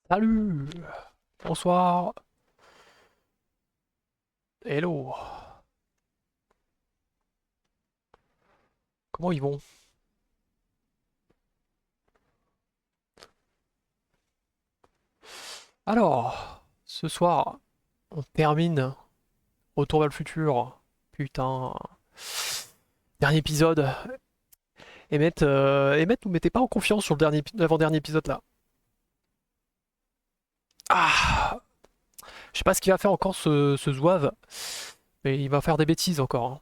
Salut! Bonsoir! Hello! Comment ils vont? Alors, ce soir, on termine Retour vers le futur. Putain. Dernier épisode. Emmett nous mettait pas en confiance sur l'avant-dernier épisode là. Ah! Je sais pas ce qu'il va faire encore ce zouave, mais il va faire des bêtises encore, hein.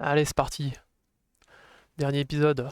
Allez, c'est parti. Dernier épisode.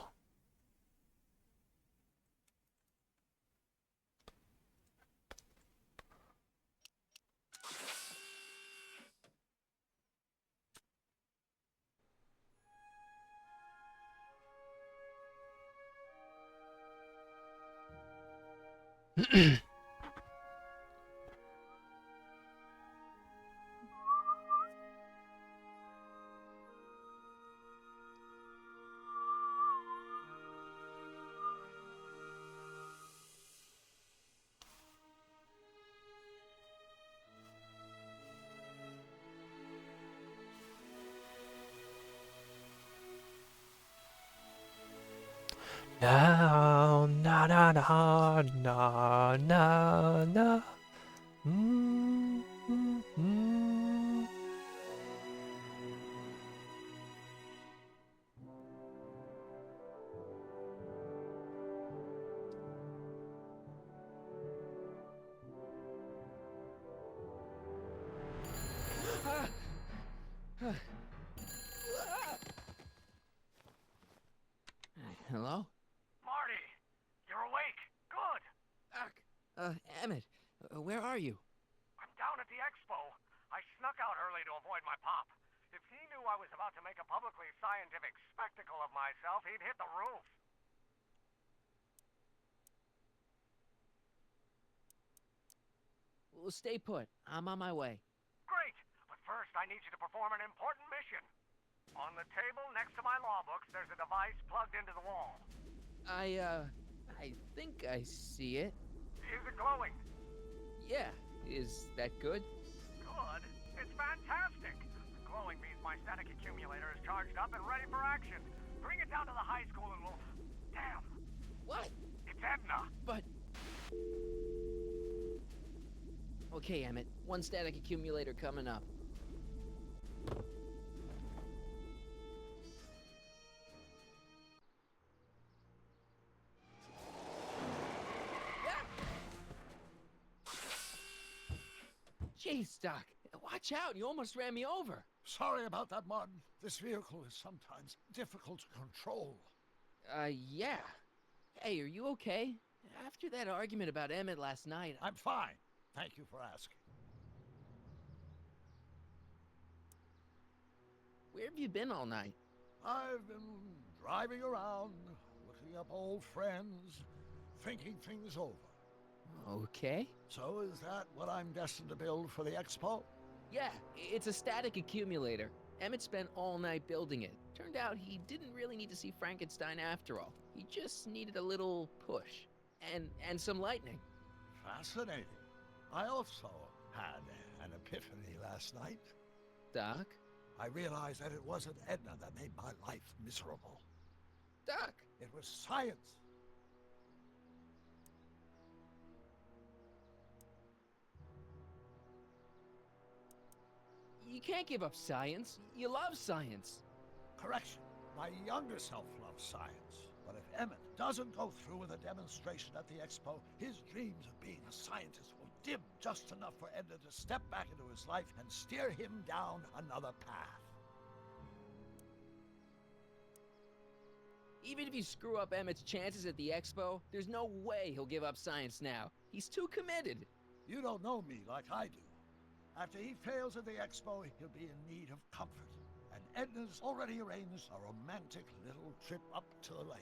Na na na na na na na. Mm. Hello? Marty, you're awake. Good. Doc! Emmett, where are you? I'm down at the expo. I snuck out early to avoid my pop. If he knew I was about to make a publicly scientific spectacle of myself, he'd hit the roof. Well, stay put. I'm on my way. Great, but first I need you to perform an important mission. On the table next to my law books, there's a device plugged into the wall. I think I see it. Is it glowing? Yeah, is that good? Good. It's fantastic. Glowing means my static accumulator is charged up and ready for action. Bring it down to the high school and we'll... Damn, What? it's Edna. But... Okay, Emmett, one static accumulator coming up. Jeez, Doc, watch out, you almost ran me over. Sorry about that, Martin. This vehicle is sometimes difficult to control. Yeah. Hey, are you okay? After that argument about Emmett last night, I'm fine. Thank you for asking. where have you been all night? I've been driving around, looking up old friends, thinking things over. Okay. So is that what I'm destined to build for the expo? Yeah, it's a static accumulator. Emmett spent all night building it. Turned out he didn't really need to see Frankenstein after all. He just needed a little push. And some lightning. Fascinating. I also had an epiphany last night. Doc? I realized that it wasn't Edna that made my life miserable. Doc! It was science. You can't give up science. You love science. Correction. My younger self loves science. But if Emmett doesn't go through with a demonstration at the expo, his dreams of being a scientist will dim just enough for Edna to step back into his life and steer him down another path. Even if you screw up Emmett's chances at the expo, there's no way he'll give up science now. He's too committed. You don't know me like I do. After he fails at the expo, he'll be in need of comfort. And Edna's already arranged a romantic little trip up to the lake.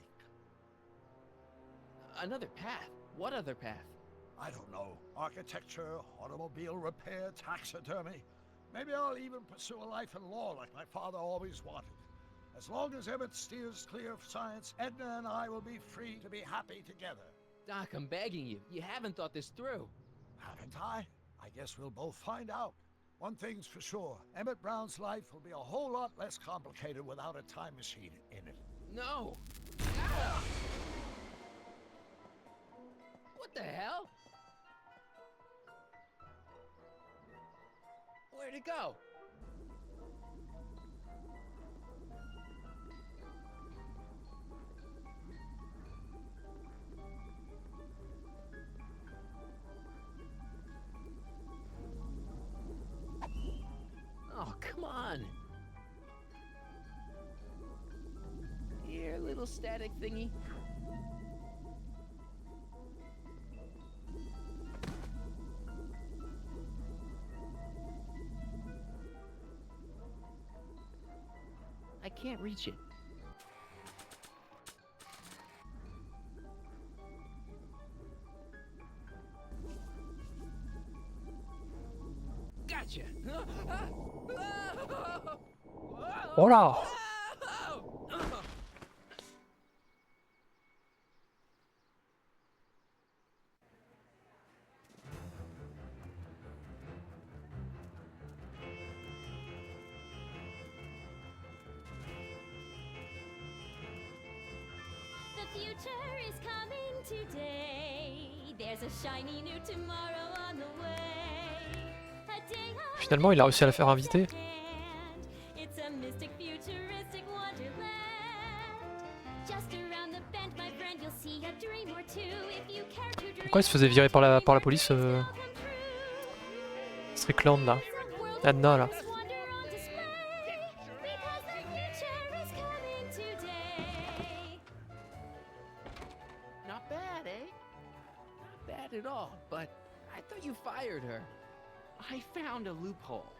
Another path? What other path? I don't know. Architecture, automobile repair, taxidermy. Maybe I'll even pursue a life in law like my father always wanted. As long as Emmett steers clear of science, Edna and I will be free to be happy together. Doc, I'm begging you. You haven't thought this through. Haven't I? I guess we'll both find out. One thing's for sure. Emmett Brown's life will be a whole lot less complicated without a time machine in it. No! Ah! What the hell? Where'd it go? Oh, come on. Here, little static thingy. I can't reach it. Gotcha. Voilà. The future is coming today. There's a shiny new tomorrow on the way. A day of Finalement, il a réussi à la faire inviter. It's a mystic futuristic wonderland. Just around the bend, my friend, you'll see a dream or two if you care to dream. Pourquoi il se faisait virer par la police Crilain là, Anna là. Not bad, eh? Not bad at all, but I thought you fired her. I found a loophole.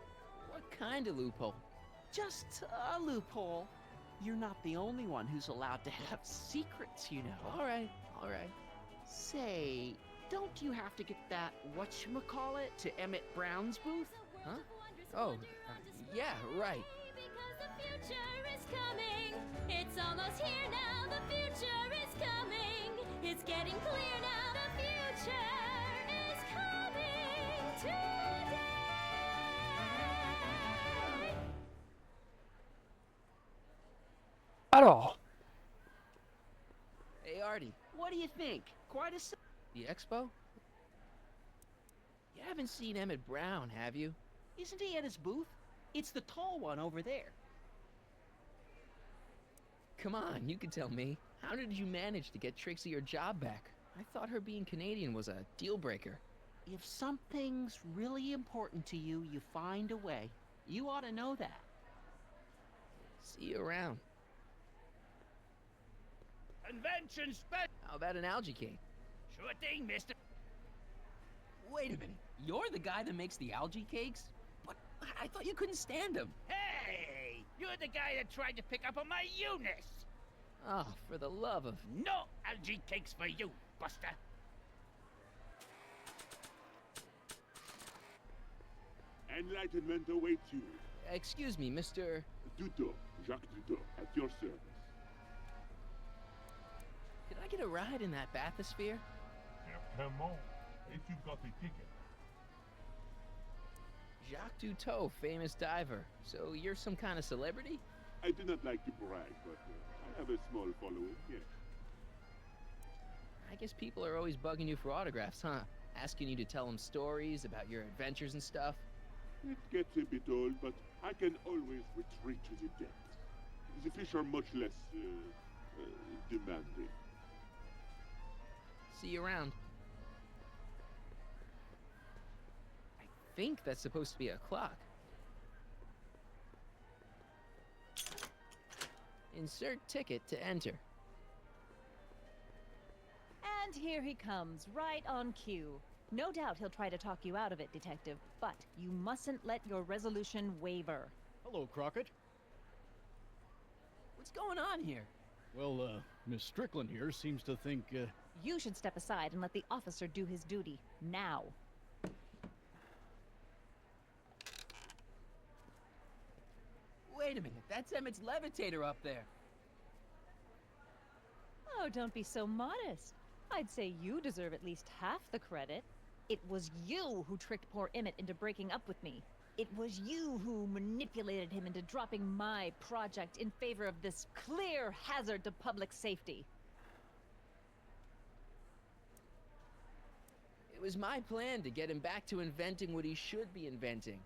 What kind of loophole? Just a loophole. You're not the only one who's allowed to have secrets, you know. All right, all right. Say, don't you have to get that whatchamacallit to Emmett Brown's booth? Huh? Oh, yeah, right. Because the future is coming. It's almost here now. The future is coming. It's getting clear now. The future is coming today. Alors, Hey, Artie, What do you think? Quite a the expo? You haven't seen Emmett Brown, have you? Isn't he at his booth? It's the tall one over there. Come on, you can tell me. How did you manage to get Trixie her job back? I thought her being Canadian was a deal breaker. If something's really important to you, you find a way. You ought to know that. See you around. Convention spec. How about an algae cake? Sure thing, mister. Wait a minute. You're the guy that makes the algae cakes? But I thought you couldn't stand them. Hey, you're the guy that tried to pick up on my Eunice. Oh, for the love of... No algae cakes for you, Buster. Enlightenment awaits you. Excuse me, Mr... Duto, Jacques Duto, at your service. Could I get a ride in that bathysphere? Certainement, if you've got a ticket. Jacques Duteau, famous diver. So you're some kind of celebrity? I do not like to brag, but I have a small following, yes. I guess people are always bugging you for autographs, huh? Asking you to tell them stories about your adventures and stuff. It gets a bit old, but I can always retreat to the depths. The fish are much less demanding. See you around. I think that's supposed to be a clock. Insert ticket to enter. And here he comes, right on cue. No doubt he'll try to talk you out of it, Detective, but you mustn't let your resolution waver. Hello, Crockett. What's going on here? Well, Miss Strickland here seems to think, You should step aside and let the officer do his duty, now. Wait a minute, that's Emmett's levitator up there. Oh, don't be so modest. I'd say you deserve at least half the credit. It was you who tricked poor Emmett into breaking up with me. It was you who manipulated him into dropping my project in favor of this clear hazard to public safety. It was my plan to get him back to inventing what he should be inventing.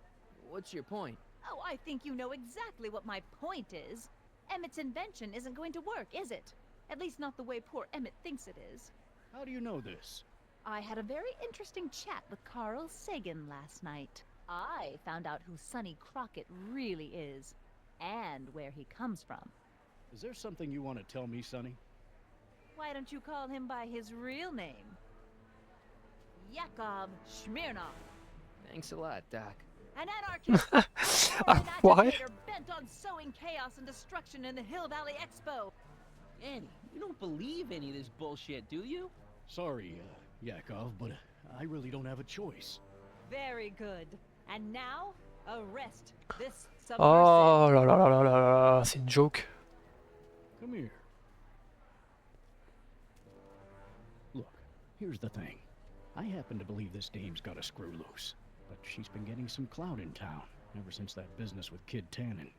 What's your point? Oh, I think you know exactly what my point is. Emmett's invention isn't going to work, is it? At least not the way poor Emmett thinks it is. how do you know this? I had a very interesting chat with Carl Sagan last night. I found out who Sonny Crockett really is, and where he comes from. Is there something you want to tell me, Sonny? Why don't you call him by his real name? Yakov Smirnov, Thanks a lot, Doc. an anarchist, or an Why? agitator bent on sowing chaos and destruction in the Hill Valley Expo. Annie, you don't believe any of this bullshit, do you? Sorry, Yakov, but I really don't have a choice. Very good. And now, arrest this subversive. Oh là là là là là là, c'est une joke. Come here. Look, here's the thing. I happen to believe this dame's got a screw loose, but she's been getting some clout in town ever since that business with Kid Tannen.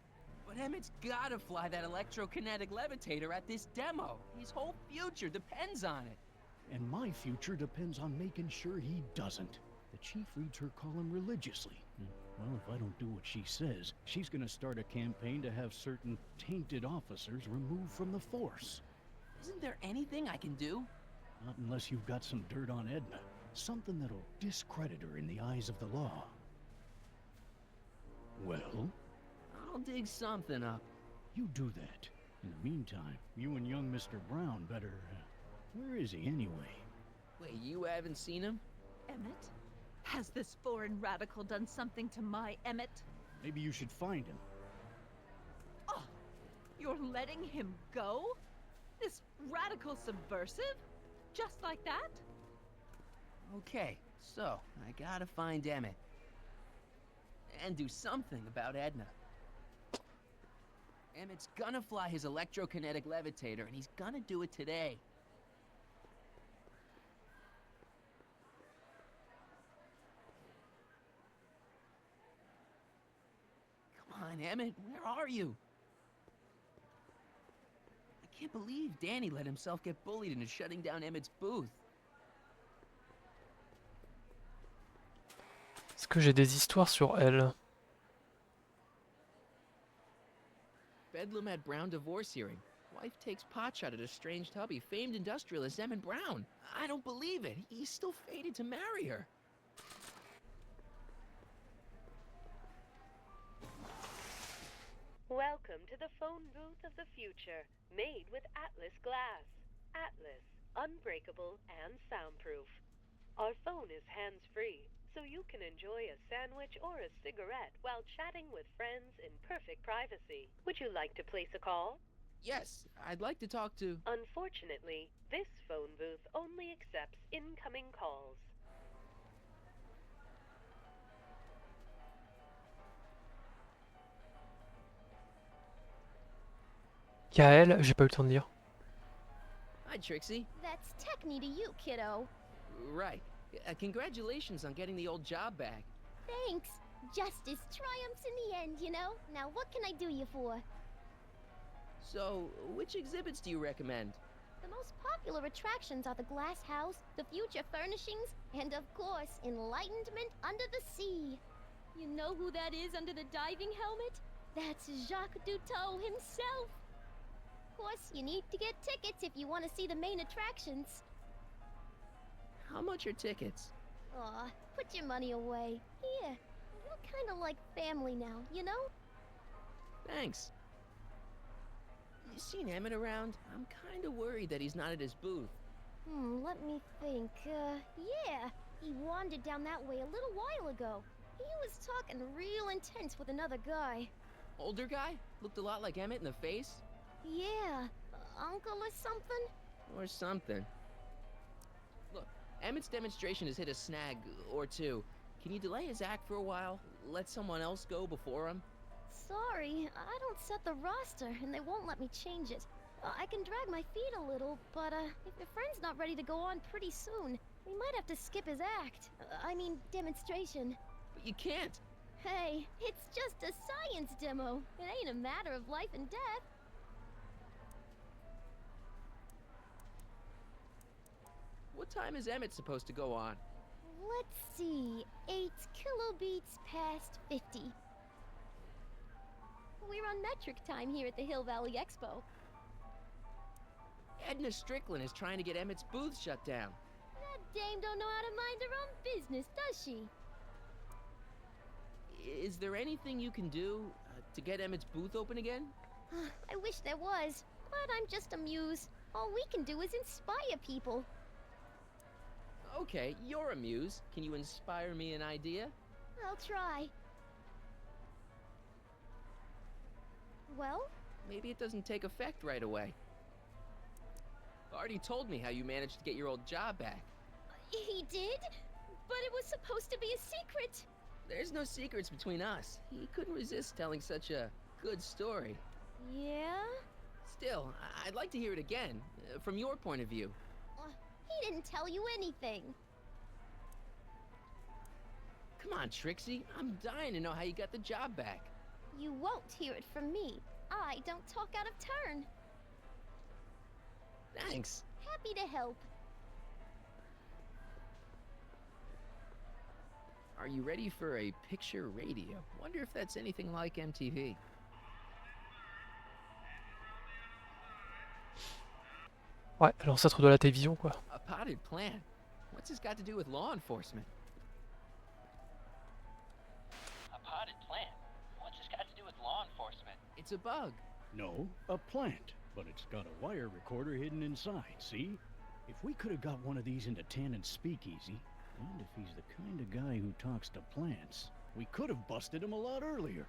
But Emmett's gotta fly that electrokinetic levitator at this demo. His whole future depends on it. And my future depends on making sure he doesn't. The chief reads her column religiously. Well, if I don't do what she says, she's gonna start a campaign to have certain tainted officers removed from the force. Isn't there anything I can do? Not unless you've got some dirt on Edna. Something that'll discredit her in the eyes of the law. Well, I'll dig something up. you do that. In the meantime, you and young Mr. Brown better... where is he anyway? Wait, you haven't seen him? Emmett? Has this foreign radical done something to my Emmett? Maybe you should find him. Oh, you're letting him go? This radical subversive? Just like that? Okay, so I gotta find Emmett. And do something about Edna. Emmett's gonna fly his electrokinetic levitator, and he's gonna do it today. Come on, Emmett, where are you? I can't believe Danny let himself get bullied into shutting down Emmett's booth. Est-ce que j'ai des histoires sur elle? Bedlam at Brown divorce hearing. Wife takes potshot at estranged hubby, famed industrialist Emmett Brown. I don't believe it. He's still fated to marry her. Welcome to the phone booth of the future, made with Atlas glass. Atlas, unbreakable and soundproof. Our phone is hands-free, so you can enjoy a sandwich or a cigarette while chatting with friends in perfect privacy. Would you like to place a call? Yes, I'd like to talk to... Unfortunately, this phone booth only accepts incoming calls. Yael, j'ai pas eu le temps de lire. Hi, Trixie. That's techni to you, kiddo. Right. Congratulations on getting the old job back. Thanks. Justice triumphs in the end, you know? Now what can I do you for? So, which exhibits do you recommend? The most popular attractions are the Glass House, the Future Furnishings, and of course, Enlightenment Under the Sea. You know who that is under the diving helmet? That's Jacques Cousteau himself. Of course, you need to get tickets if you want to see the main attractions. How much are tickets? Aw, put your money away. Here, we're kinda like family now, you know? Thanks. You seen Emmett around? I'm kinda worried that he's not at his booth. Let me think. Yeah. He wandered down that way a little while ago. He was talking real intense with another guy. Older guy? Looked a lot like Emmett in the face? Yeah, uncle or something? Or something. Look, Emmett's demonstration has hit a snag or two. Can you delay his act for a while? Let someone else go before him? Sorry, I don't set the roster, and they won't let me change it. I can drag my feet a little, but if your friend's not ready to go on pretty soon, we might have to skip his act. I mean, demonstration. But you can't. Hey, it's just a science demo. It ain't a matter of life and death. What time is Emmett supposed to go on? Let's see, 8 kilobeats past 50. We're on metric time here at the Hill Valley Expo. Edna Strickland is trying to get Emmett's booth shut down. That dame don't know how to mind her own business, does she? Is there anything you can do to get Emmett's booth open again? I wish there was, but I'm just a muse. All we can do is inspire people. Okay, you're a muse. Can you inspire me an idea? I'll try. Well? Maybe it doesn't take effect right away. Artie told me how you managed to get your old job back. He did? But it was supposed to be a secret. There's no secrets between us. He couldn't resist telling such a good story. Yeah? Still, I'd like to hear it again, from your point of view. He didn't tell you anything. Come on, Trixie. I'm dying to know how you got the job back. You won't hear it from me. I don't talk out of turn. Thanks. Happy to help. Are you ready for a picture radio? Wonder if that's anything like MTV. Ouais, l'ancêtre de la télévision, quoi. A potted plant? What's this got to do with law enforcement? A potted plant? What's this got to do with law enforcement? It's a bug. No, a plant. But it's got a wire recorder hidden inside, see? If we could have got one of these into Tannen's speakeasy, and if he's the kind of guy who talks to plants, we could have busted him a lot earlier.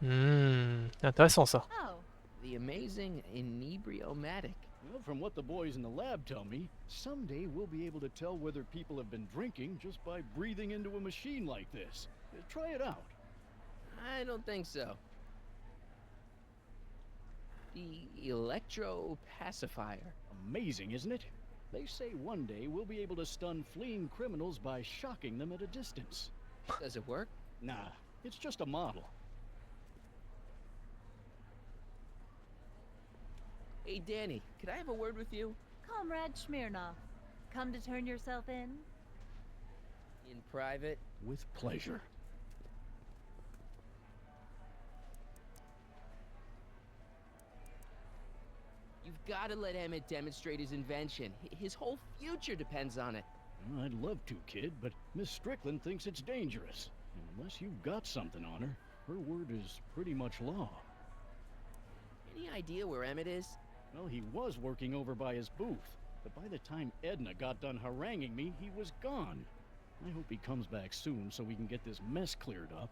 Intéressant ça. Oh. The amazing inebriomatic. Well, from what the boys in the lab tell me, someday we'll be able to tell whether people have been drinking just by breathing into a machine like this. Try it out. I don't think so. The electro-pacifier. Amazing, isn't it? They say one day we'll be able to stun fleeing criminals by shocking them at a distance. Does it work? Nah, it's just a model. Hey, Danny, could I have a word with you? Comrade Smirnov, come to turn yourself in? In private? With pleasure. You've got to let Emmett demonstrate his invention. His whole future depends on it. Well, I'd love to, kid, but Miss Strickland thinks it's dangerous. And unless you've got something on her, her word is pretty much law. Any idea where Emmett is? Well, he was working over by his booth, but by the time Edna got done haranguing me, he was gone. I hope he comes back soon so we can get this mess cleared up.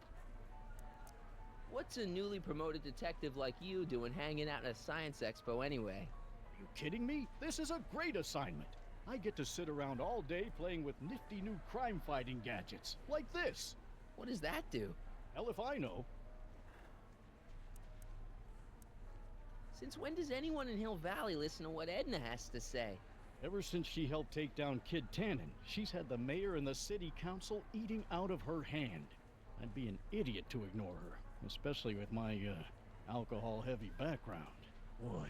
What's a newly promoted detective like you doing hanging out at a science expo anyway? Are you kidding me? This is a great assignment. I get to sit around all day playing with nifty new crime-fighting gadgets, like this. What does that do? Hell if I know. Since when does anyone in Hill Valley listen to what Edna has to say? Ever since she helped take down Kid Tannen, she's had the mayor and the city council eating out of her hand. I'd be an idiot to ignore her, especially with my, alcohol-heavy background. Boy,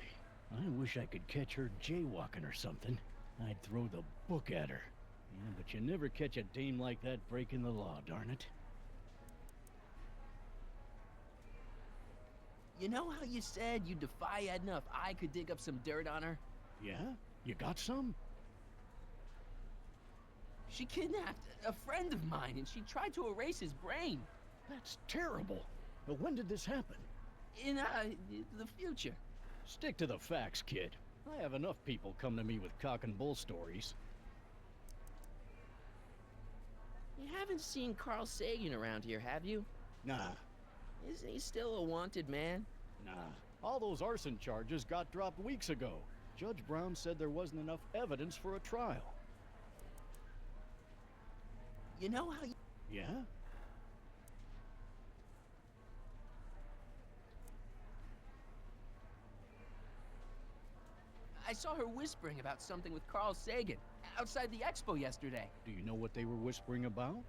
I wish I could catch her jaywalking or something. I'd throw the book at her. Yeah, but you never catch a dame like that breaking the law, darn it. You know how you said you'd defy Edna if I could dig up some dirt on her? Yeah? You got some? She kidnapped a friend of mine and she tried to erase his brain. That's terrible. But when did this happen? In, the future. Stick to the facts, kid. I have enough people come to me with cock and bull stories. You haven't seen Carl Sagan around here, have you? Nah, Isn't he still a wanted man? nah. All those arson charges got dropped weeks ago. Judge Brown said there wasn't enough evidence for a trial. You know how you... Yeah? I saw her whispering about something with Carl Sagan outside the expo yesterday. Do you know what they were whispering about?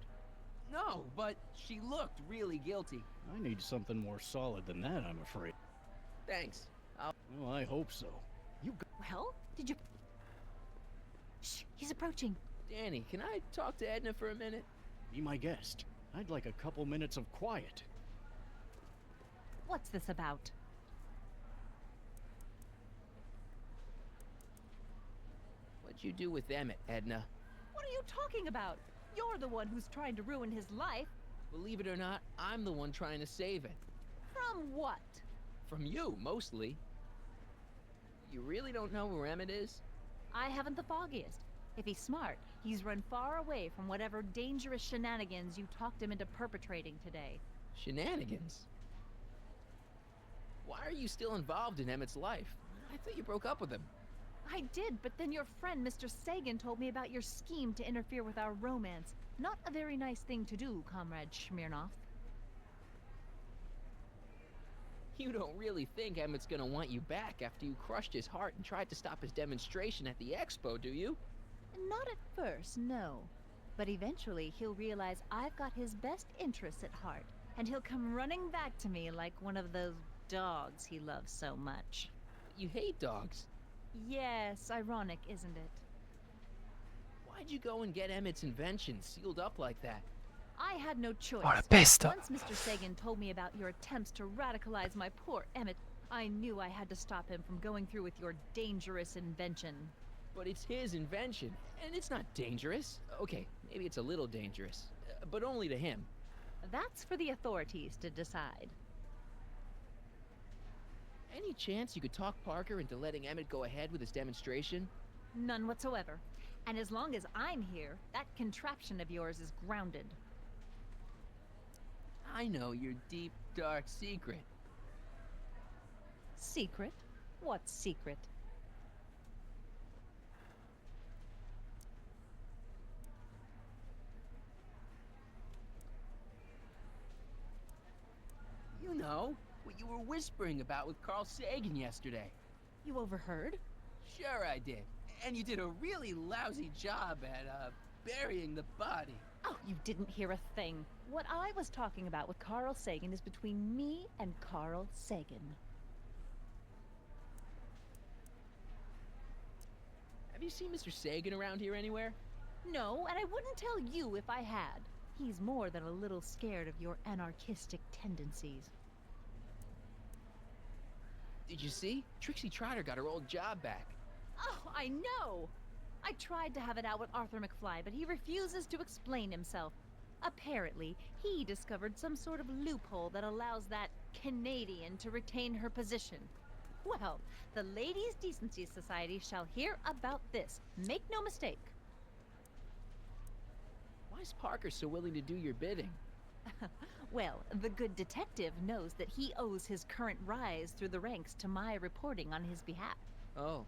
No, but she looked really guilty. I need something more solid than that, I'm afraid. Thanks. Well, I hope so. Well, did you... Shh, he's approaching. Danny, can I talk to Edna for a minute? Be my guest. I'd like a couple minutes of quiet. What's this about? What'd you do with Emmett, Edna? What are you talking about? You're the one who's trying to ruin his life. Believe it or not, I'm the one trying to save it. From what? From you, mostly. You really don't know where Emmett is? I haven't the foggiest. If he's smart, he's run far away from whatever dangerous shenanigans you talked him into perpetrating today. Shenanigans? Why are you still involved in Emmett's life? I thought you broke up with him. I did, but then your friend Mr. Sagan told me about your scheme to interfere with our romance. Not a very nice thing to do, Comrade Smirnoff. You don't really think Emmett's gonna want you back after you crushed his heart and tried to stop his demonstration at the expo, do you? Not at first, no. But eventually he'll realize I've got his best interests at heart, and he'll come running back to me like one of those dogs he loves so much. You hate dogs. Yes, ironic, isn't it? Why'd you go and get Emmett's invention sealed up like that? I had no choice. Oh, la peste! Once Mr. Sagan told me about your attempts to radicalize my poor Emmett, I knew I had to stop him from going through with your dangerous invention. But it's his invention, and it's not dangerous. Okay, maybe it's a little dangerous, but only to him. That's for the authorities to decide. Any chance you could talk Parker into letting Emmett go ahead with his demonstration? None whatsoever. And as long as I'm here, that contraption of yours is grounded. I know your deep, dark secret. Secret? What secret? You know, what you were whispering about with Carl Sagan yesterday. You overheard? Sure I did. And you did a really lousy job at, burying the body. Oh, you didn't hear a thing. What I was talking about with Carl Sagan is between me and Carl Sagan. Have you seen Mr. Sagan around here anywhere? No, and I wouldn't tell you if I had. He's more than a little scared of your anarchistic tendencies. Did you see? Trixie Trotter got her old job back. Oh, I know! I tried to have it out with Arthur McFly, but he refuses to explain himself. Apparently, he discovered some sort of loophole that allows that Canadian to retain her position. Well, the Ladies' Decency Society shall hear about this. Make no mistake. Why is Parker so willing to do your bidding? Well, the good detective knows that he owes his current rise through the ranks to my reporting on his behalf. Oh.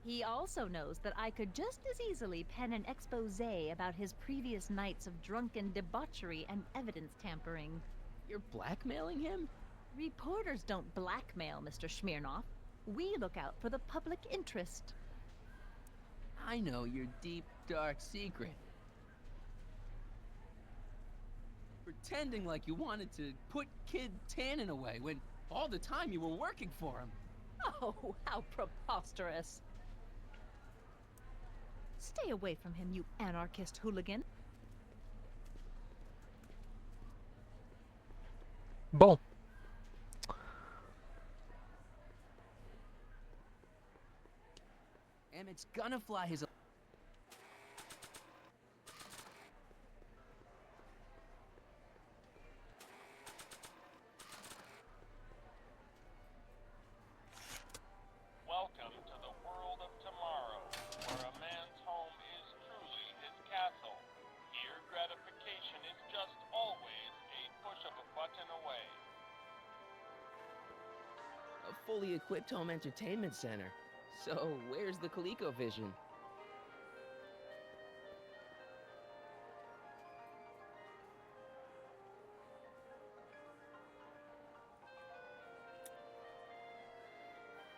He also knows that I could just as easily pen an exposé about his previous nights of drunken debauchery and evidence tampering. You're blackmailing him? Reporters don't blackmail, Mr. Smirnoff. We look out for the public interest. I know your deep, dark secret. Pretending like you wanted to put Kid Tannen away when all the time you were working for him. Oh, how preposterous. Stay away from him, you anarchist hooligan. Bon. Emmett's gonna fly his... A fully equipped home entertainment center. So, where's the ColecoVision?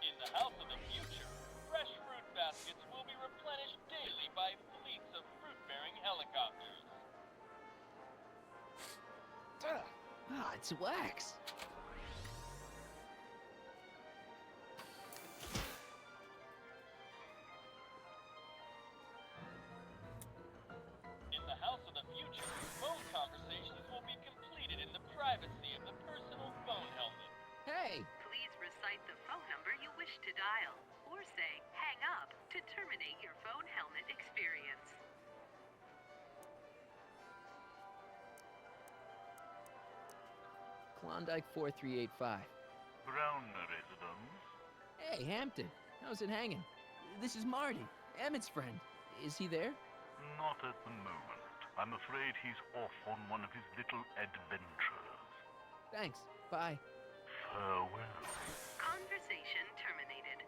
In the house of the future, fresh fruit baskets will be replenished daily by fleets of fruit-bearing helicopters. Ah, it's wax. In the house of the future, phone conversations will be completed in the privacy of the personal phone helmet. Hey! Please recite the phone number you wish to dial, or say hang up to terminate your phone helmet experience. Klondike 4385. Brown residence. Hey, Hampton. How's it hanging? This is Marty, Emmett's friend. Is he there? Not at the moment. I'm afraid he's off on one of his little adventures. Thanks. Bye. Farewell. Conversation terminated.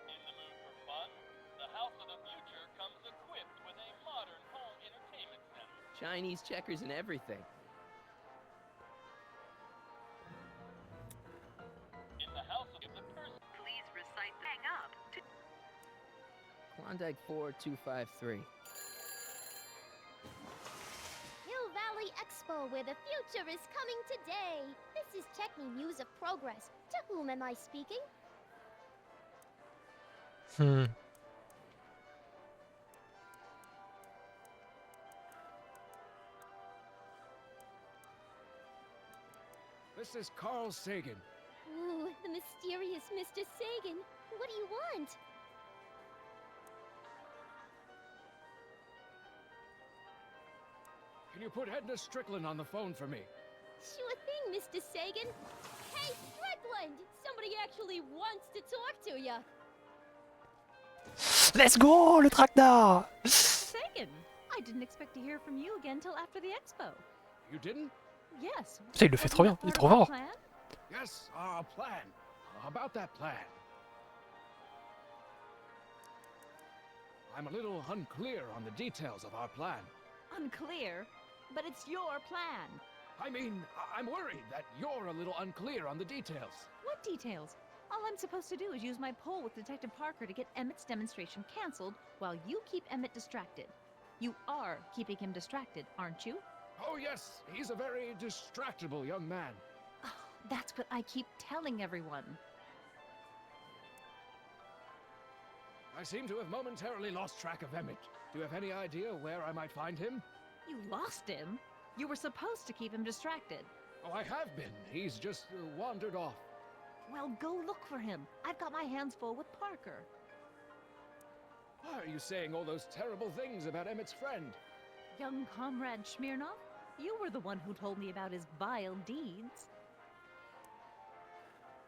In the mood for fun, the house of the future comes equipped with a modern home entertainment center. Chinese checkers and everything. In the house of the person. Please recite the hang up to Klondike 4253. Hill Valley Expo, where the future is coming today. This is Techni News of Progress. To whom am I speaking? This is Carl Sagan. Ooh, the mysterious Mr. Sagan. What do you want? Can you put Edna Strickland on the phone for me? Sure thing, Mr. Sagan. Hey, Strickland! Somebody actually wants to talk to ya. Let's go, le traquenard! Sagan, I didn't expect to hear from you again till after the expo. You didn't? Yes. Putain, il le fait trop bien, il est trop fort. Yes, our plan. About that plan. I'm a little unclear on the details of our plan. Unclear? But it's your plan. I mean, I'm worried that you're a little unclear on the details. What details? All I'm supposed to do is use my poll with Detective Parker to get Emmett's demonstration canceled while you keep Emmett distracted. You are keeping him distracted, aren't you? Oh yes, he's a very distractible young man. Oh, that's what I keep telling everyone. I seem to have momentarily lost track of Emmett. Do you have any idea where I might find him? You lost him? You were supposed to keep him distracted. Oh, I have been. He's just wandered off. Well, go look for him. I've got my hands full with Parker. Why are you saying all those terrible things about Emmett's friend? Young comrade Smirnov, you were the one who told me about his vile deeds.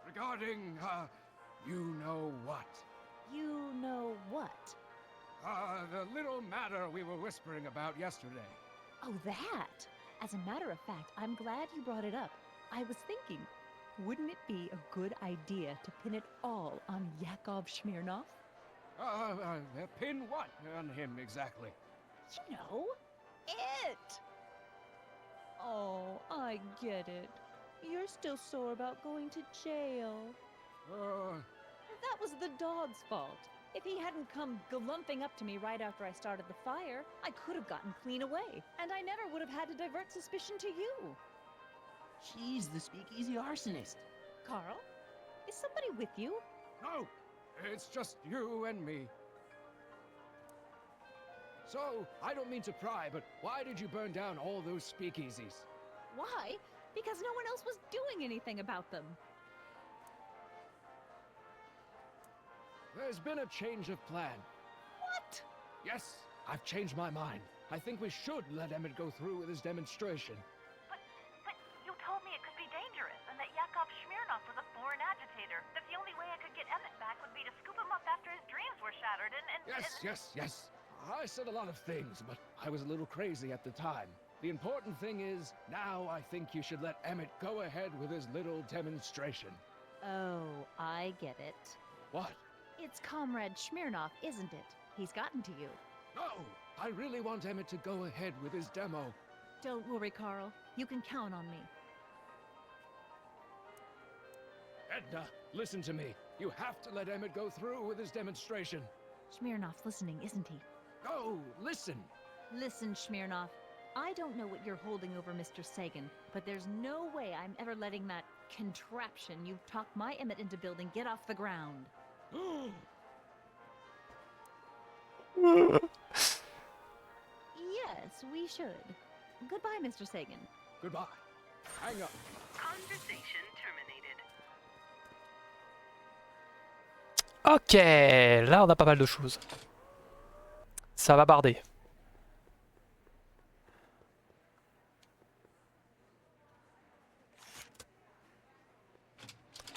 Regarding, you know what? You know what? The little matter we were whispering about yesterday. Oh, that! As a matter of fact, I'm glad you brought it up. I was thinking, wouldn't it be a good idea to pin it all on Yakov Smirnov? Pin what on him exactly? You know, it! Oh, I get it. You're still sore about going to jail. That was the dog's fault. If he hadn't come glumping up to me right after I started the fire, I could have gotten clean away, and I never would have had to divert suspicion to you. She's the speakeasy arsonist. Carl, is somebody with you? No, it's just you and me. So, I don't mean to pry, but why did you burn down all those speakeasies? Why? Because no one else was doing anything about them. There's been a change of plan. What? Yes, I've changed my mind. I think we should let Emmett go through with his demonstration. But you told me it could be dangerous, and that Yakov Smirnov was a foreign agitator. That the only way I could get Emmett back would be to scoop him up after his dreams were shattered, and Yes. I said a lot of things, but I was a little crazy at the time. The important thing is, now I think you should let Emmett go ahead with his little demonstration. Oh, I get it. What? It's Comrade Smirnov, isn't it? He's gotten to you. No! I really want Emmett to go ahead with his demo. Don't worry, Carl. You can count on me. Edna, listen to me. You have to let Emmett go through with his demonstration. Smirnov's listening, isn't he? No, listen. Listen, Smirnov. I don't know what you're holding over Mr. Sagan, but there's no way I'm ever letting that contraption you've talked my Emmett into building get off the ground. Yes, we should. Goodbye, Mr. Sagan. Goodbye. Hang up. Conversation terminated. Ok, là on a pas mal de choses. Ça va barder.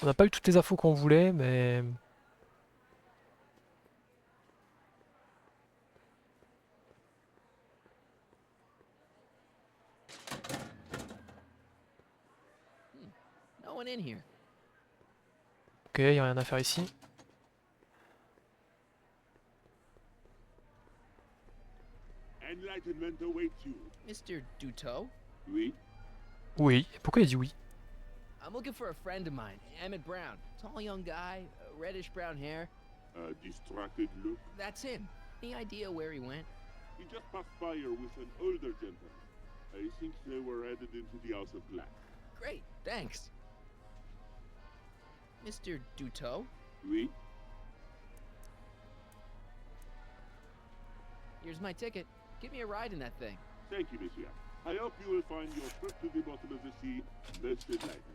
On n'a pas eu toutes les infos qu'on voulait, mais... No one in here. Ok, y a rien à faire ici. Enlightenment awaits you. Mr. Duteau? Oui? Oui, pourquoi il a dit oui? I'm looking for a friend of mine, Emmett Brown. Tall young guy, reddish brown hair. A distracted look? That's him. Any idea where he went? He just passed by here with an older gentleman. I think they were headed into the House of Glass. Great, thanks. Mr. Duteau? Oui? Here's my ticket. Give me a ride in that thing. Thank you, monsieur. I hope you will find your trip to the bottom of the sea less delightful.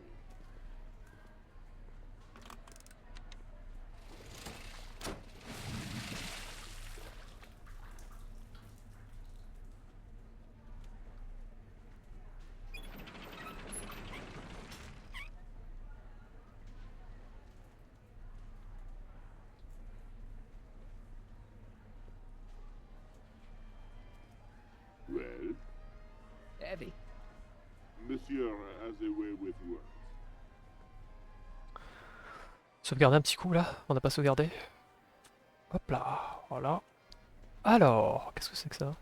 Well? Heavy. Monsieur has a way with words. Sauvegarder un petit coup là, on n'a pas sauvegardé. Hop là, voilà. Alors, qu'est-ce que c'est que ça?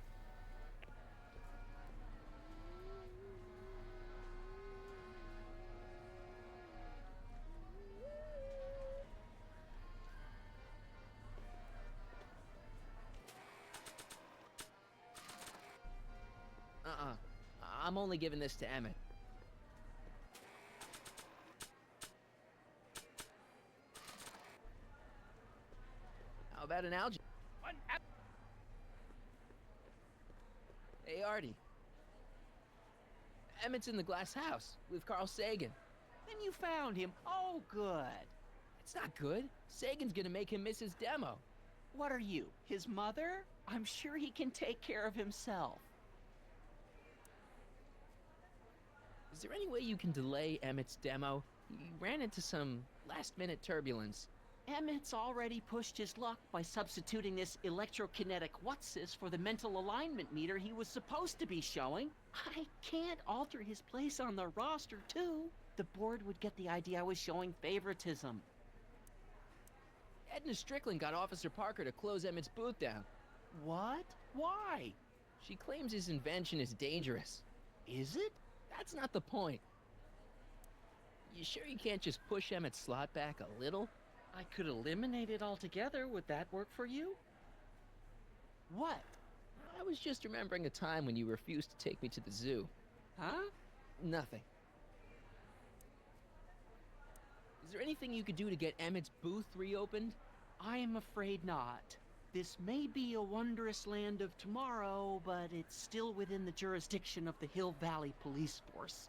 I'm only giving this to Emmett. How about an algae? Hey, Artie. Emmett's in the glass house with Carl Sagan. And you found him. Oh, good. It's not good. Sagan's gonna make him miss his demo. What are you, his mother? I'm sure he can take care of himself. Is there any way you can delay Emmett's demo? He ran into some last-minute turbulence. Emmett's already pushed his luck by substituting this electrokinetic what's-this for the mental alignment meter he was supposed to be showing. I can't alter his place on the roster, too. The board would get the idea I was showing favoritism. Edna Strickland got Officer Parker to close Emmett's booth down. What? Why? She claims his invention is dangerous. Is it? That's not the point. You sure you can't just push Emmett's slot back a little? I could eliminate it altogether. Would that work for you? What? I was just remembering a time when you refused to take me to the zoo. Huh? Nothing. Is there anything you could do to get Emmett's booth reopened? I am afraid not. This may be a wondrous land of tomorrow, but it's still within the jurisdiction of the Hill Valley Police Force.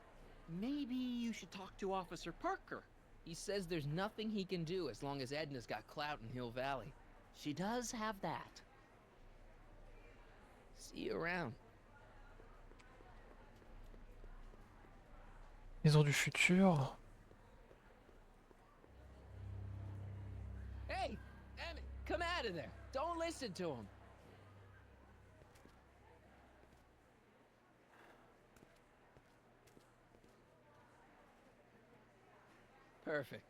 Maybe you should talk to Officer Parker. He says there's nothing he can do as long as Edna's got clout in Hill Valley. She does have that. See you around. Maison du futur. Hey, Emmett, come out of there. Don't listen to him. Perfect.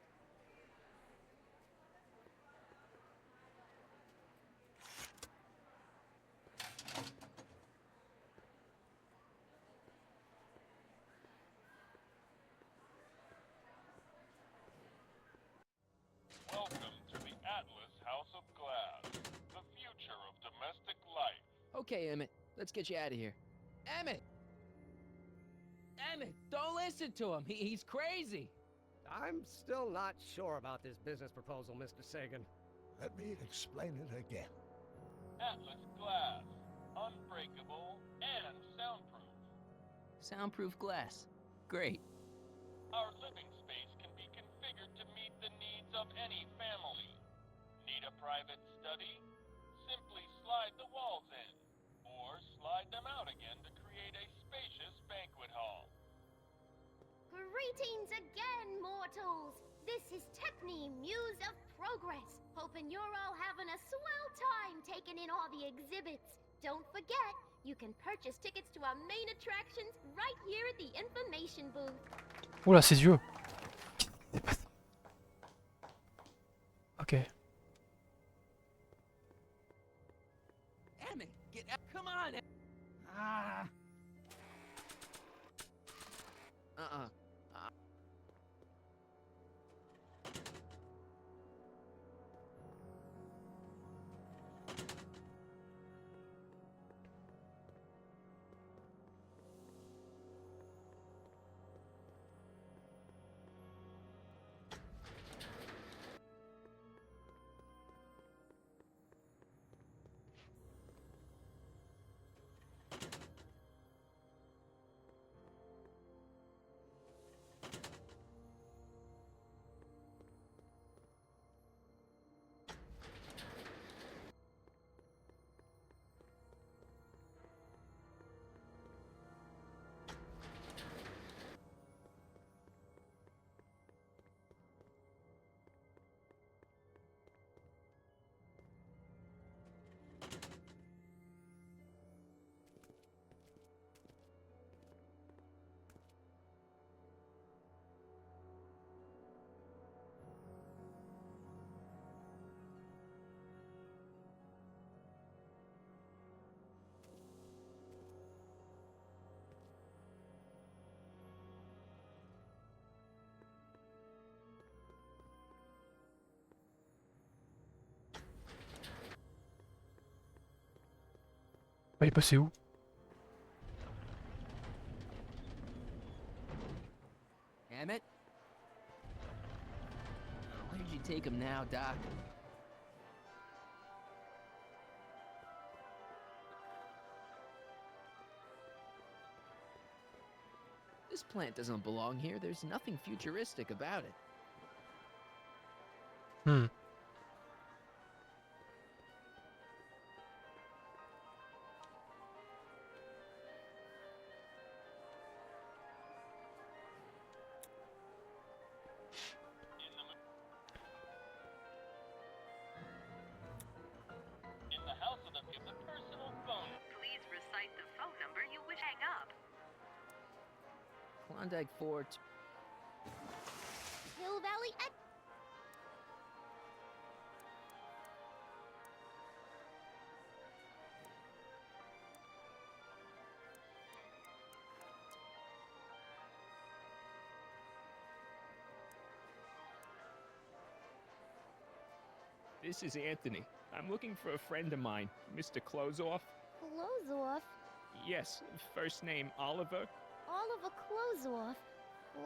Welcome to the Atlas House of Glass, the future of domestic life. Okay, Emmett, let's get you out of here. Emmett! Emmett, don't listen to him. He's crazy. I'm still not sure about this business proposal, Mr. Sagan. Let me explain it again. Atlas Glass, unbreakable and soundproof. Soundproof glass. Great. Our living space can be configured to meet the needs of any family. Need a private study? Simply slide the walls in, or slide them out again to create a spacious banquet hall. Greetings again, mortals! This is Techne, Muse of Progress. Hoping you're all having a swell time taking in all the exhibits. Don't forget, you can purchase tickets to our main attractions right here at the information booth. Oula, ses yeux. Ok. Emmett, get out. Come on. Ah. Bah, il est passé où? Emmett? Where did you take him now, Doc? This plant doesn't belong here. There's nothing futuristic about it. Hmm. In the house of the personal phone. Please recite the phone number you wish hang up. Klondike Fort. Hill Valley at... This is Anthony. I'm looking for a friend of mine, Mr. Closeoff. Closeoff? Yes, first name Oliver. Oliver Closeoff?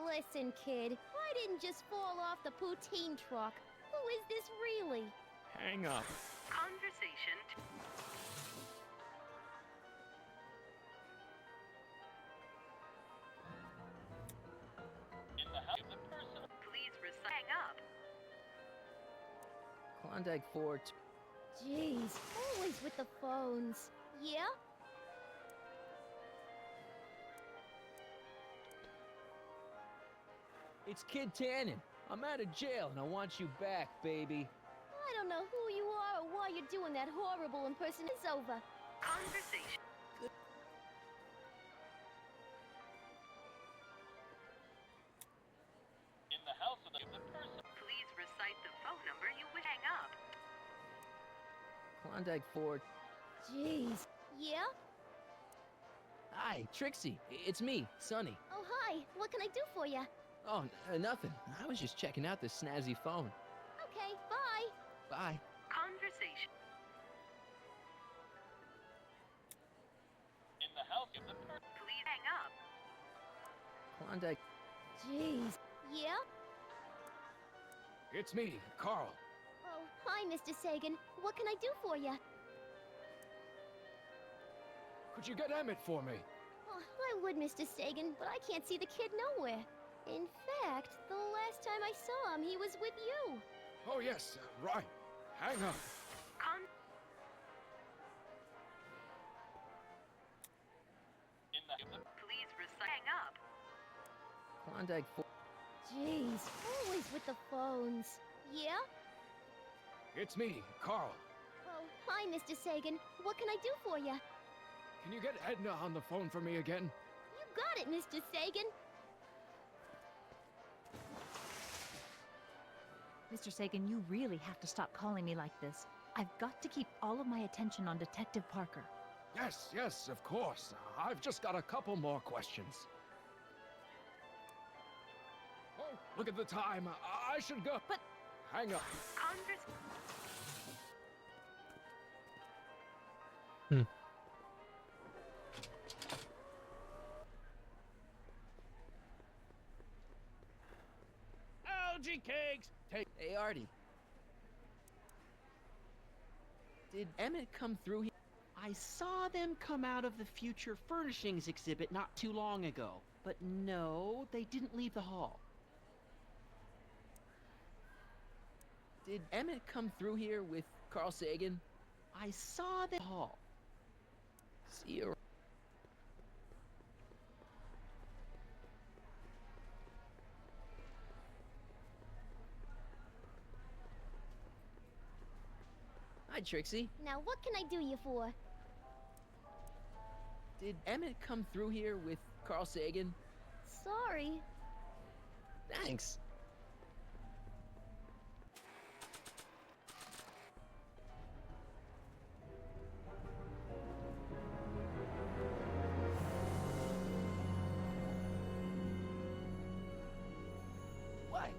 Listen, kid, I didn't just fall off the poutine truck. Who is this really? Hang up. Conversation. In the house of the personal. Please recite. Hang up. Klondike Fort. Jeez, always with the phones. Yeah? It's Kid Tannen. I'm out of jail and I want you back, baby. I don't know who you are or why you're doing that horrible impersonation. It's over. Conversation. In the house of the Klondike 4. Jeez. Yeah? Hi, Trixie. It's me, Sonny. Oh, hi. What can I do for you? Oh, nothing. I was just checking out this snazzy phone. Okay, bye. Bye. Conversation. In the house of the Please hang up. Klondike. Jeez. Yeah? It's me, Carl. Oh, hi, Mr. Sagan. What can I do for you? Could you get Emmett for me? Oh, I would, Mr. Sagan, but I can't see the kid nowhere. In fact, the last time I saw him, he was with you. Oh, yes, right. Hang up. Please hang up. Klondike 4. Jeez, always with the phones. Yeah? It's me, Carl. Oh, hi, Mr. Sagan. What can I do for you? Can you get Edna on the phone for me again? You got it, Mr. Sagan. Mr. Sagan, you really have to stop calling me like this. I've got to keep all of my attention on Detective Parker. Yes, yes, of course. I've just got a couple more questions. Oh, look at the time. I should go. But... Hang up. Algae cakes! Hey, Artie. Did Emmett come through here? I saw them come out of the Future Furnishings exhibit not too long ago. But no, they didn't leave the hall. Did Emmett come through here with Carl Sagan? I saw the hall. See you. Hi, Trixie. Now, what can I do you for? Did Emmett come through here with Carl Sagan? Sorry. Thanks. What?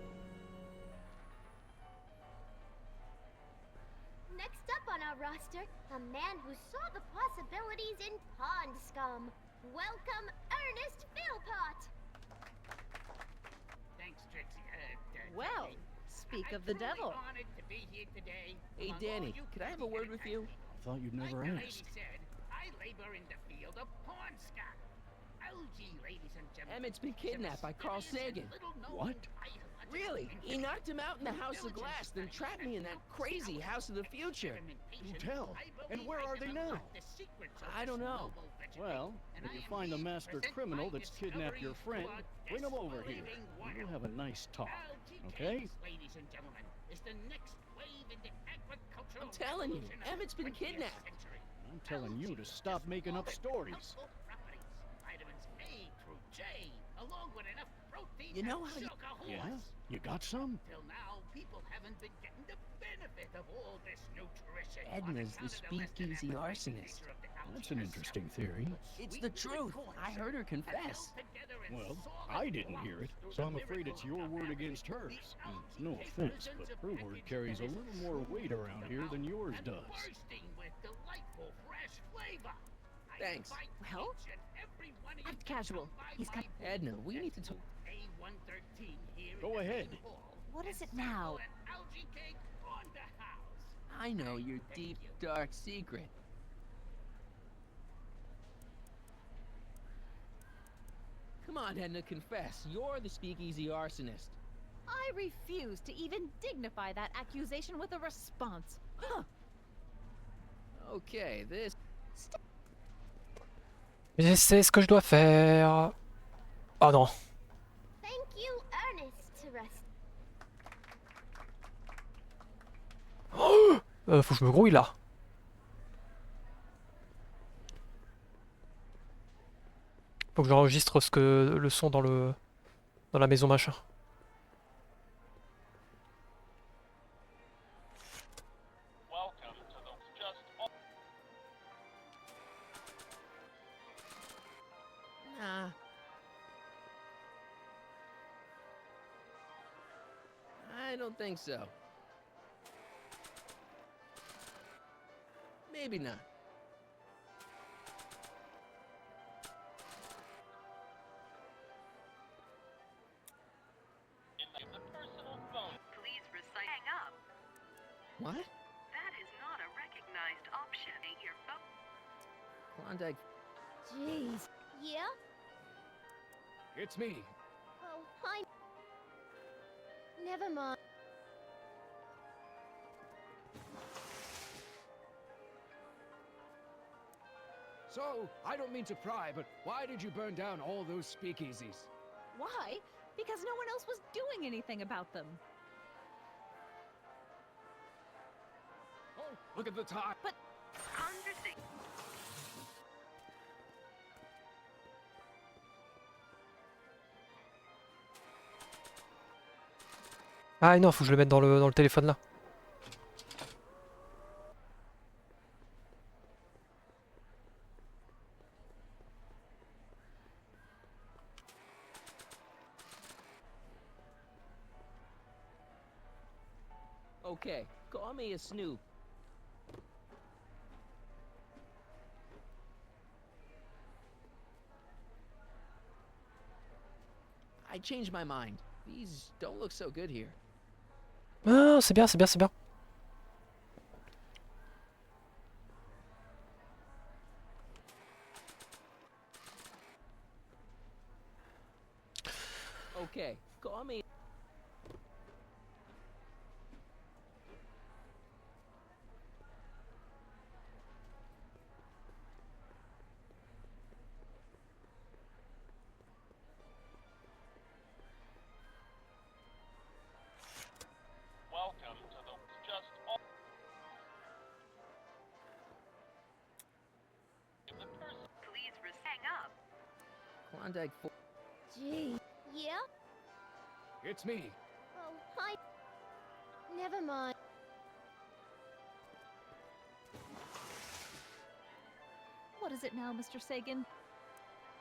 Next up on our roster, a man who saw the possibilities in pond scum. Welcome, Ernest Philpott. Thanks, Trixie. Well, speak of the devil. Honored to be here today. Hey, Among Danny, all you could I have a word with you? I thought you'd never Like the lady asked. said, I labor in the field of porn scum. Algae, ladies and gentlemen. Emmett's been kidnapped by Carl Sagan. What? Really? He knocked him out in the House of Glass, then trapped me in that crazy House of the Future. Do tell. And where are they now? I don't know. Well, if you find the master criminal that's kidnapped your friend, bring him over here. We'll have a nice talk, okay? Ladies and gentlemen, is the next wave in the agricultural I'm telling you, revolution of Emmett's the been 20th kidnapped. century. I'm telling you to stop making up stories. Properties, vitamins A through J, along with enough protein You know and how you- sugar horse. Yeah? You got some? Till now, people haven't been getting the benefit of all this nutrition. Edna's the speakeasy arsonist. That's an interesting theory. It's the truth. I heard her confess. Well, I didn't hear it, so I'm afraid it's your word against hers. No offense, but her word carries a little more weight around here than yours does. Bursting with delightful fresh flavor. Thanks. Well, act casual. He's come. Edna, we need to talk. A113 here in Go the ahead. main hall. What is it now? An algae cake on the house. I know your deep, dark secret. Come on, Edna, confess. You're the speakeasy arsonist. I refuse to even dignify that accusation with a response. Huh. Okay, this... Je sais ce que je dois faire. Oh non. Thank you, Ernest. Faut que je me grouille là. Faut que j'enregistre le son dans la maison machin. Welcome to the just don't think so. Maybe not. The personal phone. Please recite. Hang up. What? That is not a recognized option. Your phone. Klondike. Jeez. Yeah? It's me. Oh, hi. Never mind. So, I don't mean to pry, but why did you burn down all those speakeasies? Why? Because no one else was doing anything about them. Oh, look at the time. But Conversation. Ah non, faut que je le mette dans le téléphone là. Okay, call me a snoop. I changed my mind. These don't look so good here. Ah, c'est bien, c'est bien, c'est bien. Okay, call me. Welcome to the just all. The person. Please hang up. Klondike. Gee. Yeah? It's me. Oh, hi. Never mind. what is it now, Mr. Sagan?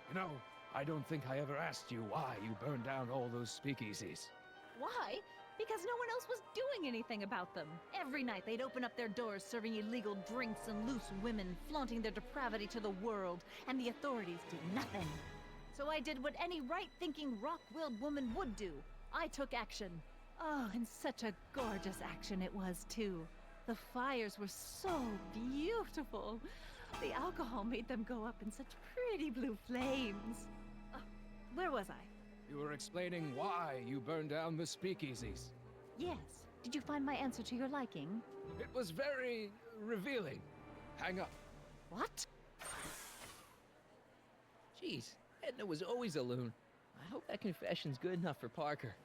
You know, I don't think I ever asked you why you burned down all those speakeasies. Why? Because no one else was doing anything about them. Every night they'd open up their doors serving illegal drinks and loose women, flaunting their depravity to the world, and the authorities did nothing. So I did what any right-thinking, rock-willed woman would do. I took action. Oh, and such a gorgeous action it was, too. The fires were so beautiful. The alcohol made them go up in such pretty blue flames. Where was I? You were explaining why you burned down the speakeasies. Yes. Did you find my answer to your liking? It was very revealing. Hang up. What? Jeez, Edna was always a loon. I hope that confession's good enough for Parker.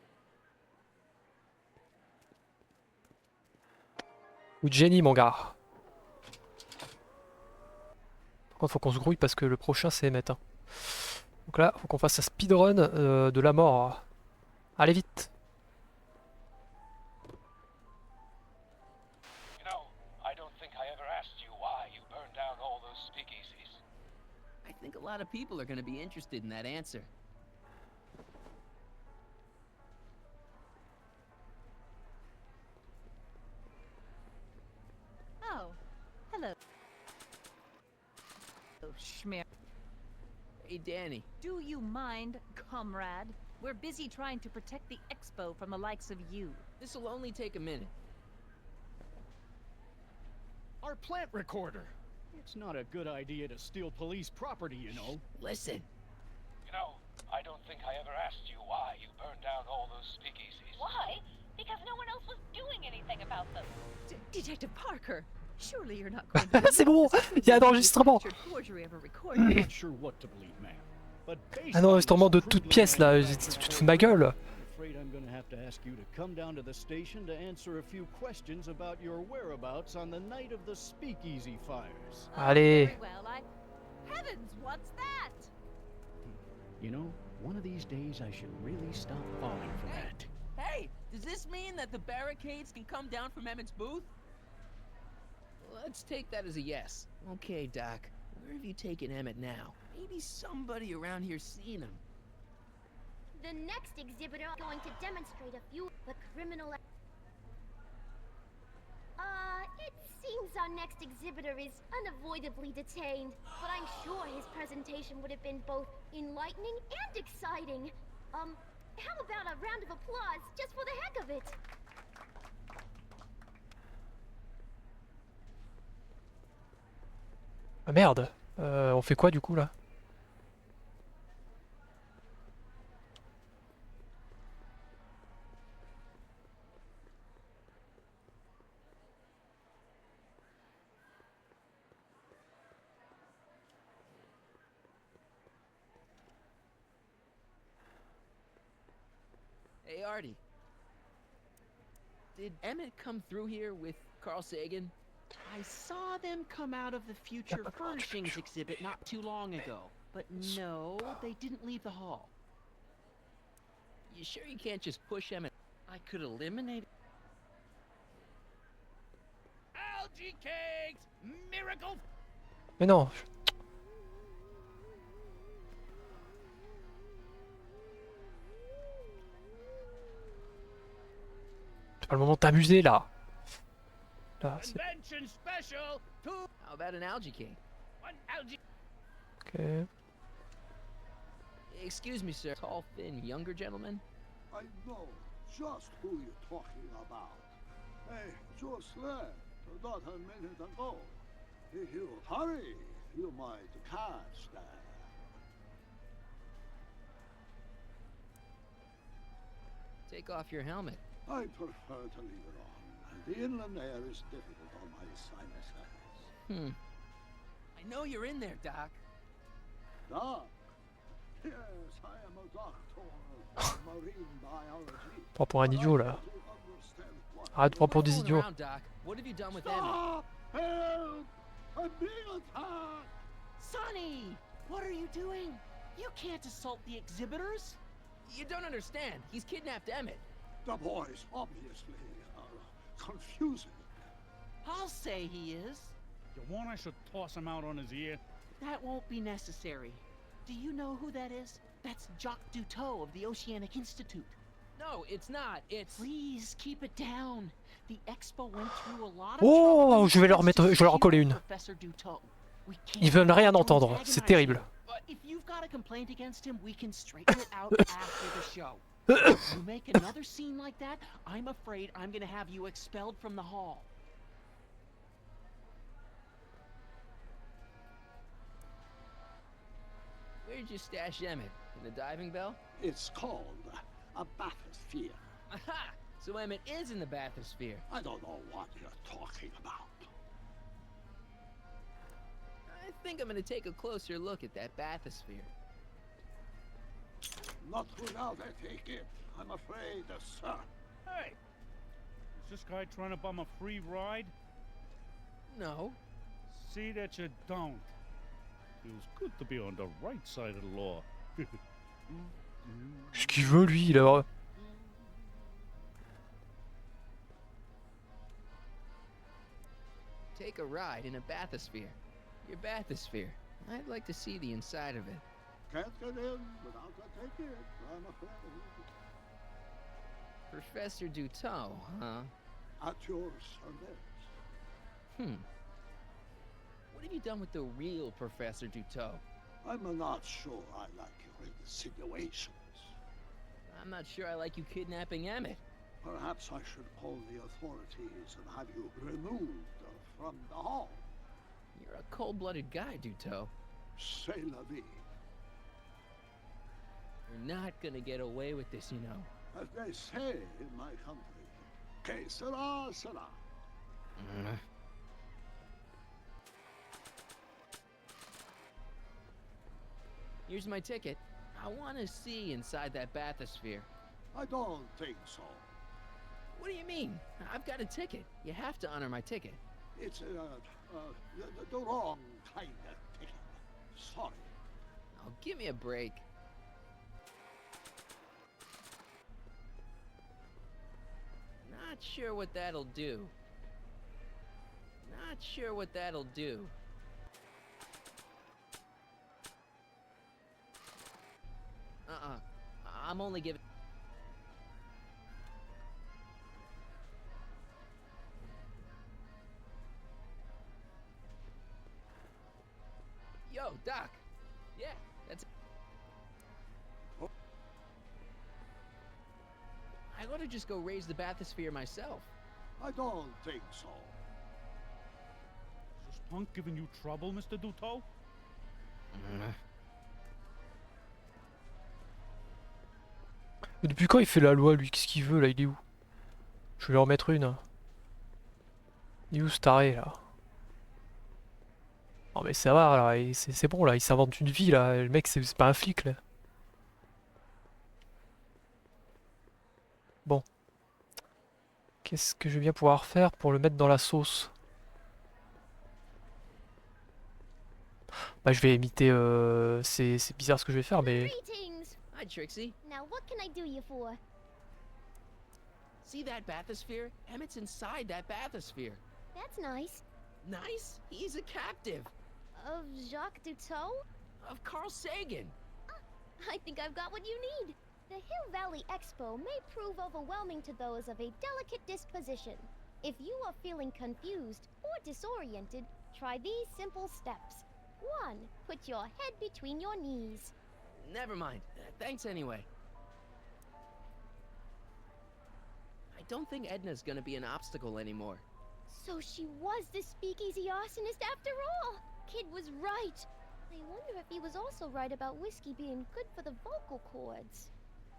Ou de génie, mon gars. Par contre, faut qu'on se grouille parce que le prochain, c'est Emmett. Hein. Donc là, faut qu'on fasse un speedrun de la mort. Allez vite. You know, I don't think I ever asked you why you burned down all those speakeasies. I think a lot of people are going to be interested in that answer. Oh, hello. Oh, schmear. Hey, Danny. Do you mind, comrade? We're busy trying to protect the expo from the likes of you. This'll only take a minute. Our plant recorder! It's not a good idea to steal police property, you know. Listen. You know, I don't think I ever asked you why you burned down all those speakeasies. Why? Because no one else was doing anything about them. Detective Parker, surely you're not going to... C'est bon, il y a un enregistrement. I'm not sure what to believe, ma'am. But Un enregistrement de toute pièce là, tu te fous de ma gueule. I'm afraid I'm going to have to ask you to come down to the station to answer a few questions about your whereabouts on the night of the speakeasy fires. Allez. Very well, Heavens, what's that? You know, one of these days I should really stop falling for that. Hey, does this mean that the barricades can come down from Emmett's booth? Let's take that as a yes. Okay, Doc. Where have you taken Emmett now? Maybe somebody around here's seen him. The next exhibitor is going to demonstrate a few the criminal. our next exhibitor is unavoidably detained, but I'm sure his presentation would have been both enlightening and exciting. How about a round of applause just for the heck of it? Ah merde. On fait quoi du coup là? Hey, Artie. Did Emmett come through here with Carl Sagan? I saw them come out of the Future Furnishings exhibit not too long ago. But no, they didn't leave the hall. You sure you can't just push Emmett? I could eliminate... Algae cakes! Miracle! Mais non. C'est pas le moment de t'amuser là. Là, c'est... Convention special! How about an algae king? One algae... Ok. Excuse me, sir. Tall, thin, younger gentleman? I know just who you're talking about. Hey, just left not a minute ago. If you hurry, you might catch that. Take off your helmet. I prefer to leave it on. The inland air is difficult on my sinuses. I know you're in there, Doc. Doc? Yes, I am a doctor of marine biology. Prends pour un idiot là. Arrête de prendre pour des idiots. Doc. What have you done with Stop! Help! I'm being attacked! Sonny! What are you doing? You can't assault the exhibitors! You don't understand. He's kidnapped Emmett. The boy's obviously confusing. I'll say he is. You want I should toss him out on his ear? That won't be necessary. Do you know who that is? That's Jacques Duteau of the Oceanic Institute. No, it's not. It's... Please, keep it down. The expo went through a lot of Oh, je vais leur en coller une. Ils veulent rien entendre, c'est terrible. If you've got a complaint against him, we can straighten it out after the show. You make another scene like that, I'm afraid I'm gonna have you expelled from the hall. Where'd you stash Emmett? In the diving bell? It's called a bathysphere. Aha! So Emmett is in the bathysphere. I don't know what you're talking about. I think I'm gonna take a closer look at that bathysphere. Not without I take it, I'm afraid, sir. Hey! Is this guy trying to bum a free ride? No. See that you don't. Feels good to be on the right side of the law. Ce qu'il veut lui, là. Take a ride in a bathysphere. Your bathysphere. I'd like to see the inside of it. Can't get in without a ticket, I'm afraid. Professor Duteau, huh? At your service. What have you done with the real Professor Duteau? I'm not sure I like your insinuations. I'm not sure I like you kidnapping Emmett. Perhaps I should call the authorities and have you removed from the hall. You're a cold-blooded guy, Duteau. C'est la vie. You're not gonna get away with this, you know. As they say in my country, que sera, sera. Here's my ticket. I want to see inside that bathysphere. I don't think so. What do you mean? I've got a ticket. You have to honor my ticket. It's the wrong kind of ticket. Sorry. Oh, give me a break. Not sure what that'll do. Not sure what that'll do. I'm only giving... Oh, Doc. Yeah, that's... I ought to just go raise the bathysphere myself. I don't think so. Is this punk giving you trouble, Mr. Duto? Mais depuis quand il fait la loi, lui? Qu'est-ce qu'il veut là? Il est où? Je vais lui en mettre une. Il est où ce taré là? Non mais ça va là, c'est bon là, il s'invente une vie là. Le mec c'est pas un flic là. Bon. Qu'est-ce que je vais bien pouvoir faire pour le mettre dans la sauce? Bah je vais imiter, c'est bizarre ce que je vais faire mais... Greetings. Hi, Trixie. Now what can I do you for? See that bathysphere? Emmett's inside that bathysphere. That's nice. Nice? He's a captive. Of Jacques Duteau? Of Carl Sagan. I think I've got what you need. The Hill Valley Expo may prove overwhelming to those of a delicate disposition. If you are feeling confused or disoriented, try these simple steps. 1. Put your head between your knees. Never mind. Thanks anyway. I don't think Edna's gonna be an obstacle anymore. So she was the speakeasy arsonist after all! Kid was right. I wonder if he was also right about whiskey being good for the vocal cords.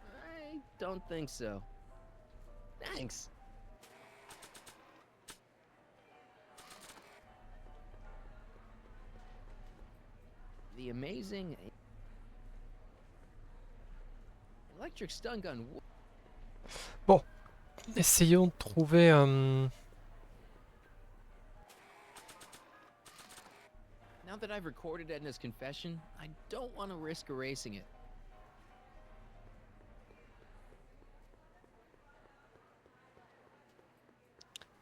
I don't think so. Thanks. The amazing electric stun gun. Bon. Essayons de trouver Now that I've recorded Edna's confession, I don't want to risk erasing it.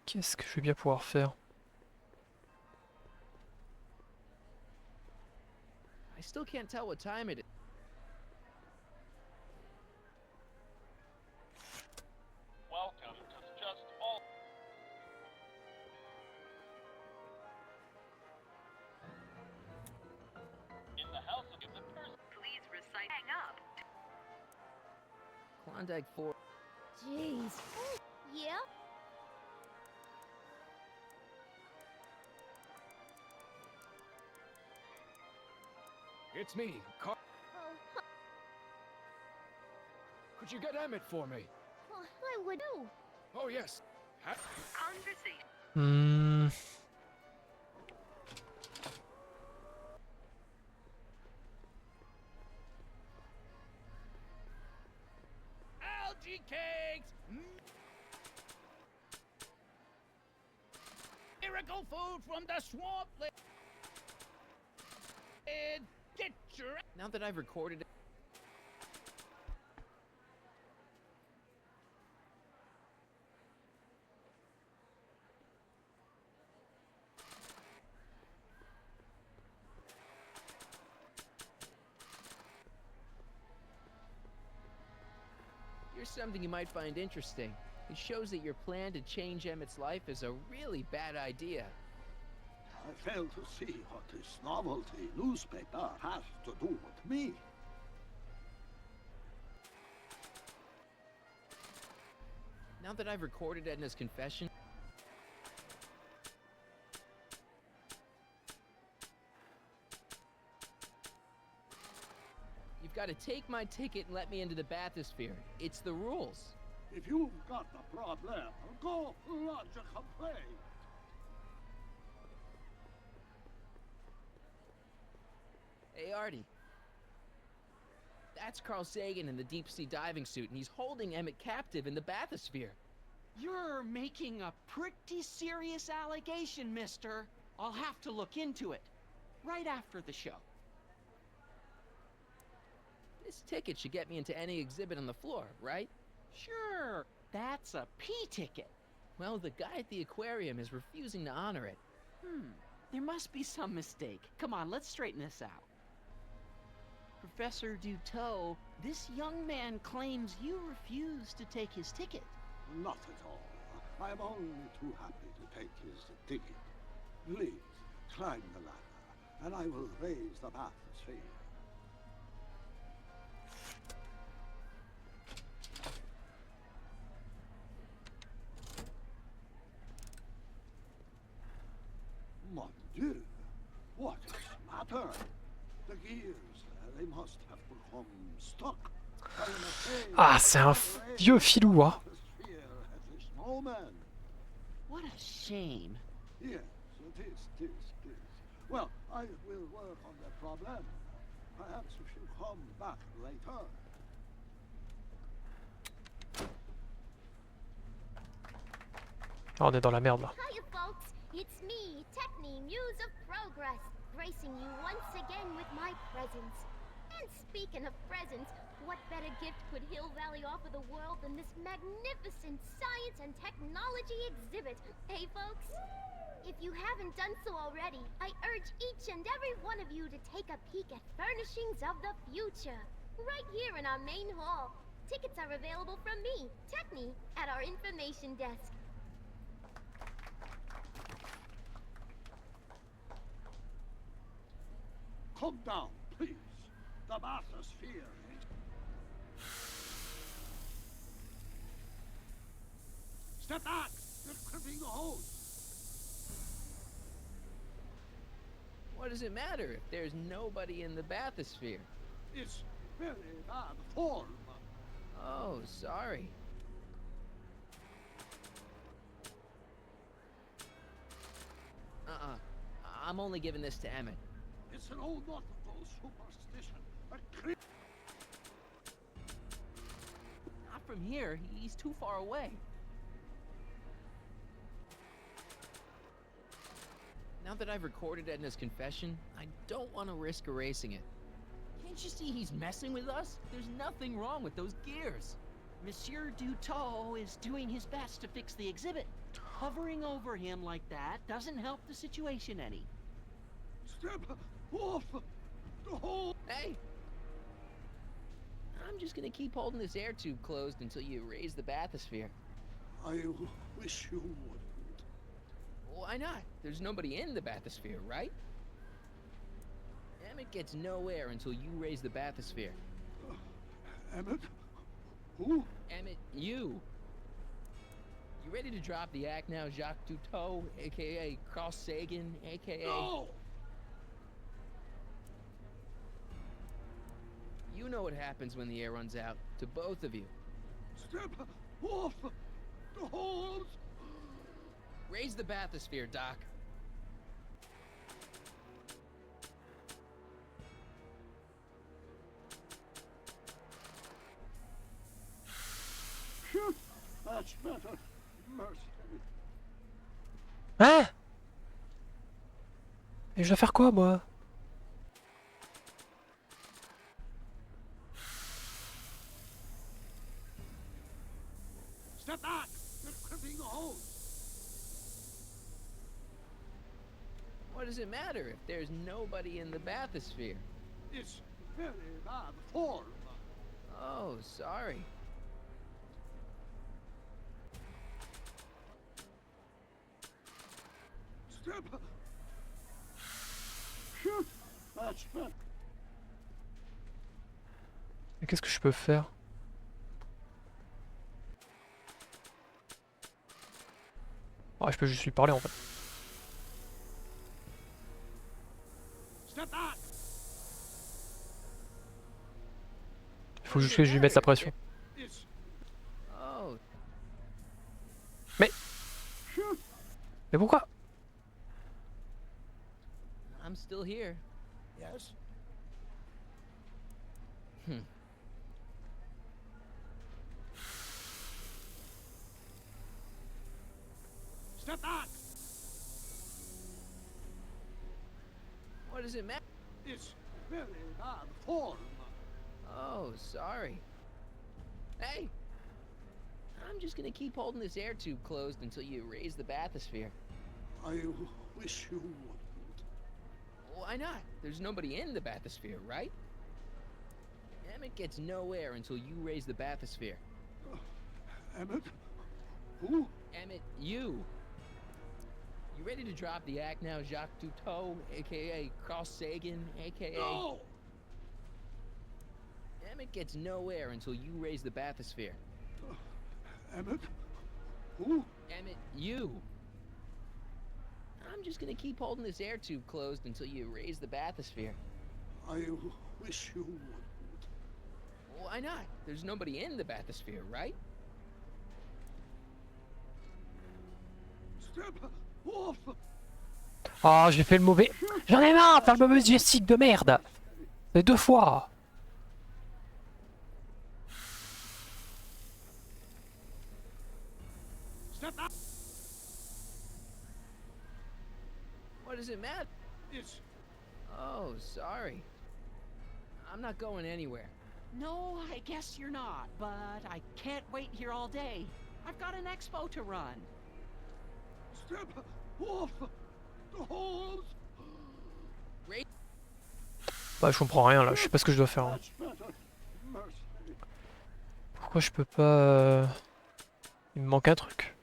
Qu'est-ce que je vais bien pouvoir faire? I still can't tell what time it is. Welcome to Just All. In the house of the person. Please recite. Hang up. Klondike 4. Jeez. Yeah? It's me, Carl. Oh, Could you get Emmett for me? I would do. Oh, yes. Conversation. Algae cakes! Miracle food from the swamp! Get your... Now that I've recorded it. Here's something you might find interesting. It shows that your plan to change Emmett's life is a really bad idea. I fail to see what this novelty newspaper has to do with me. Now that I've recorded Edna's confession... You've got to take my ticket and let me into the bathysphere. It's the rules. If you've got a problem, go lodge a complaint. Hey, Artie. That's Carl Sagan in the deep-sea diving suit, and he's holding Emmett captive in the bathysphere. You're making a pretty serious allegation, mister. I'll have to look into it. Right after the show. This ticket should get me into any exhibit on the floor, right? Sure. That's a P ticket. Well, the guy at the aquarium is refusing to honor it. There must be some mistake. Come on, let's straighten this out. Professor Duteau, this young man claims you refused to take his ticket. Not at all. I am only too happy to take his ticket. Please, climb the ladder. and I will raise the bathysphere. Mon Dieu, what is the matter? The gears, they must have become stuck. I am afraid Ah, c'est un vieux filou, hein. at this moment. What a shame. Yes, it is. Well, I will work on the problem. Perhaps if you come back later. Ah, on est dans la merde là. Hiya, folks. It's me, Techni, Muse of Progress, gracing you once again with my presence. And speaking of presents, what better gift could Hill Valley offer the world than this magnificent science and technology exhibit? Hey, folks? If you haven't done so already, I urge each and every one of you to take a peek at Furnishings of the Future, right here in our main hall. Tickets are available from me, Techni, at our information desk. Come down, please. The bathysphere. Step back! You're crimping the hose. What does it matter if there's nobody in the bathysphere? It's very bad form. Oh, sorry. I'm only giving this to Emmett. It's an old nautical superstition. Not from here. He's too far away. Now that I've recorded Edna's confession, I don't want to risk erasing it. Can't you see he's messing with us? There's nothing wrong with those gears. Monsieur Dutot is doing his best to fix the exhibit. Hovering over him like that doesn't help the situation any. Step off the hole. Hey! I'm just gonna keep holding this air tube closed until you raise the bathysphere. I wish you would. Why not? There's nobody in the bathysphere, right? Emmett gets no air until you raise the bathysphere. Emmett? Who? Emmett, you. You ready to drop the act now, Jacques Dutot, aka Carl Sagan, aka... No! You know what happens when the air runs out, to both of you. Step off the hose! Raise the bathysphere, Doc. Shoot! That's better. Mercy. Hein? Et je dois faire quoi, moi? Step back! You're crimping the hose. What does it matter if there's nobody in the bathysphere? It's very bad form. Oh, sorry. Step. Shoot! That's better. Mais qu'est-ce que je peux faire? Ah, je peux juste lui parler en fait. Step back! Il faut juste que je lui mette la pression. Oh. Mais pourquoi? I'm still here. Yes? Step back! What does it matter? It's very bad form. Oh, sorry. Hey! I'm just gonna keep holding this air tube closed until you raise the bathysphere. I wish you would. Why not? There's nobody in the bathysphere, right? Emmett gets no air until you raise the bathysphere. Emmett? Who? Emmett, you. You ready to drop the act now, Jacques Cousteau, aka Carl Sagan, aka... No! Emmett gets no air until you raise the bathysphere. Emmett? Who? Emmett, you! I'm just gonna keep holding this air tube closed until you raise the bathysphere. I wish you would. Why not? There's nobody in the bathysphere, right? Step off! Oh, j'ai fait le mauvais. J'en ai marre de faire le mauvais gestique de merde. C'est 2 fois. Step out! What does it matter? It's... Oh, sorry. I'm not going anywhere. No, I guess you're not, but I can't wait here all day. I've got an expo to run. Step off! The holes! Bah, je comprends rien là, je sais pas ce que je dois faire. Hein. Pourquoi je peux pas... Il me manque un truc.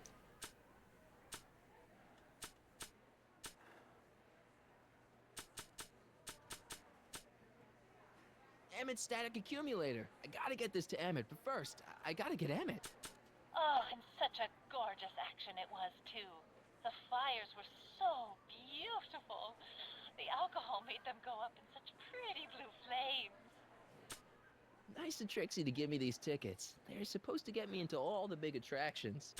Emmett's static accumulator. I gotta get this to Emmett, but first, I gotta get Emmett. Oh, and such a gorgeous action it was, too. The fires were so beautiful. The alcohol made them go up in such pretty blue flames. Nice of Trixie to give me these tickets. They're supposed to get me into all the big attractions.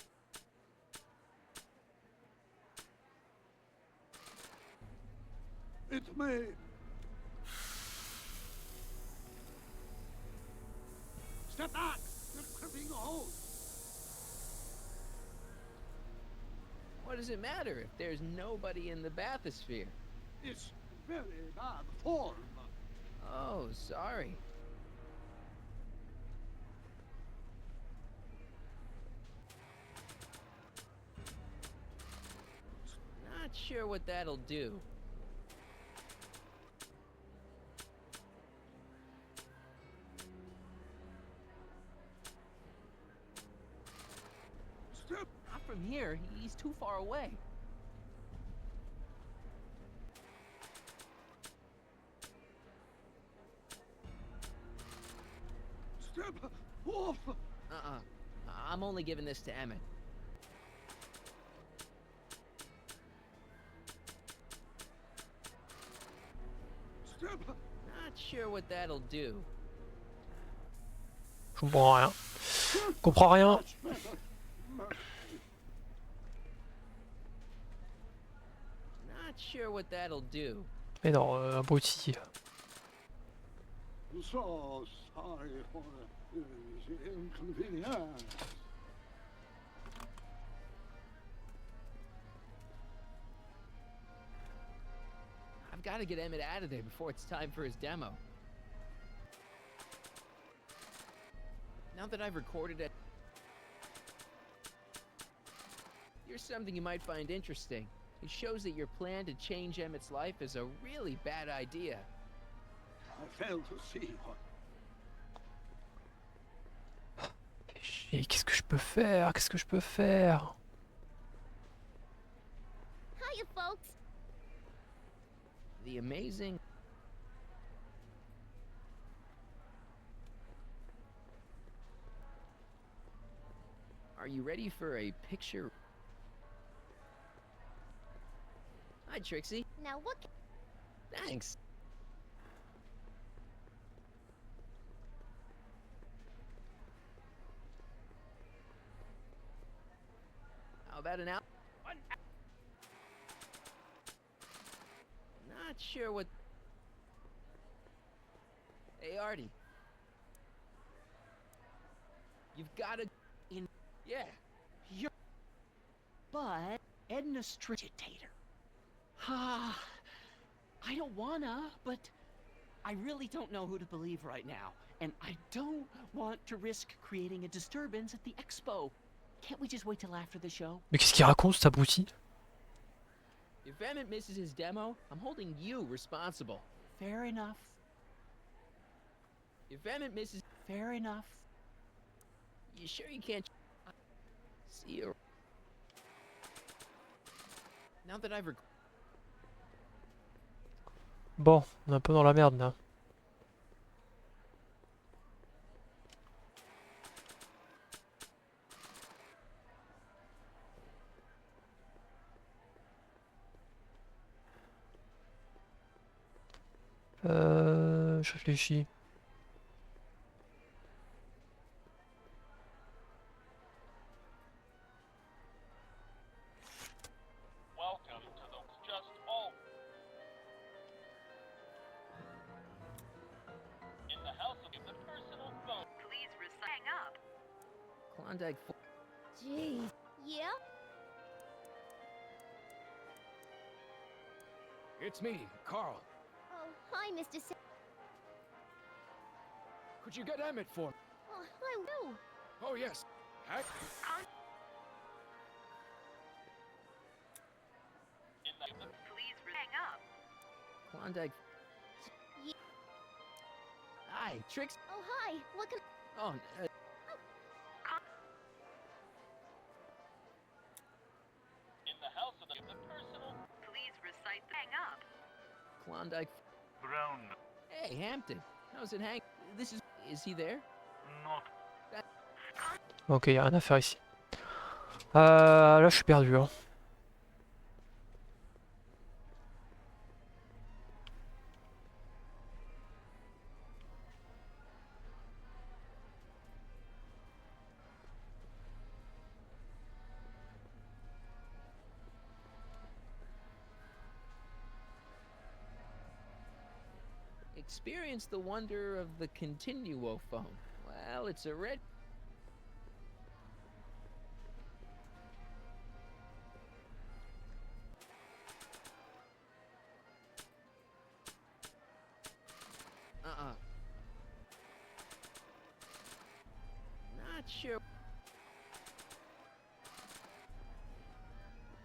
It's me! Step back! You're crimping the hose! What does it matter if there's nobody in the bathysphere? It's very bad form. Oh, sorry. Not sure what that'll do. Step! Not from here. He's too far away. Step off! I'm only giving this to Emmett. Step! Not sure what that'll do. Je comprends rien. Je comprends rien. Not sure what that'll do. Mais non, abruti. So sorry for the inconvenience. I've got to get Emmett out of there before it's time for his demo. Now that I've recorded it, here's something you might find interesting. It shows that your plan to change Emmett's life is a really bad idea. I fail to see what. Qu'est-ce que je peux faire? Qu'est-ce que je peux faire? Hiya, folks. The amazing... Are you ready for a picture? Hi, Trixie. Now what? Thanks. How about an out? Not sure what... Hey, Artie. You've got to... Yeah. You're... But Edna Strigitator. Ah, I don't wanna, but I really don't know who to believe right now. And I don't want to risk creating a disturbance at the expo. Can't we just wait till after the show? Mais qu'est-ce qu'il raconte cet abruti? If Emmett misses his demo, I'm holding you responsible. Fair enough. If Emmett misses... Fair enough. You sure you can't... See you... Now that I've Bon, on est un peu dans la merde là. Je réfléchis. Welcome to the just all. In the house of the personal phone. Please hang up. Klondike. Jeez. Yeah? It's me, Carl. Oh, hi, Mr. Could you get Emmett for me? Oh, I will. Oh, yes. Hack. Please hang up. Klondike. Yeah. Hi, Tricks. Oh, hi. What can... Oh, In the house of the personal. Please recite hang up. Klondike. Brown. Hey, Hampton. How's it hang? This is he there? Not. Ok, y a rien à faire ici. Là, je suis perdu. Hein. Experience the wonder of the Continuo phone. Well, it's a red. Not sure.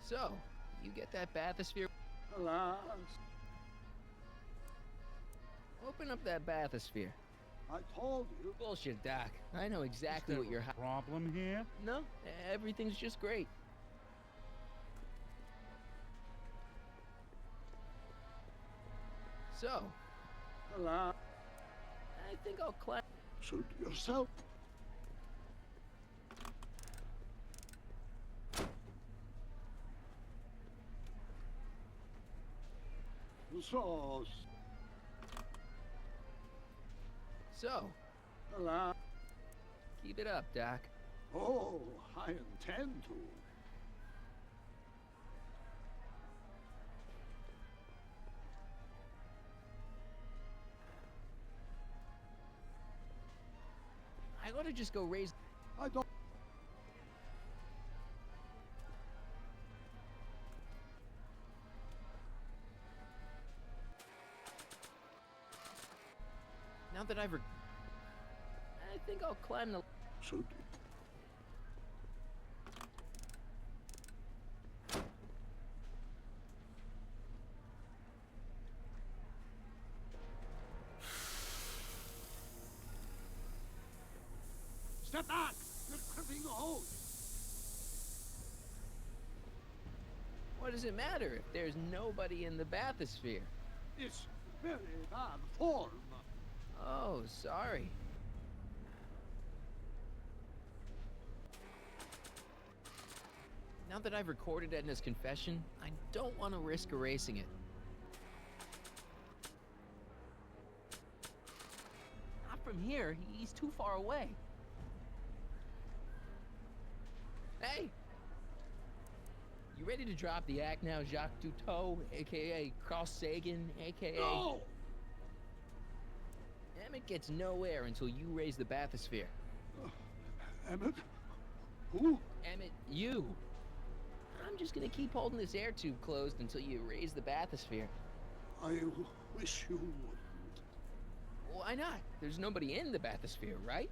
So, you get that bathysphere? Alas, Open up that bathysphere. I told you. Bullshit, Doc. I know exactly what you're. Problem here? No, everything's just great. So, Alas, I think I'll climb. suit yourself. So, So, alas, keep it up, Doc. oh, I intend to. I ought to just go raise. I don't. Now that I've. I think I'll climb the. Suit. Step back! You're crimping the hose! What does it matter if there's nobody in the bathysphere? It's very bad form. Oh, sorry. Now that I've recorded Edna's confession, I don't want to risk erasing it. Not from here, he's too far away. Hey! You ready to drop the act now, Jacques Duteau, aka Carl Sagan, aka... No! Emmett gets no air until you raise the bathysphere. Emmett? Who? Emmett, you! I'm just gonna keep holding this air tube closed until you raise the bathysphere. I wish you wouldn't. Why not? There's nobody in the bathysphere, right?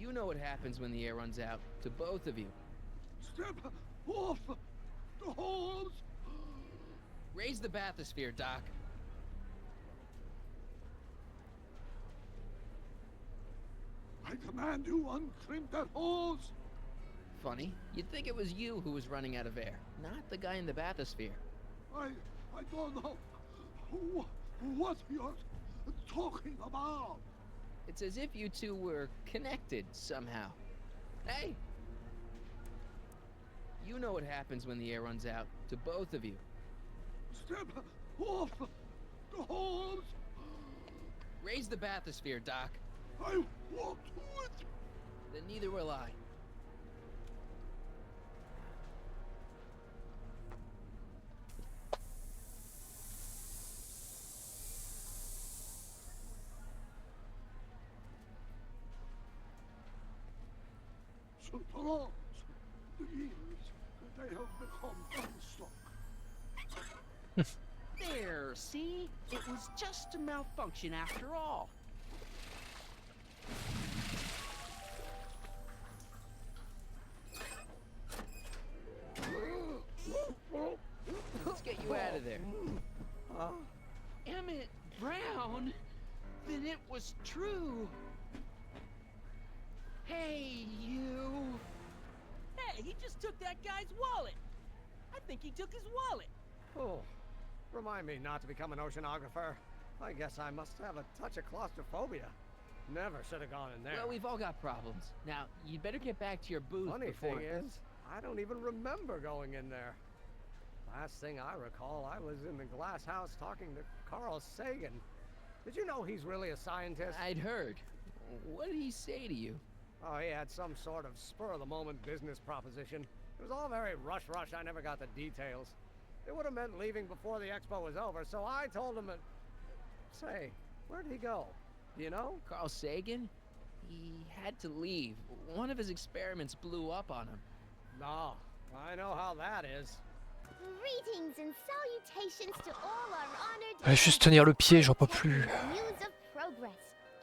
You know what happens when the air runs out, to both of you. Step off the hose! Raise the bathysphere, Doc. I command you uncrimp that hose! Funny. You'd think it was you who was running out of air, not the guy in the bathysphere. I don't know what you're talking about. It's as if you two were connected somehow. Hey! You know what happens when the air runs out, to both of you. Step off the hose. Raise the bathysphere, Doc. I won't do it. Then neither will I. So prolonged the years that they have become unstuck. There, see? It was just a malfunction after all. Let's get you out of there. Emmett Brown? Then it was true. Hey, you. Hey, he just took that guy's wallet. I think he took his wallet. Oh, remind me not to become an oceanographer. I guess I must have a touch of claustrophobia. Never should have gone in there. Well, we've all got problems. Now, you'd better get back to your booth Funny before... thing is, I don't even remember going in there. Last thing I recall, I was in the glass house talking to Carl Sagan. Did you know he's really a scientist? I'd heard. What did he say to you? Oh, he had some sort of spur-of-the-moment business proposition. It was all very rush. I never got the details. It would have meant leaving before the expo was over, so I told him that... Say, where'd he go? Do you know? Carl Sagan? He had to leave. One of his experiments blew up on him. No, I know how that is. Greetings and salutations to all our honored Ah, juste tenir le pied, j'en peux plus. news of progress.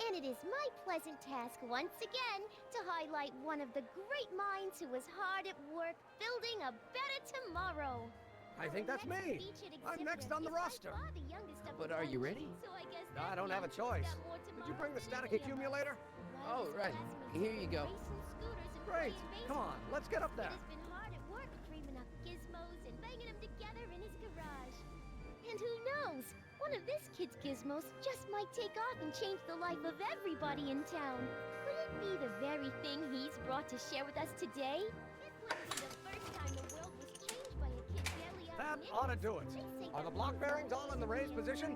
And it is my pleasant task once again to highlight one of the great minds who was hard at work building a better tomorrow. I think that's me. I'm next on the roster. But are you ready? I don't have a choice. Did you bring the static accumulator? Oh, right. Here you go. Great. Come on, let's get up there. He's been hard at work dreaming up gizmos and banging them together in his garage. And who knows? One of this kid's gizmos just might take off and change the life of everybody in town. Could it be the very thing he's brought to share with us today? This wouldn't be the first time the world was changed by a kid barely out That of ought to do it. Are the block bearings all in the raised position?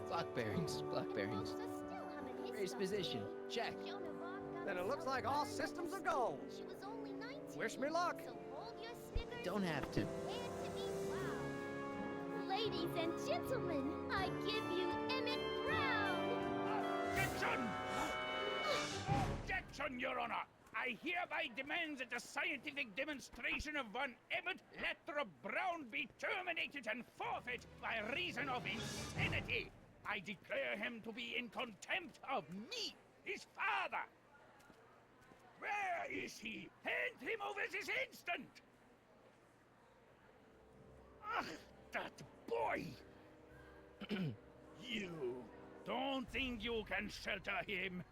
Block bearings. Raised position. Check. Then it looks like all systems are go. Wish me luck. Don't have to. Ladies and gentlemen, I give you Emmett Brown! Objection! Objection, Your Honor! I hereby demand that the scientific demonstration of one Emmett Lathrop Brown be terminated and forfeit by reason of insanity. I declare him to be in contempt of me, his father. Where is he? Hand him over this instant! Ugh, that boy! You don't think you can shelter him?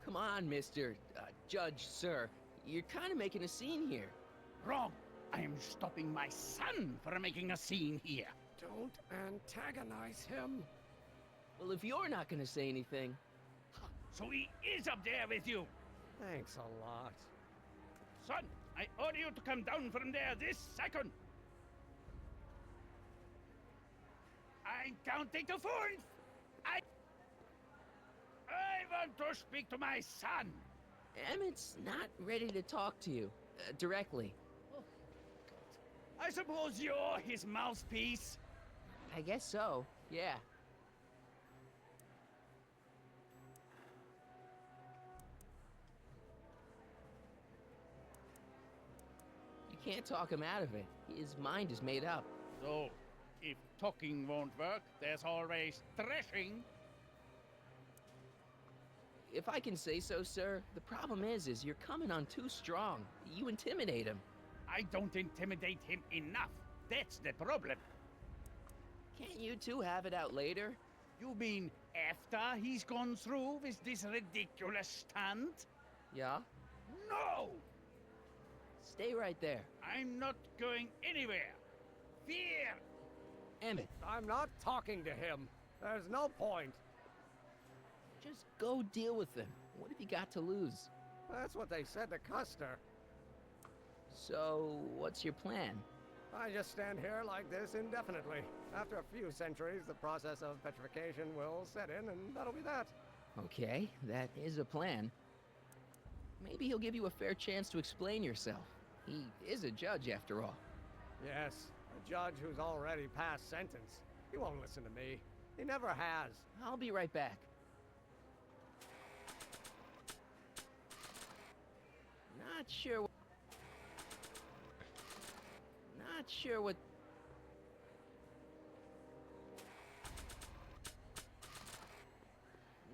Come on, Mr. Judge, sir. You're kind of making a scene here. Wrong. I am stopping my son from making a scene here. Don't antagonize him. Well, if you're not going to say anything... So he is up there with you. Thanks a lot. Son, I order you to come down from there this second. I'm counting to 4. I want to speak to my son. Emmett's not ready to talk to you directly. I suppose you're his mouthpiece. I guess so, yeah. You can't talk him out of it. His mind is made up. So, if talking won't work, there's always threshing. If I can say so, sir, the problem is you're coming on too strong. You intimidate him. I don't intimidate him enough. That's the problem. Can't you two have it out later? You mean After he's gone through with this ridiculous stunt? Yeah? No! Stay right there. I'm not going anywhere. Fear! Emmett, I'm not talking to him. There's no point. just go deal with him. What have you got to lose? That's what they said to Custer. So, what's your plan? I just stand here like this indefinitely. After a few centuries, the process of petrification will set in, and that'll be that. Okay, that is a plan. Maybe he'll give you a fair chance to explain yourself. He is a judge, after all. Yes, a judge who's already passed sentence. He won't listen to me. He never has. I'll be right back. Not sure what... Not sure what...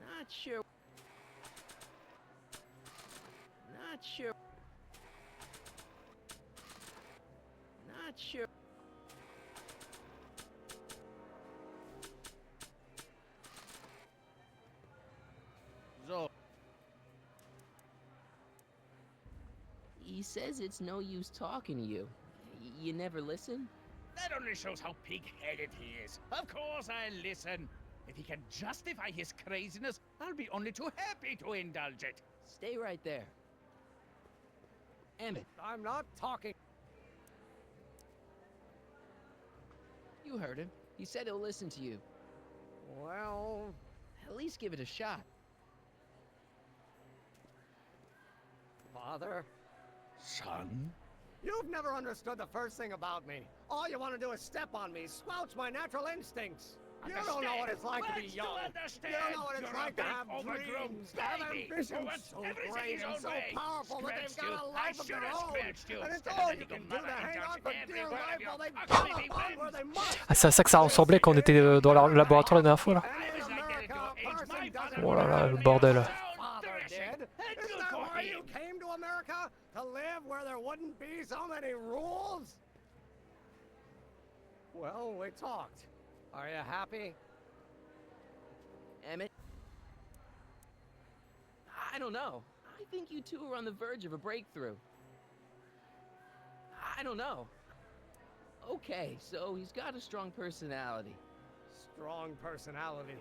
Not sure... Not sure... Not sure... So, He says it's no use talking to you. You never listen? that only shows how pig-headed he is. Of course I'll listen. If he can justify his craziness, I'll be only too happy to indulge it. Stay right there. Emmett, I'm not talking. you heard him. He said he'll listen to you. Well, At least give it a shot. Father, Son? you've never understood the first thing about me. All you want to do is step on me, squelch my natural instincts. You don't know what it's like to be young. You don't know what it's like to have dreams, to have ambitions so great and so powerful that they've got a life of their own. And it's all you can do to hang on for dear life while they come upon where they must. Ah, c'est à ça que ça ressemblait quand on était dans le laboratoire la dernière fois là. And in America, a person doesn't Oh là là, le bordel. father did. Isn't that why you came to America? To live where there wouldn't be so many rules? Well, we talked. Are you happy? Emmett? I don't know. I think you two are on the verge of a breakthrough. I don't know. Okay, so he's got a strong personality. Strong personality.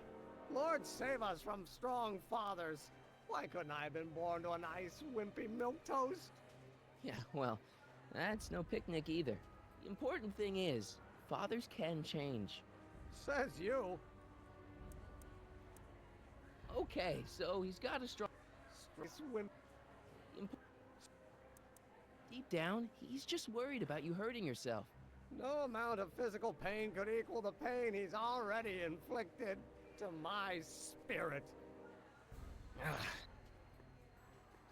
Lord save us from strong fathers. Why couldn't I have been born to a nice, wimpy milquetoast? Yeah, well, that's no picnic either. The important thing is, fathers can change. Says you. Okay, so he's got a strong... Deep down, he's just worried about you hurting yourself. No amount of physical pain could equal the pain he's already inflicted to my spirit.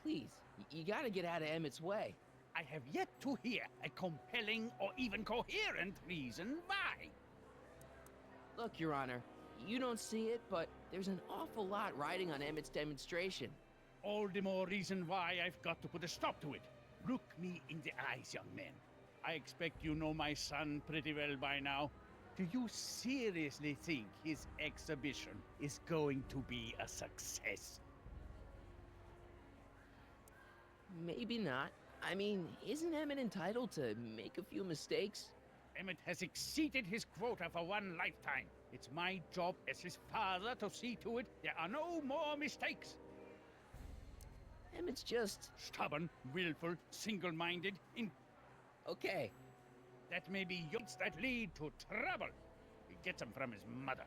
Please, you gotta get out of Emmett's way. I have yet to hear a compelling or even coherent reason why. Look, Your Honor, you don't see it, but there's an awful lot riding on Emmett's demonstration. All the more reason why I've got to put a stop to it. Look me in the eyes, young man. I expect you know my son pretty well by now. Do you seriously think his exhibition is going to be a success? Maybe not. I mean, isn't Emmett entitled to make a few mistakes? Emmett has exceeded his quota for one lifetime. It's my job as his father to see to it there are no more mistakes. Emmett's just... Stubborn, willful, single-minded, Okay. That may be yotes that lead to trouble. He gets them from his mother.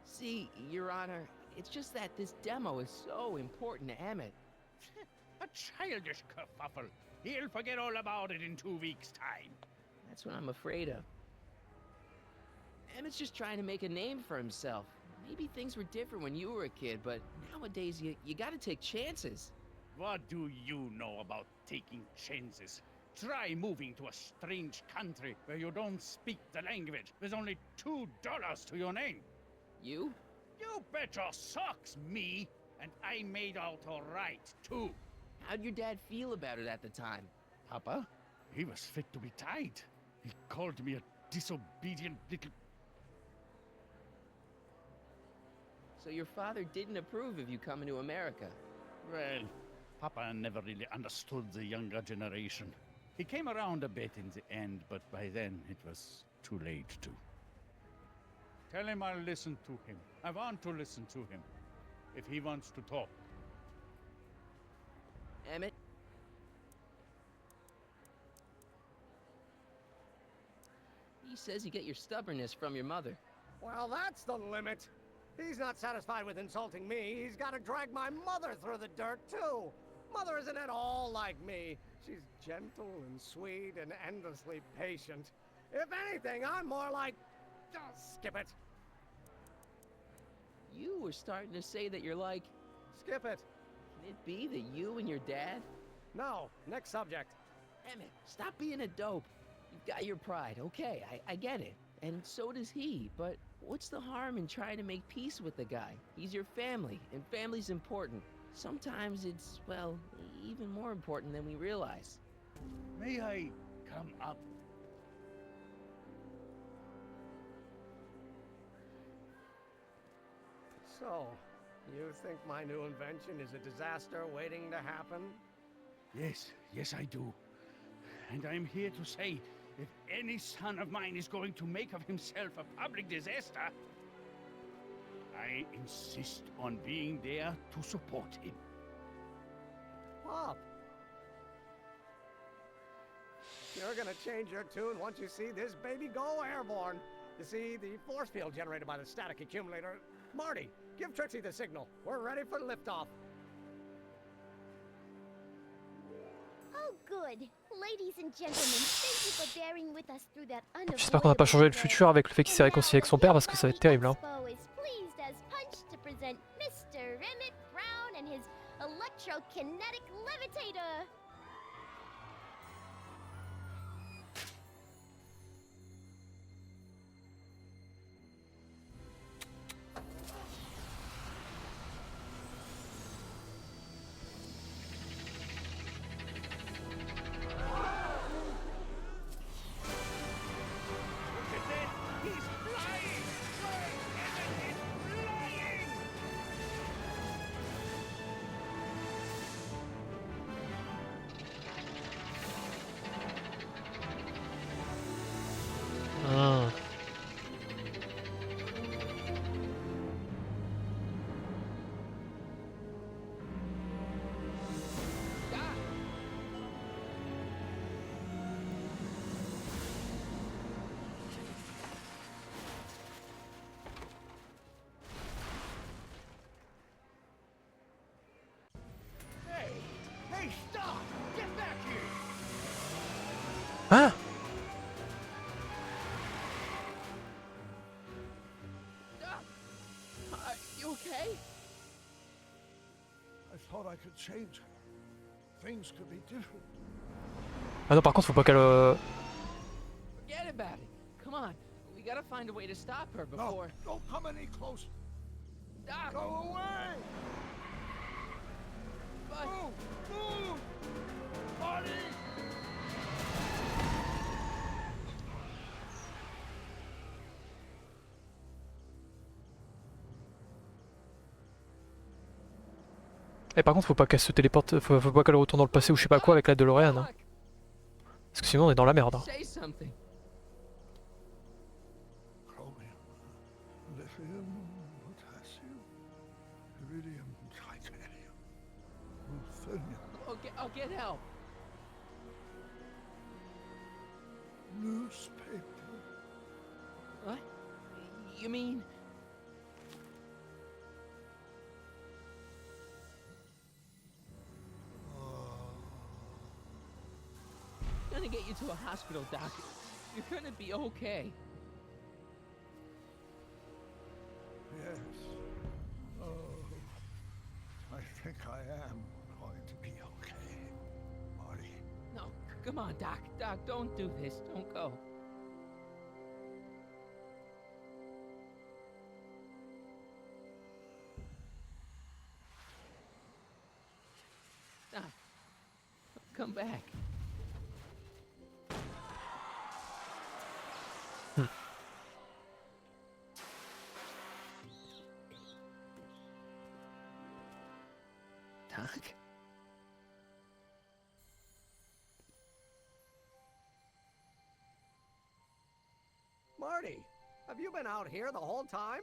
See, Your Honor, it's just that this demo is so important to Emmett. A childish kerfuffle. He'll forget all about it in 2 weeks' time. That's what I'm afraid of. Emmett's just trying to make a name for himself. Maybe things were different when you were a kid, but nowadays you gotta take chances. What do you know about taking chances? Try moving to a strange country where you don't speak the language with only $2 to your name. You? You bet your socks, me! And I made out all right, too. How'd your dad feel about it at the time? Papa? He was fit to be tied. He called me a disobedient little... So your father didn't approve of you coming to America? Well, Papa never really understood the younger generation. He came around a bit in the end, but by then it was too late to. Tell him I'll listen to him. I want to listen to him. If he wants to talk. Emmett? He says you get your stubbornness from your mother. Well, that's the limit. He's not satisfied with insulting me. He's got to drag my mother through the dirt, too. Mother isn't at all like me. She's gentle and sweet and endlessly patient. If anything, I'm more like... Oh, skip it. You were starting to say that you're like... Skip it. Can it be that you and your dad? No, next subject. Emmett, stop being a dope. You've got your pride, okay, I get it. And so does he, but what's the harm in trying to make peace with the guy? He's your family, and family's important. Sometimes it's, well, even more important than we realize. May I come up? So, you think my new invention is a disaster waiting to happen? Yes, I do. And I'm here to say, if any son of mine is going to make of himself a public disaster, I insist on being there to support him. Pop! You're gonna change your tune once you see this baby go airborne. You see, the force field generated by the static accumulator... Marty, give Trixie the signal. We're ready for liftoff. Oh, good. Ladies and gentlemen, thank you for bearing with us through that J'espère qu'on n'a pas changé le futur avec le fait qu'il s'est réconcilié avec son père parce que ça va être terrible. Hein. Expo is pleased as punch to present Mr. Emmett Brown and his electrokinetic levitator. Ah. Hey, stop! Get back here! Hein? Are you okay? I thought I could change her. Things could be different. Ah non, par contre, faut pas qu'elle... Forget about it. Come on, we gotta find a way to stop her before... No, don't come any closer. Doc! Go away! But... Move! Marty! Et par contre, faut pas qu'elle se téléporte, faut pas qu'elle retourne dans le passé ou je sais pas quoi avec la DeLorean. Hein. Parce que sinon on est dans la merde. Hein. Say something. Chromium, lithium, potassium, iridium, titanium, ruthenium, I'll get help. newspaper. What? You mean... I'm gonna get you to a hospital, Doc. You're gonna be okay. Yes. Oh, I think I am going to be okay, Marty. No, come on, Doc. Doc, don't do this. Don't go. Doc, come back. luck. Marty, have you been out here the whole time?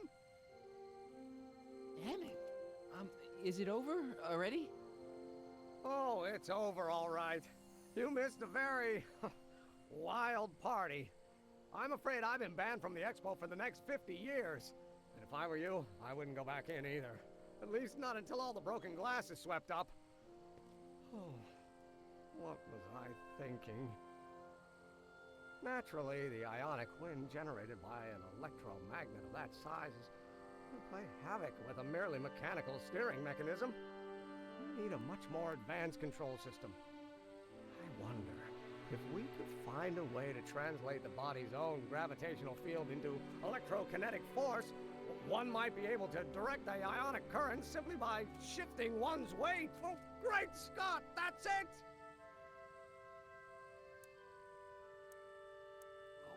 Emmett, is it over already? Oh, it's over all right. You missed a very wild party. I'm afraid I've been banned from the expo for the next 50 years. And if I were you, I wouldn't go back in either. At least not until all the broken glass is swept up. Oh, what was I thinking? Naturally, the ionic wind generated by an electromagnet of that size would play havoc with a merely mechanical steering mechanism. We need a much more advanced control system. I wonder if we could find a way to translate the body's own gravitational field into electrokinetic force, one might be able to direct the ionic current simply by shifting one's weight. Oh, great Scott, that's it!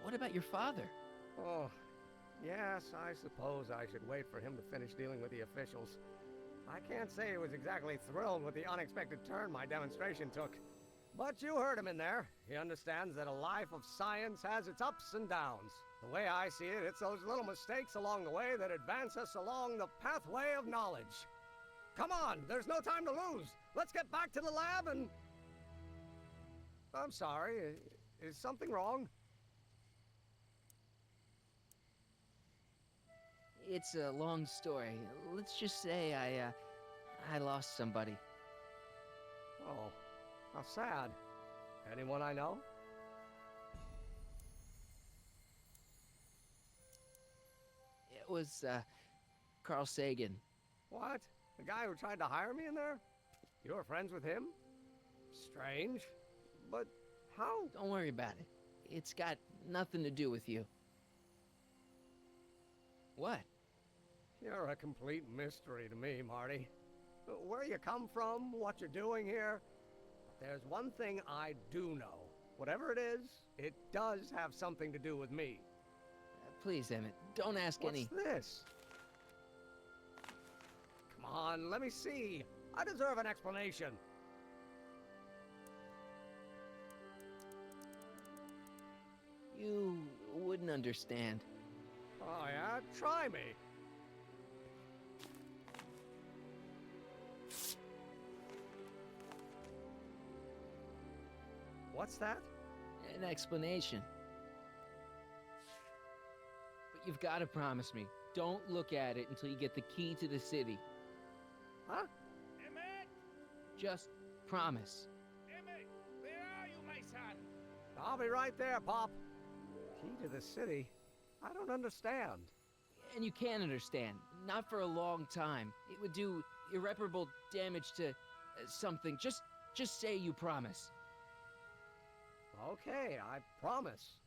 What about your father? Oh, yes, I suppose I should wait for him to finish dealing with the officials. I can't say he was exactly thrilled with the unexpected turn my demonstration took. But you heard him in there. He understands that a life of science has its ups and downs. The way I see it, it's those little mistakes along the way that advance us along the pathway of knowledge. Come on, there's no time to lose. Let's get back to the lab and... I'm sorry, is something wrong? It's a long story. Let's just say I lost somebody. Oh, how sad. Anyone I know? It was, Carl Sagan. What? The guy who tried to hire me in there? You were friends with him? Strange. But how? Don't worry about it. It's got nothing to do with you. What? You're a complete mystery to me, Marty. Where you come from, what you're doing here. But there's one thing I do know. Whatever it is, it does have something to do with me. Please, Emmett, don't ask any... What's this? Come on, let me see. I deserve an explanation. You wouldn't understand. Oh yeah? Try me. What's that? An explanation. But you've got to promise me, don't look at it until you get the key to the city. Huh? Emmett! Just promise. Emmett! Where are you, my son? I'll be right there, Pop. Key to the city? I don't understand. And you can understand. Not for a long time. It would do irreparable damage to something. Just say you promise. Okay, I promise.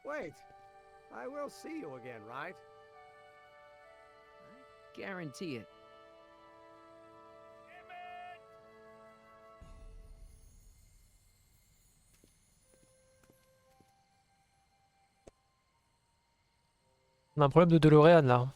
Wait, I will see you again, right? I guarantee it. On a un problème de DeLorean là.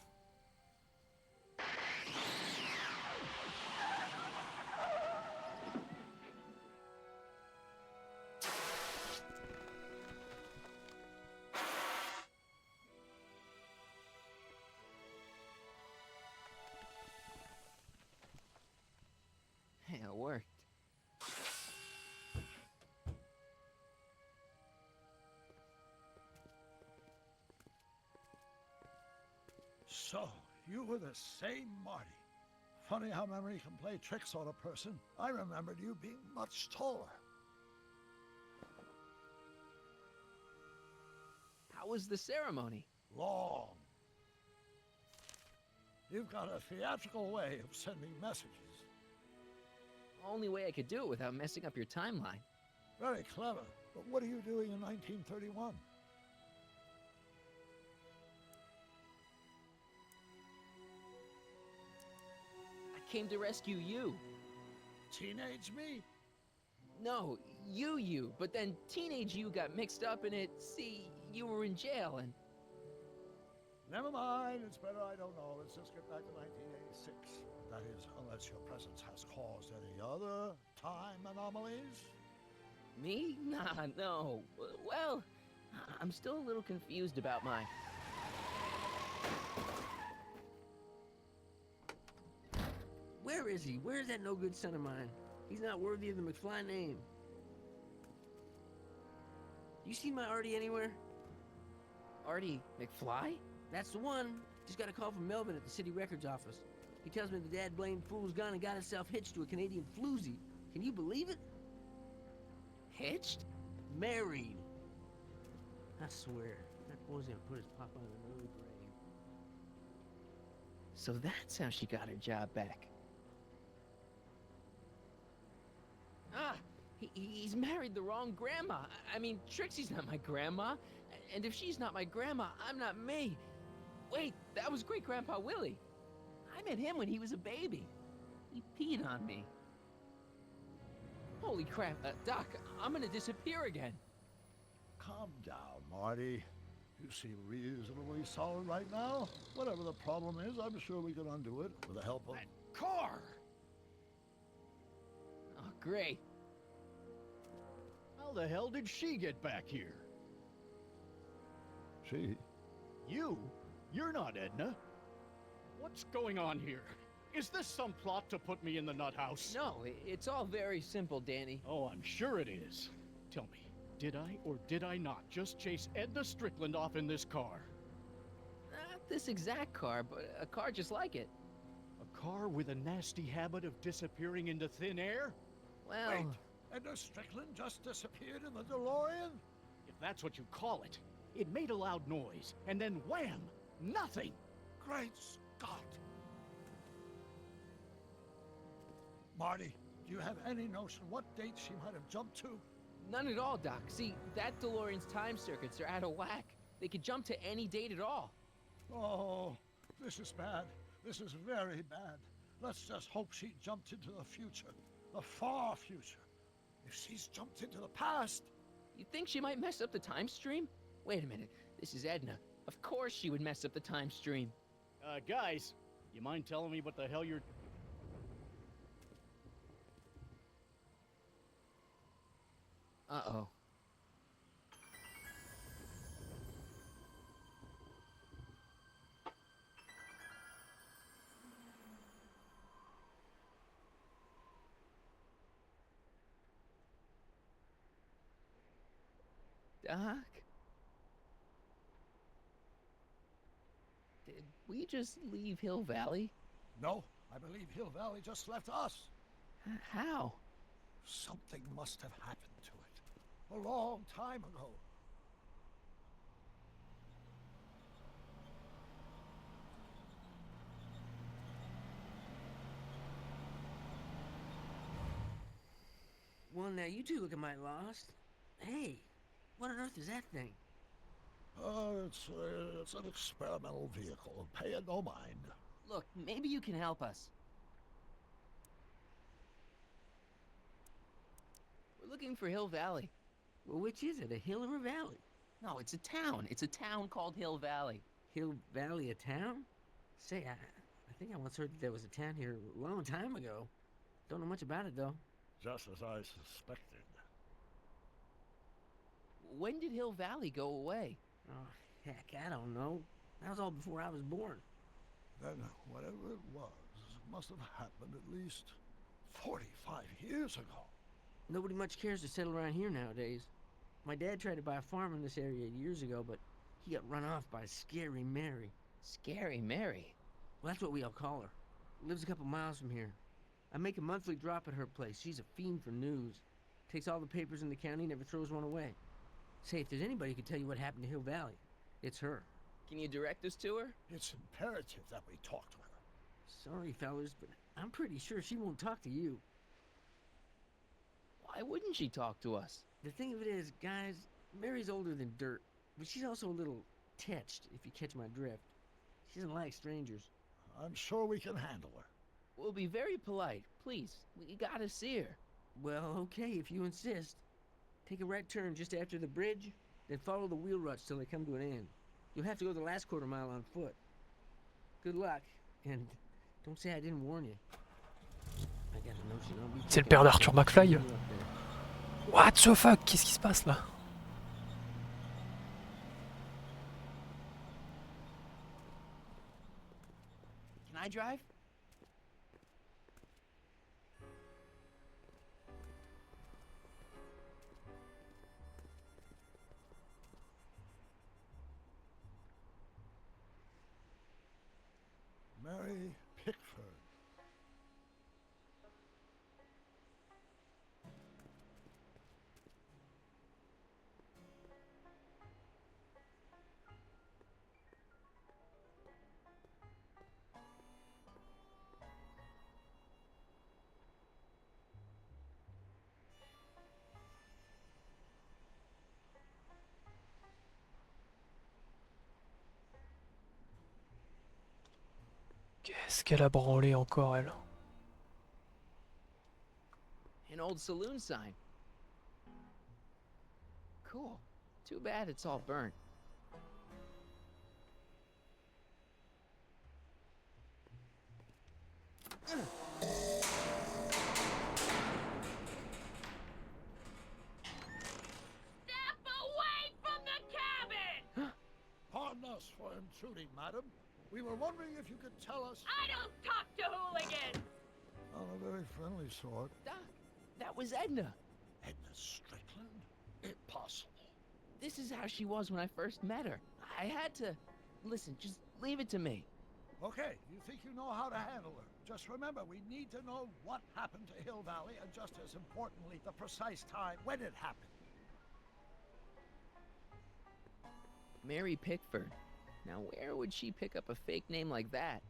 Hey, it worked. So, you were the same Marty. Funny how memory can play tricks on a person. I remembered you being much taller. How was the ceremony? Long. You've got a theatrical way of sending messages. Only way I could do it without messing up your timeline. Very clever. But what are you doing in 1931? I came to rescue you. Teenage me? No, you, but then teenage you got mixed up in it. See, you were in jail and... Never mind, it's better I don't know. Let's just get back to 1986. That is, unless your presence has caused any other time anomalies. Me? Nah, no. Well, I'm still a little confused about my... Where is he? Where's that no-good son of mine? He's not worthy of the McFly name. You see my Artie anywhere? Artie McFly? That's the one. Just got a call from Melvin at the city records office. He tells me the dad-blamed fool's gone and got himself hitched to a Canadian floozy. Can you believe it? Hitched? Married. I swear, that boy's gonna put his papa in an early grave. So that's how she got her job back. Ah, he's married the wrong grandma. I mean, Trixie's not my grandma. And if she's not my grandma, I'm not me. Wait, that was great-grandpa Willie. I met him when he was a baby. He peed on me. Holy crap, Doc, I'm gonna disappear again. Calm down, Marty. You seem reasonably solid right now. Whatever the problem is, I'm sure we can undo it with the help of... That car! Oh, great. How the hell did she get back here? She? You? You're not Edna. What's going on here? Is this some plot to put me in the nut house? No, it's all very simple, Danny. Oh, I'm sure it is. Tell me, did I or did I not just chase Edna Strickland off in this car? Not this exact car, but a car just like it. A car with a nasty habit of disappearing into thin air? Well... Wait, Edna Strickland just disappeared in the DeLorean? If that's what you call it. It made a loud noise, and then wham! Nothing! Great Scott! Marty, do you have any notion what date she might have jumped to? None at all, Doc. See, that DeLorean's time circuits are out of whack. They could jump to any date at all. Oh, this is bad. This is very bad. Let's just hope she jumped into the future. The far future. If she's jumped into the past... You think she might mess up the time stream? Wait a minute. This is Edna. Of course she would mess up the time stream. Guys, you mind telling me what the hell you're... Uh-oh. Doc? Did we just leave Hill Valley? No, I believe Hill Valley just left us. How? Something must have happened to it. A long time ago. Well, now you two look mighty lost. Hey, what on earth is that thing? It's an experimental vehicle. Pay it no mind. Look, maybe you can help us. We're looking for Hill Valley. Well, which is it, a hill or a valley? No, it's a town. It's a town called Hill Valley. Hill Valley, a town? Say, I think I once heard that there was a town here a long time ago. Don't know much about it, though. Just as I suspected. When did Hill Valley go away? Oh, heck, I don't know. That was all before I was born. Then whatever it was must have happened at least 45 years ago. Nobody much cares to settle around here nowadays. My dad tried to buy a farm in this area years ago, but he got run off by Scary Mary. Scary Mary? Well, that's what we all call her. Lives a couple miles from here. I make a monthly drop at her place. She's a fiend for news. Takes all the papers in the county, never throws one away. Say, if there's anybody who can tell you what happened to Hill Valley, it's her. Can you direct us to her? It's imperative that we talk to her. Sorry, fellas, but I'm pretty sure she won't talk to you. Why wouldn't she talk to us? The thing of it is, guys, Mary's older than dirt, but she's also a little tetched, if you catch my drift. She doesn't like strangers. I'm sure we can handle her. We'll be very polite. Please, we gotta see her. Well, okay, if you insist. Take a right turn just after the bridge, then follow the wheel ruts till they come to an end. You'll have to go the last quarter mile on foot. Good luck, and don't say I didn't warn you. I got a notion I'll be C'est le père d'Arthur McFly. What the fuck? Qu'est-ce qui se passe là? Can I drive? Mary Pickford. Qu'est-ce qu'elle a branlé encore, elle? An old saloon sign. Cool. Too bad it's all burnt. Step away from the cabin! Pardon us for intruding, madam. We were wondering if you could tell us... I don't talk to hooligans! On a very friendly sort. Doc, that was Edna. Edna Strickland? Impossible. This is how she was when I first met her. I had to... Listen, just leave it to me. Okay, you think you know how to handle her. Just remember, we need to know what happened to Hill Valley, and just as importantly, the precise time when it happened. Mary Pickford. Now where would she pick up a fake name like that?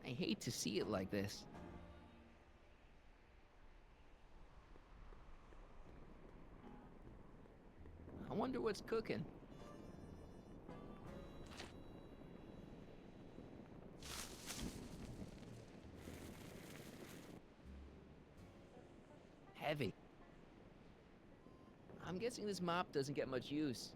I hate to see it like this. I wonder what's cooking. Heavy. I'm guessing this mop doesn't get much use.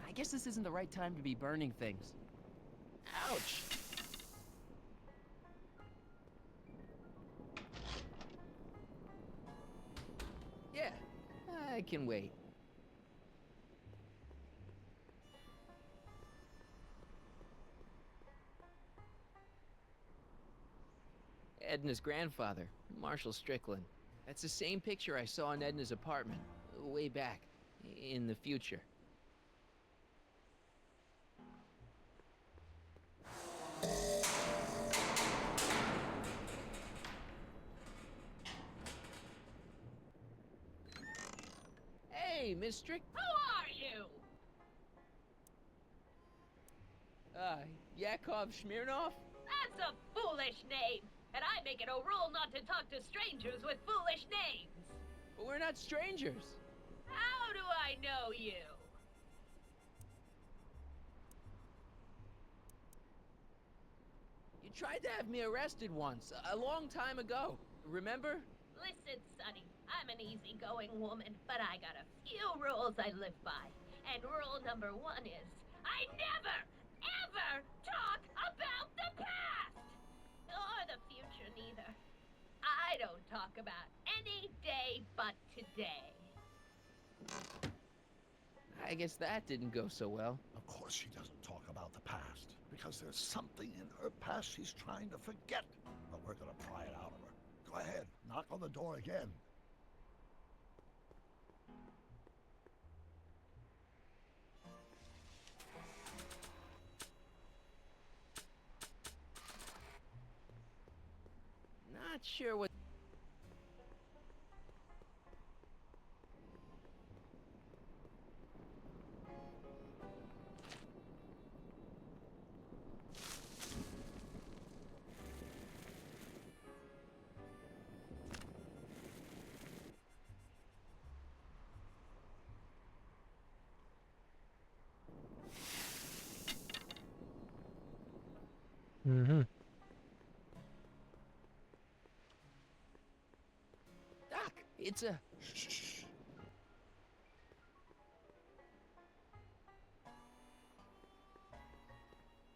I guess this isn't the right time to be burning things. Ouch! Yeah, I can wait. Edna's grandfather, Marshall Strickland. That's the same picture I saw in Edna's apartment, way back, in the future. Hey, Miss Strick... Who are you? Yakov Smirnov? That's a foolish name, and I make it a rule not to talk to strangers with foolish names. But we're not strangers. How do I know you? You tried to have me arrested once, a long time ago. Remember? Listen, Sonny, I'm an easygoing woman, but I got a few rules I live by. And rule number 1 is, I never, ever talk about the past! Or the future, neither. I don't talk about any day but today. I guess that didn't go so well. Of course she doesn't talk about the past, because there's something in her past she's trying to forget. But we're gonna pry it out of her. Go ahead, knock on the door again. Not sure what... Mhm. Doc, it's a...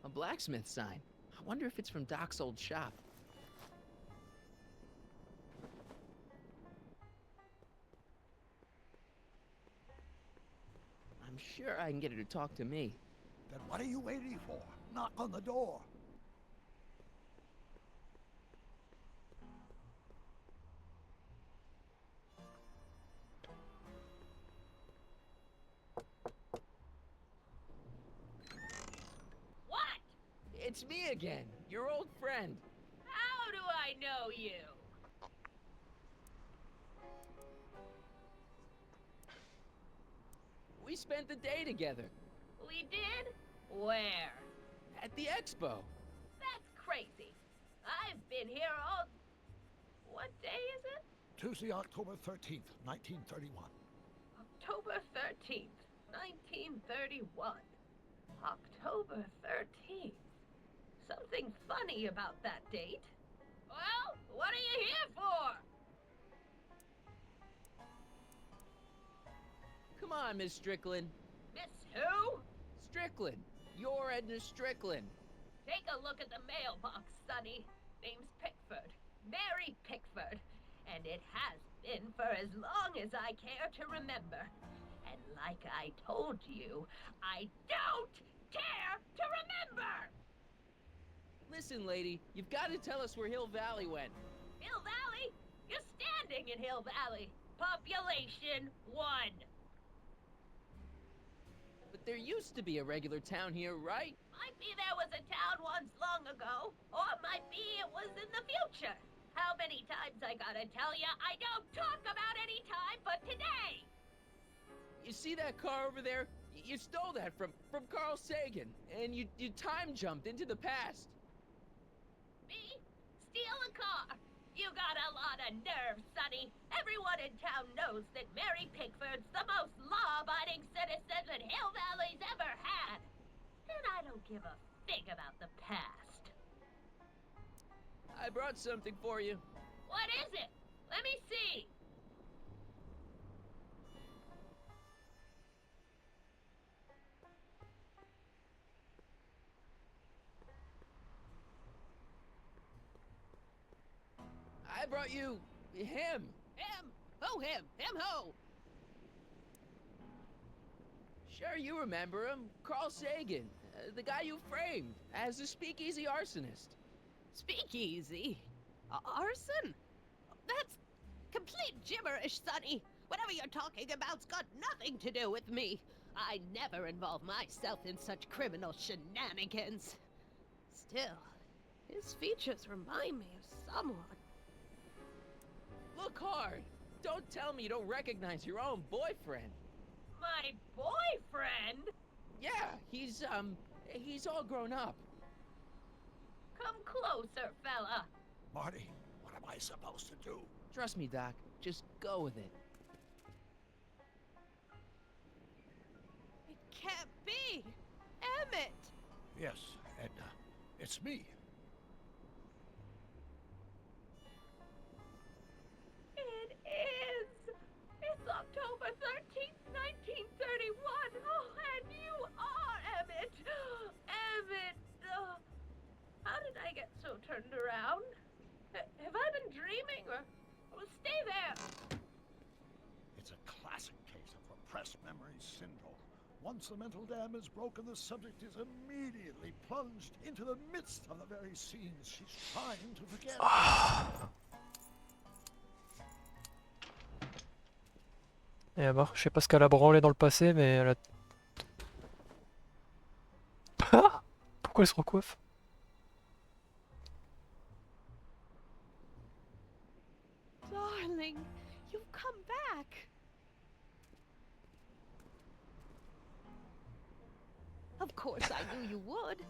a blacksmith sign. I wonder if it's from Doc's old shop. I'm sure I can get her to talk to me. Then what are you waiting for? Knock on the door. What? It's me again, your old friend. How do I know you? We spent the day together We did? Where? at the expo. That's crazy. I've been here all... What day is it? Tuesday, October 13th, 1931. October 13th, 1931. October 13th. Something funny about that date. Well, what are you here for? Come on, Miss Strickland. Miss who? Strickland. You're Edna Strickland. Take a look at the mailbox, Sonny. Name's Pickford. Mary Pickford. And it has been for as long as I care to remember. And like I told you, I don't care to remember! Listen, lady, you've got to tell us where Hill Valley went. Hill Valley? You're standing in Hill Valley. Population 1. But there used to be a regular town here, right? Might be there was a town once long ago, or might be it was in the future. How many times I gotta tell ya, I don't talk about any time but today! You see that car over there? You stole that from Carl Sagan, and you time jumped into the past. Me? Steal a car? You got a lot of nerve, Sonny. Everyone in town knows that Mary Pickford's the most law-abiding citizen that Hill Valley's ever had. And I don't give a fig about the past. I brought something for you. What is it? Let me see. I brought you him. Him? Who him? Him who? Sure, you remember him. Carl Sagan, the guy you framed as a speakeasy arsonist. Speakeasy? Arson? That's complete gibberish, Sonny. Whatever you're talking about's got nothing to do with me. I never involve myself in such criminal shenanigans. Still, his features remind me of someone. Look hard. Don't tell me you don't recognize your own boyfriend. My boyfriend? Yeah, he's all grown up. Come closer, fella. Marty, what am I supposed to do? Trust me, Doc. Just go with it. It can't be. Emmett! Yes, Edna. It's me. It is! It's October 13th, 1931! Oh, and you are Emmett! Emmett! How did I get so turned around? Have I been dreaming, or stay there? It's a classic case of repressed memory syndrome. Once the mental dam is broken, the subject is immediately plunged into the midst of the very scenes she's trying to forget. Et elle marche. Je sais pas ce qu'elle a branlé dans le passé, mais elle a... Pourquoi elle se recoiffe? Darling, you've come back. Of course I knew you would.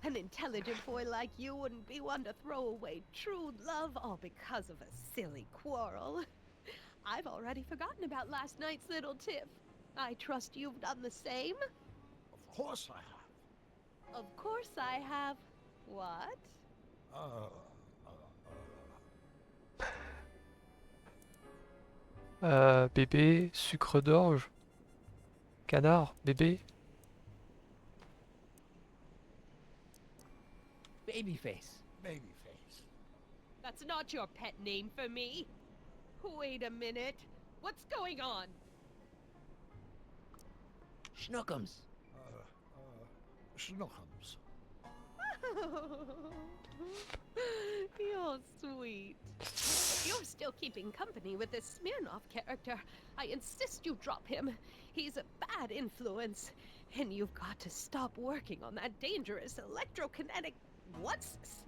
An intelligent boy like you wouldn't be one to throw away true love all because of a silly quarrel. I've already forgotten about last night's little tiff. I trust you've done the same? Of course I have. Of course I have. What? Bébé, sucre d'orge, canard, bébé. Babyface. Babyface. That's not your pet name for me. Wait a minute. What's going on? Schnookums. Schnookums. You're sweet. If you're still keeping company with this Smirnoff character, I insist you drop him. He's a bad influence. And you've got to stop working on that dangerous electrokinetic... What's this?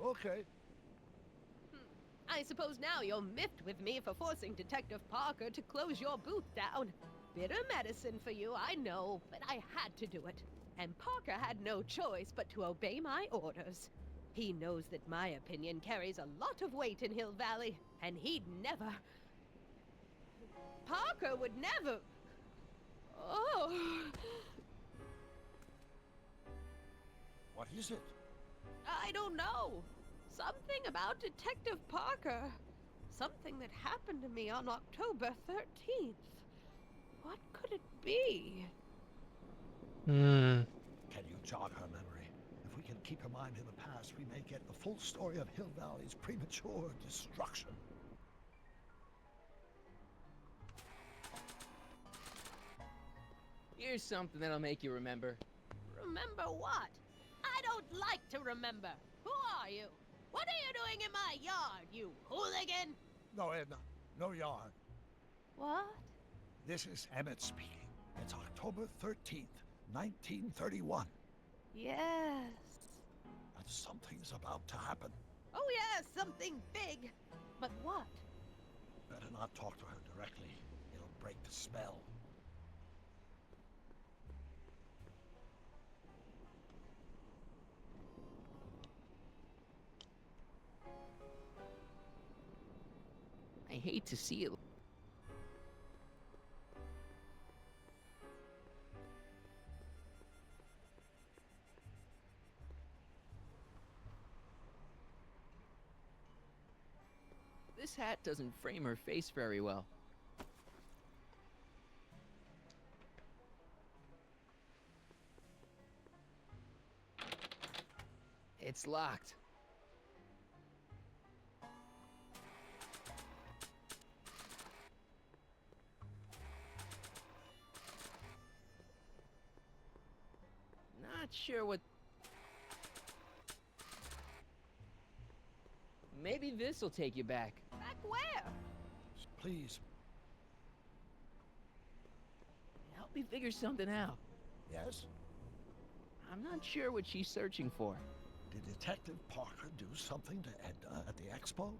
Okay. I suppose now you're miffed with me for forcing Detective Parker to close your booth down. Bitter medicine for you, I know, but I had to do it. And Parker had no choice but to obey my orders. He knows that my opinion carries a lot of weight in Hill Valley, and he'd never... Parker would never... Oh... What is it? I don't know. Something about Detective Parker. Something that happened to me on October 13th. What could it be? Can you jog her memory? If we can keep her mind in the past, we may get the full story of Hill Valley's premature destruction. Here's something that'll make you remember. Remember what? I don't like to remember. Who are you? What are you doing in my yard, you hooligan? No, Edna. No yarn. What? This is Emmett speaking. It's October 13th, 1931. Yes. And something's about to happen. Oh yes, something big. But what? Better not talk to her directly. It'll break the spell. I hate to see it. This hat doesn't frame her face very well. It's locked. Not sure what... Maybe this'll take you back. Back where? Please. Help me figure something out. Yes? I'm not sure what she's searching for. Did Detective Parker do something to Edna at the expo?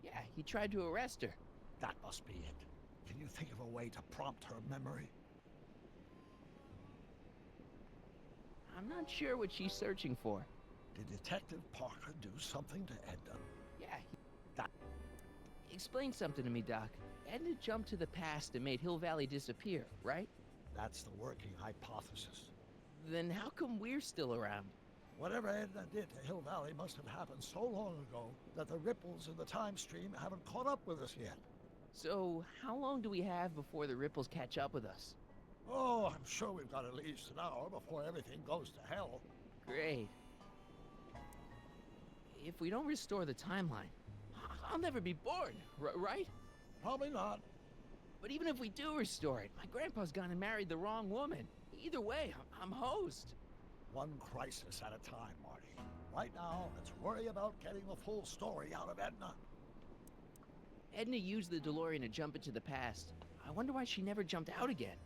Yeah, he tried to arrest her. That must be it. Can you think of a way to prompt her memory? I'm not sure what she's searching for. Did Detective Parker do something to Edna? Yeah, Explain something to me, Doc. Edna jumped to the past and made Hill Valley disappear, right? That's the working hypothesis. Then how come we're still around? Whatever Edna did to Hill Valley must have happened so long ago that the ripples in the time stream haven't caught up with us yet. So, how long do we have before the ripples catch up with us? Oh, I'm sure we've got at least an hour before everything goes to hell. Great. If we don't restore the timeline, I'll never be born, right? Probably not. But even if we do restore it, my grandpa's gone and married the wrong woman. Either way, I'm hosed. One crisis at a time, Marty. Right now, let's worry about getting the full story out of Edna. Edna used the DeLorean to jump into the past. I wonder why she never jumped out again.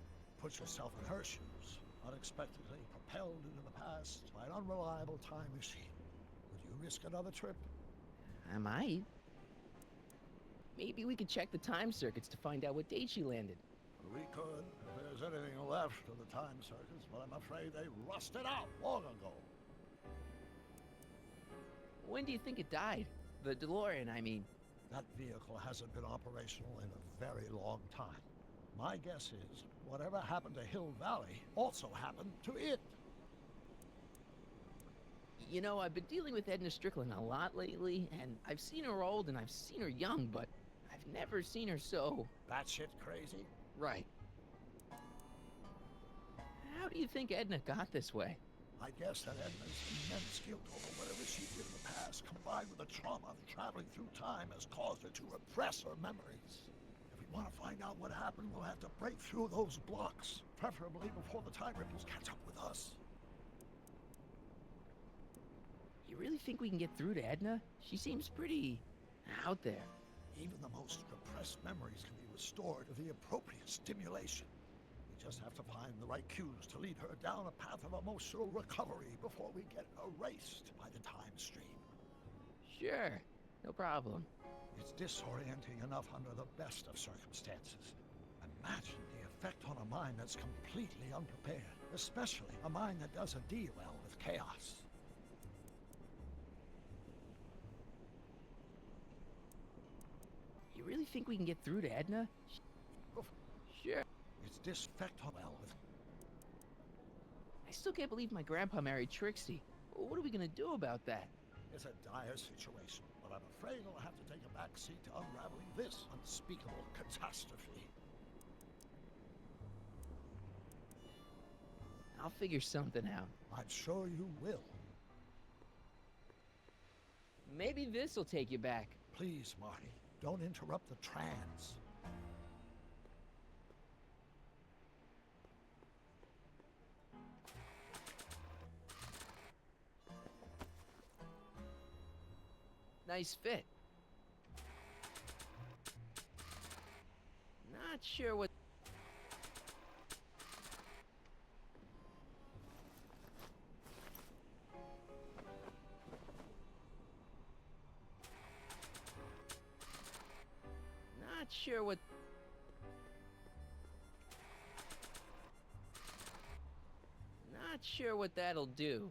Put yourself in her shoes. Unexpectedly propelled into the past by an unreliable time machine. Would you risk another trip? I might. Maybe we could check the time circuits to find out what date she landed. We could, if there's anything left of the time circuits, but I'm afraid they rusted out long ago. When do you think it died? The DeLorean, I mean. That vehicle hasn't been operational in a very long time. My guess is, whatever happened to Hill Valley also happened to it. You know, I've been dealing with Edna Strickland a lot lately, and I've seen her old and I've seen her young, but I've never seen her so... Batshit crazy? Right. How do you think Edna got this way? I guess that Edna's immense guilt over whatever she did in the past, combined with the trauma of traveling through time, has caused her to repress her memories. If we want to find out what happened, we'll have to break through those blocks, preferably before the time ripples catch up with us. You really think we can get through to Edna? She seems pretty... out there. Even the most repressed memories can be restored with the appropriate stimulation. We just have to find the right cues to lead her down a path of emotional recovery before we get erased by the time stream. Sure, no problem. It's disorienting enough under the best of circumstances. Imagine the effect on a mind that's completely unprepared, especially a mind that doesn't deal well with chaos. You really think we can get through to Edna? Sure. It's disinfect well with... I still can't believe my grandpa married Trixie. What are we gonna do about that? It's a dire situation, but I'm afraid I'll have to take a back seat to unraveling this unspeakable catastrophe. I'll figure something out. I'm sure you will. Maybe this'll take you back. Please, Marty, don't interrupt the trance. Nice fit. Not sure what... Not sure what... Not sure what that'll do.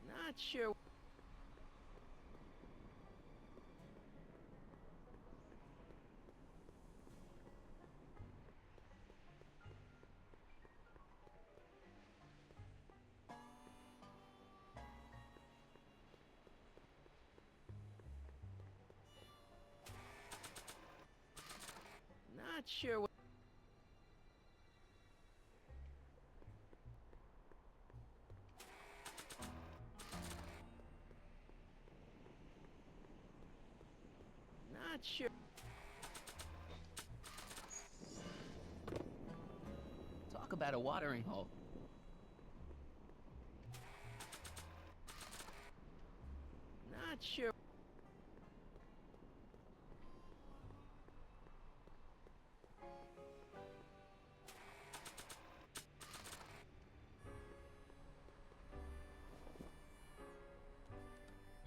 Not sure... Not sure what... Not sure... Talk about a watering hole. Not sure...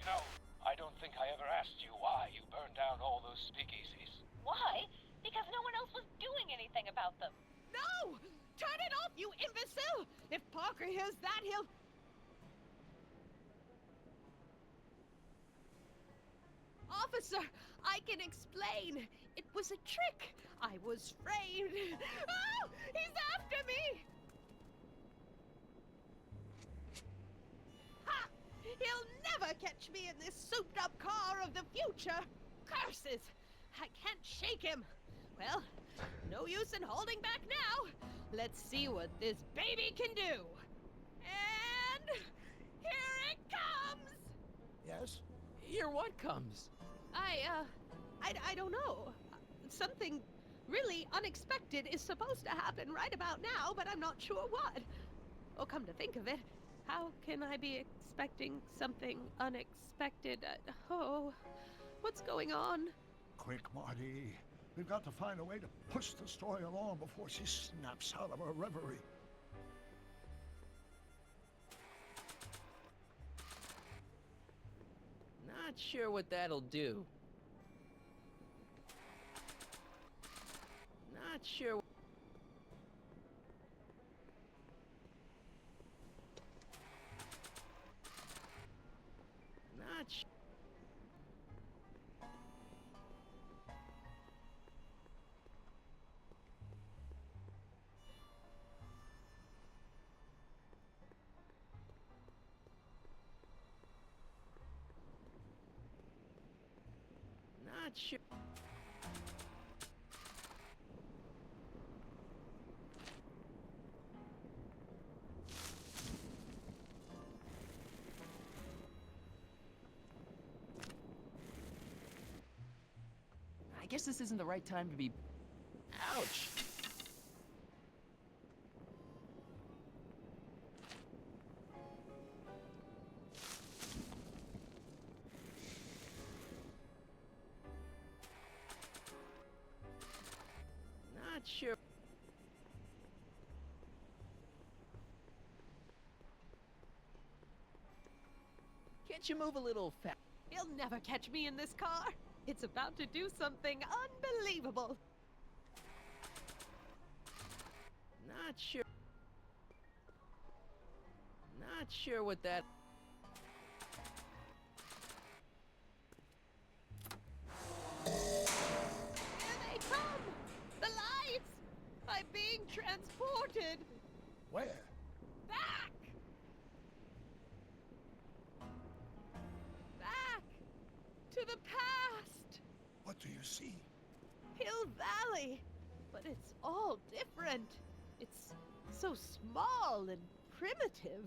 You know, I don't think I ever asked you why you burned down all those speakeasies. Why? Because no one else was doing anything about them. No! Turn it off, you imbecile! If Parker hears that, he'll... Officer, I can explain. It was a trick. I was framed. Oh! He's after me! Ha! He'll never catch me in this souped-up car of the future. Curses! I can't shake him. Well, no use in holding back now. Let's see what this baby can do. And here it comes! Yes? Here what comes? I don't know. Something really unexpected is supposed to happen right about now, but I'm not sure what. Oh, come to think of it, how can I be expecting something unexpected? Oh, what's going on? Quick, Marty. We've got to find a way to push the story along before she snaps out of her reverie. Not sure what that'll do. Not sure... Not sure... Not sure. I guess this isn't the right time to be... Ouch! Not sure. Can't you move a little fast? He'll never catch me in this car. It's about to do something unbelievable. Not sure. Not sure what that. Here they come! The lights! I'm being transported! Where? Back! Back! To the past! What do you see? Hill Valley! But it's all different. It's so small and primitive.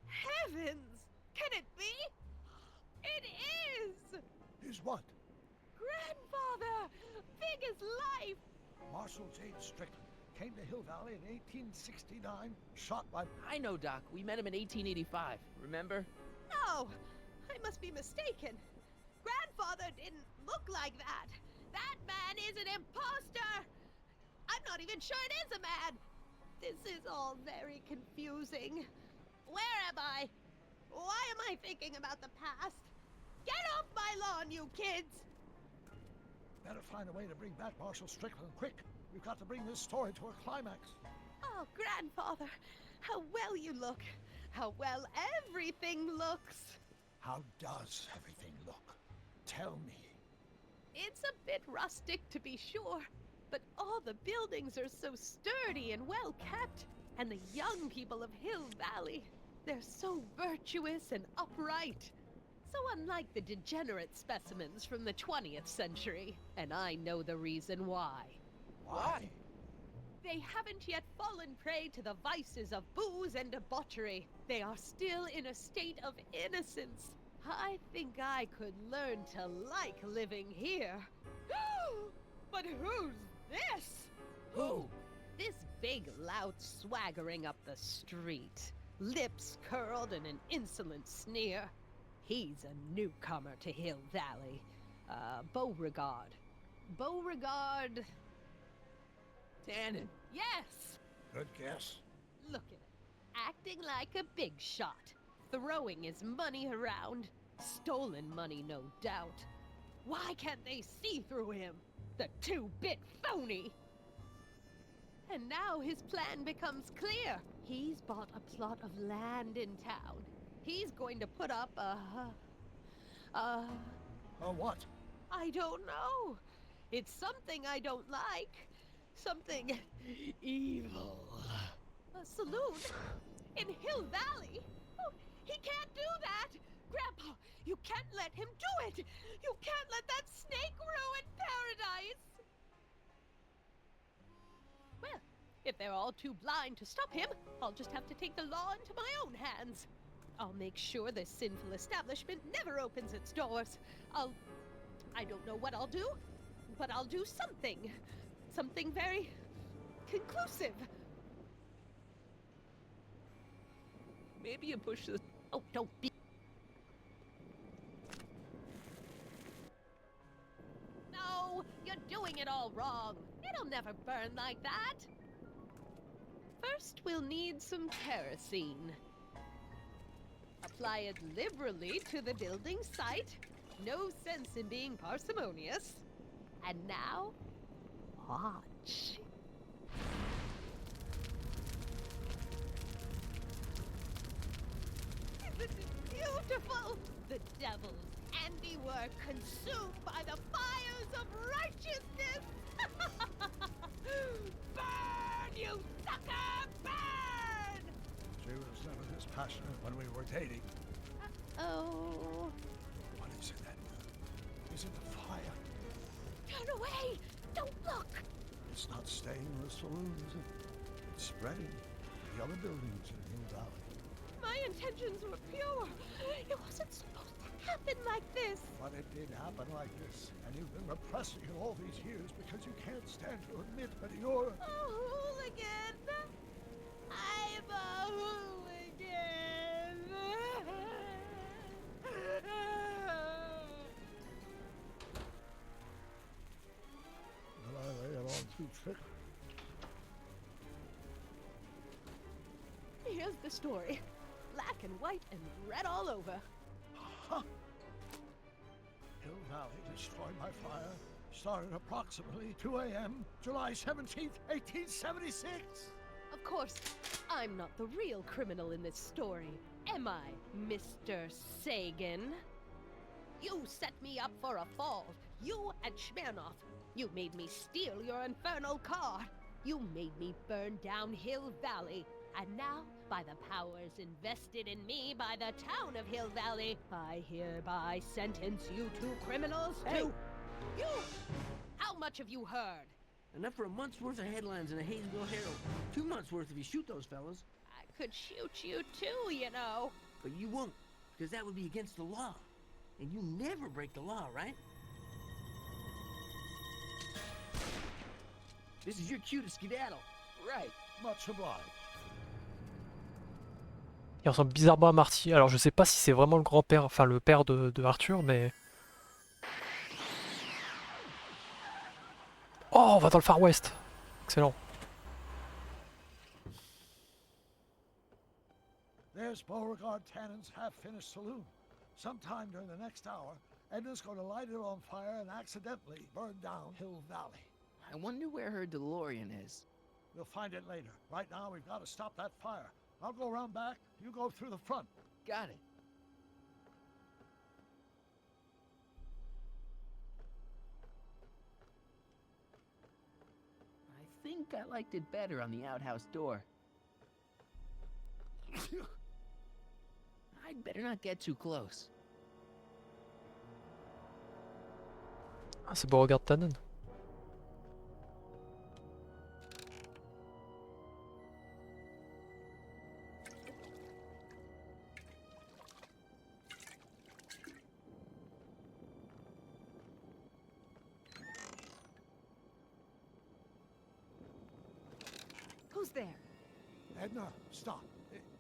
Heavens! Can it be? It is! Is what? Grandfather! Big as life! Marshal James Strickland came to Hill Valley in 1869, shot by... I know, Doc. We met him in 1885. Remember? No! I must be mistaken. Grandfather didn't look like that. That man is an imposter! I'm not even sure it is a man! This is all very confusing. Where am I? Why am I thinking about the past? Get off my lawn, you kids! Better find a way to bring back Marshal Strickland quick. We've got to bring this story to a climax. Oh, Grandfather, how well you look. How well everything looks. How does everything look? Tell me. It's a bit rustic, to be sure, but all the buildings are so sturdy and well kept. And the young people of Hill Valley, they're so virtuous and upright. So unlike the degenerate specimens from the 20th century. And I know the reason why. Why? They haven't yet fallen prey to the vices of booze and debauchery. They are still in a state of innocence. I think I could learn to like living here. But who's this? Who? This big lout swaggering up the street, lips curled in an insolent sneer. He's a newcomer to Hill Valley. Beauregard. Beauregard... Tannen. Yes! Good guess. Look at him. Acting like a big shot. Throwing his money around. Stolen money, no doubt. Why can't they see through him? The two-bit phony! And now his plan becomes clear. He's bought a plot of land in town. He's going to put up a what? I don't know. It's something I don't like. Something evil. A saloon? In Hill Valley? Oh, he can't do that! Grandpa, you can't let him do it! You can't let that snake ruin paradise! Well, if they're all too blind to stop him, I'll just have to take the law into my own hands. I'll make sure this sinful establishment never opens its doors. I don't know what I'll do, but I'll do something. Something very conclusive. Maybe you push the... Oh, don't be... No, you're doing it all wrong. It'll never burn like that. First, we'll need some kerosene. Apply it liberally to the building site. No sense in being parsimonious. And now, watch. Isn't it beautiful? The devil's handiwork consumed by the fires of righteousness! Burn, you sucker! Burn! She was never this passionate when we were dating. Oh. What is it, Edna? Is it the fire? Turn away! Don't look! It's not staying in the saloon, is it? It's spreading to the other buildings in Hill Valley. My intentions were pure. It wasn't supposed to happen like this. But it did happen like this, and you've been repressing it all these years because you can't stand to admit that you're A hooligan! I'm a hooligan! Did I lay it on too thick? Here's the story. Black and white and red all over. Huh. Hill Valley destroyed by fire. Started approximately 2 a.m., July 17th, 1876. Of course, I'm not the real criminal in this story, am I, Mr. Sagan? You set me up for a fall. You and Smirnoff. You made me steal your infernal car. You made me burn down Hill Valley. And now, by the powers invested in me by the town of Hill Valley, I hereby sentence you two criminals to... You! How much have you heard? Enough for a month's worth of headlines in a Hayesville Herald. 2 months worth if you shoot those fellas. I could shoot you too, you know. But you won't, because that would be against the law. And you never break the law, right? This is your cue to skedaddle. Right. Much obliged. Il ressemble bizarrement à Marty. Alors je sais pas si c'est vraiment le grand-père, enfin le père de Arthur, mais... Oh, on va dans le Far West. Excellent. There's Beauregard Tannen's half-finished saloon. Sometime during the next hour, Edna's going to light it on fire and accidentally burn down Hill Valley. I wonder where her DeLorean is. We'll find it later. Right now, we've got to stop that fire. I'll go around back. You go through the front. Got it. I think I liked it better on the outhouse door. I'd better not get too close. Ah, c'est Beauregard Tannen. Who's there? Edna, stop.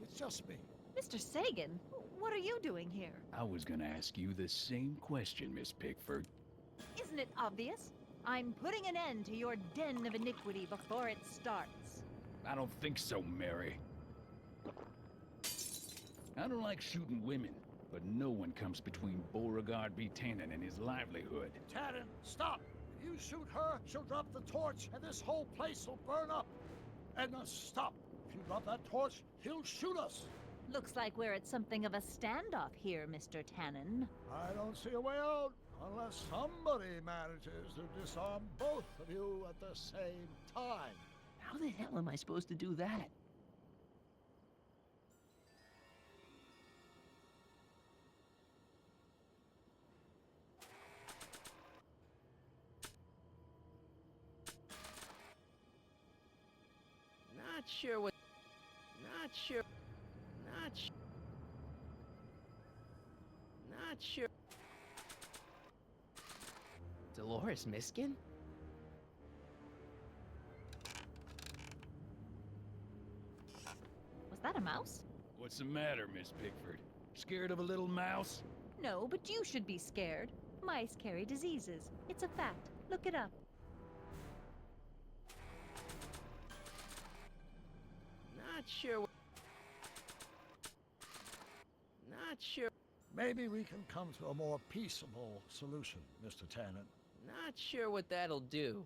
It's just me. Mr. Sagan, what are you doing here? I was gonna ask you the same question, Miss Pickford. Isn't it obvious? I'm putting an end to your den of iniquity before it starts. I don't think so, Mary. I don't like shooting women, but no one comes between Beauregard B. Tannen and his livelihood. Tannen, stop. If you shoot her, she'll drop the torch, and this whole place will burn up. Edna, stop. If you drop that torch, he'll shoot us. Looks like we're at something of a standoff here, Mr. Tannen. I don't see a way out unless somebody manages to disarm both of you at the same time. How the hell am I supposed to do that? Not sure what... Not sure... Not sure... Not sure... Dolores Miskin? Was that a mouse? What's the matter, Miss Pickford? Scared of a little mouse? No, but you should be scared. Mice carry diseases. It's a fact. Look it up. Not sure what... Not sure... Maybe we can come to a more peaceable solution, Mr. Tannen. Not sure what that'll do.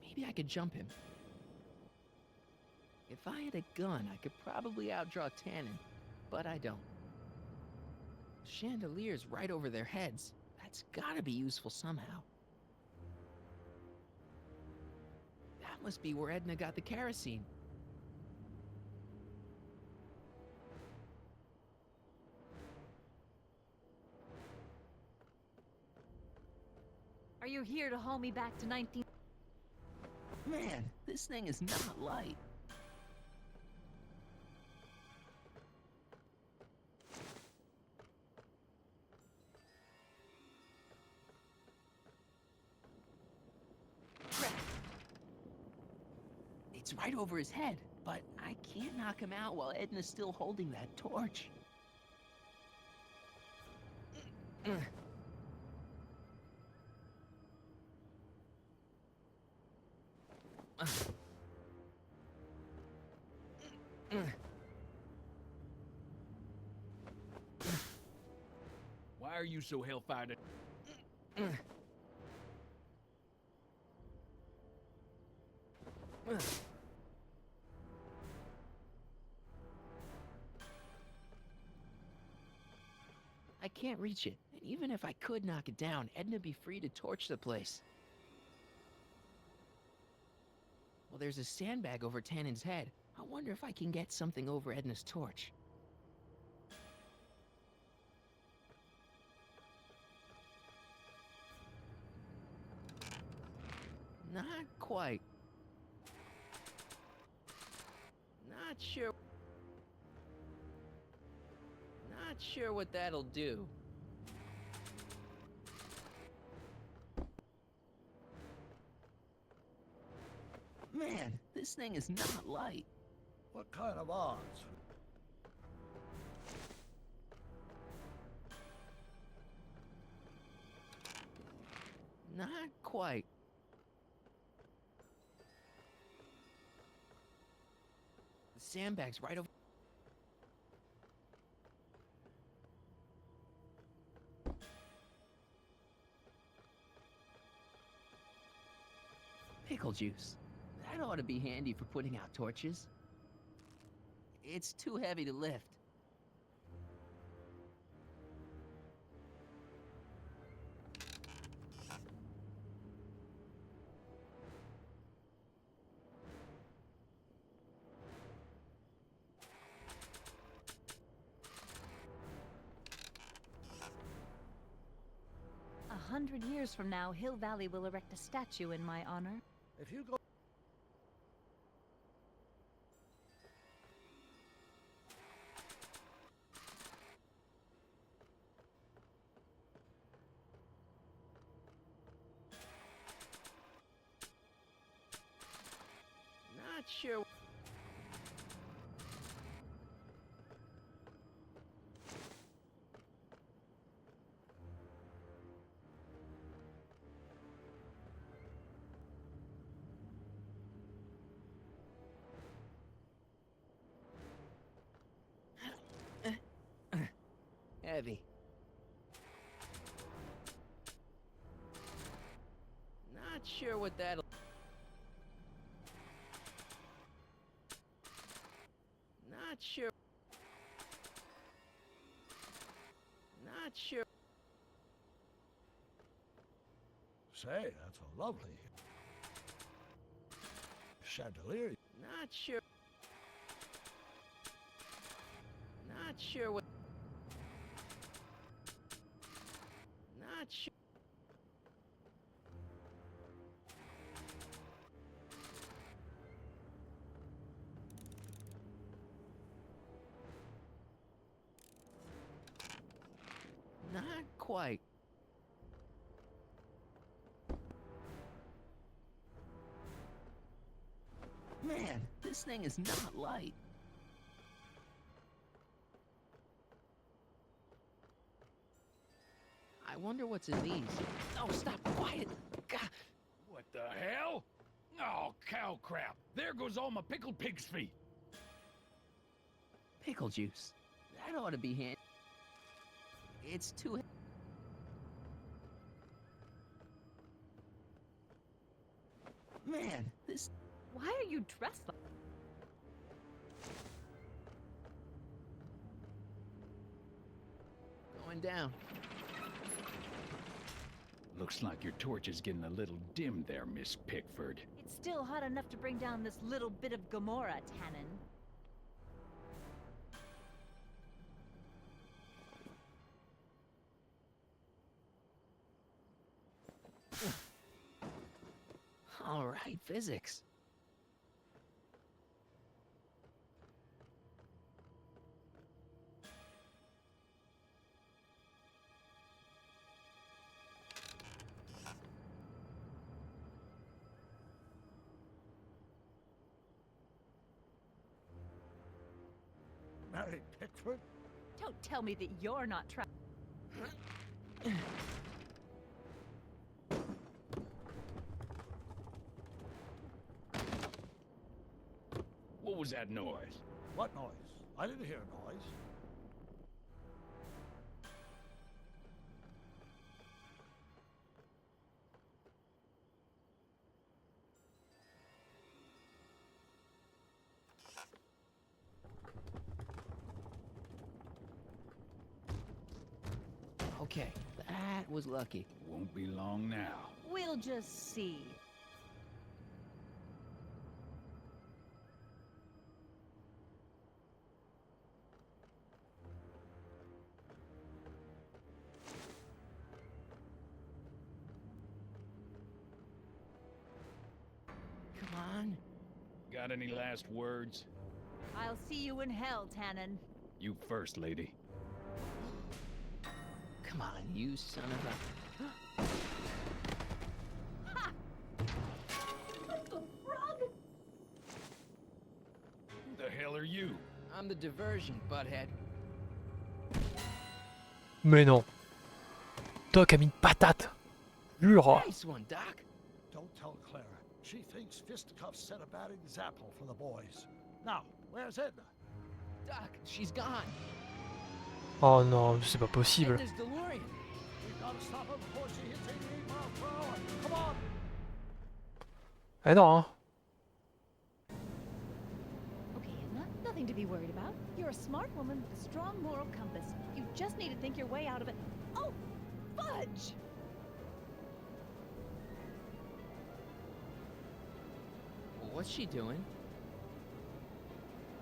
Maybe I could jump him. If I had a gun, I could probably outdraw Tannen, but I don't. Chandelier's right over their heads. That's gotta be useful somehow. That must be where Edna got the kerosene. here to haul me back to 19... Man, this thing is not light. It's right over his head, but I can't knock him out while Edna's still holding that torch. Why are you so hellfire? I can't reach it, and even if I could knock it down, Edna'd be free to torch the place. Well, there's a sandbag over Tannen's head. I wonder if I can get something over Edna's torch. Not quite. Not sure. Not sure what that'll do. Man, this thing is not light. What kind of odds? Not quite. The sandbag's right over... Pickle juice. That ought to be handy for putting out torches. It's too heavy to lift. A 100 years from now, Hill Valley will erect a statue in my honor. If you go... Not sure. Heavy. Not sure what that'll... Not sure. Not sure. Say, that's a lovely chandelier. Not sure. Not sure what... Not sure. Not quite. Man, this thing is not light. I wonder what's in these. Oh, stop, quiet. God. What the hell? Oh, cow crap. There goes all my pickled pig's feet. Pickle juice. That ought to be handy. It's too... Man, this... Why are you dressed like... Going down. Looks like your torch is getting a little dim there, Miss Pickford. It's still hot enough to bring down this little bit of Gomorrah, Tannen. All right, physics. Mary Pickford? Don't tell me that you're not trying. What was that noise? What noise? I didn't hear a noise. Okay, that was lucky. Won't be long now. We'll just see. Come on. Got any last words? I'll see you in hell, Tannen. You first, lady. Come on, you son of a... Ha! What the frog? Who the hell are you? I'm the diversion, butthead. Mais non. Doc a mis une patate. Jure. Nice one, Doc. Don't tell Clara. She thinks fisticuffs set a bad example for the boys. Now, where's Edna? Doc, she's gone. Oh non, c'est pas possible. Edna's DeLorean. We've got to stop her before she hits 88 miles per hour. Come on! Eh non, hein. Okay, Edna, nothing to be worried about. You're a smart woman with a strong moral compass. You just need to think your way out of it. Oh, fudge! What's she doing?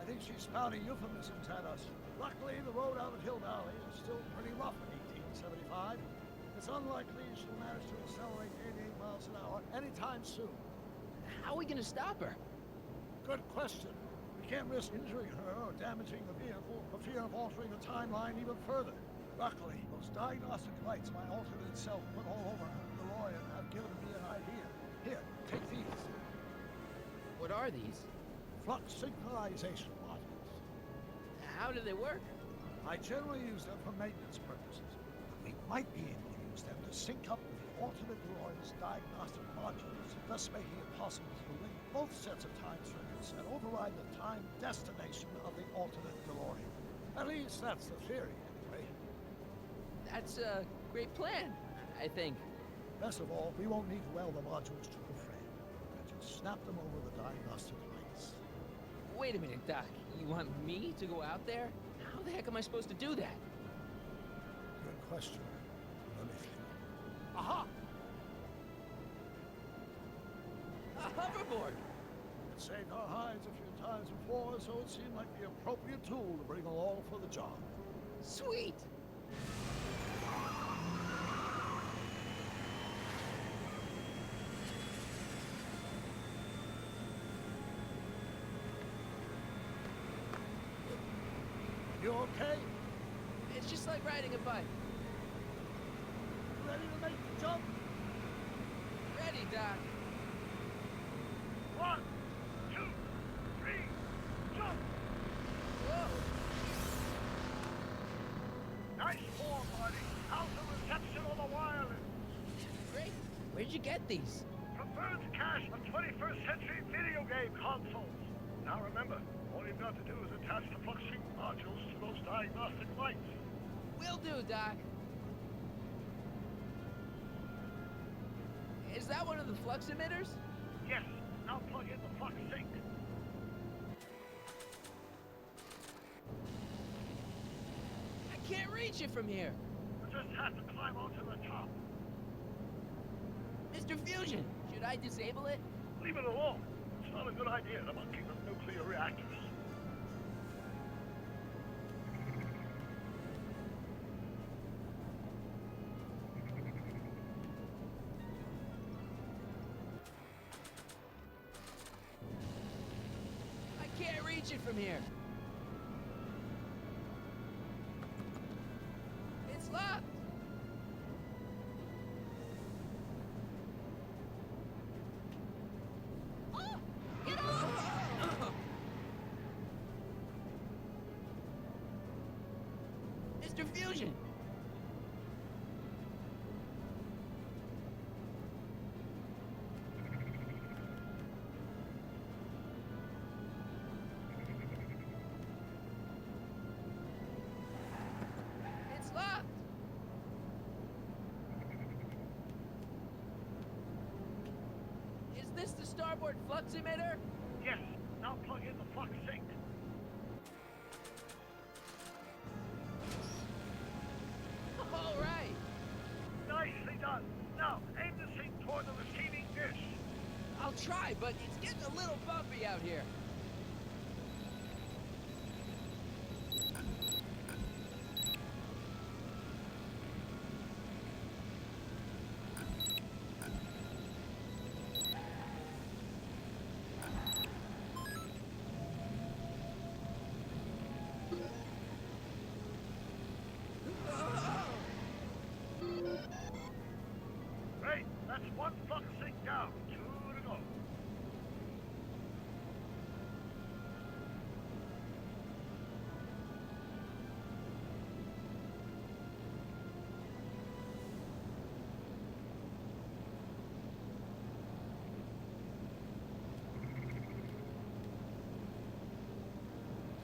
I think she's spouting euphemisms at us. Luckily, the road out of Hill Valley is still pretty rough in 1875. It's unlikely she'll manage to accelerate 88 miles an hour anytime soon. How are we gonna stop her? Good question. We can't risk injuring her or damaging the vehicle for fear of altering the timeline even further. Luckily, those diagnostic lights my alternate self put all over her DeLorean have given me an idea. Here, take these. What are these? Flux synchronization modules. How do they work? I generally use them for maintenance purposes. We might be able to use them to sync up with the alternate DeLorean's diagnostic modules, thus making it possible to link both sets of time circuits and override the time destination of the alternate DeLorean. At least that's the theory, anyway. That's a great plan, I think. Best of all, we won't need to weld the modules to the frame. We'll just snap them over the diagnostic lights. Wait a minute, Doc. You want me to go out there? How the heck am I supposed to do that? Good question. Let me think. Aha! A hoverboard! It saved our hides a few times before, so it seemed like the appropriate tool to bring along for the job. Sweet! You okay? It's just like riding a bike. Ready to make the jump? Ready, Doc. 1, 2, 3, jump! Whoa! Nice form, buddy. How's the reception on the wireless? Great. Where'd you get these? From Bird's cache on 21st century video game consoles. Now remember, all you've got to do is attach the flux sync modules to those diagnostic lights. Will do, Doc. Is that one of the flux emitters? Yes, now plug in the flux sync. I can't reach it from here. You just have to climb onto the top. Mr. Fusion, should I disable it? Leave it alone. It's not a good idea to monkey with nuclear reactors. reach it from here. It's locked. Oh, get off! Mr. Fusion. It's locked. Is this the starboard flux emitter? Yes, now plug in the flux sink. All right. Nicely done. Now, aim the sink toward the receiving dish. I'll try, but it's getting a little bumpy out here. Great, that's one flux sink down. 2 to go.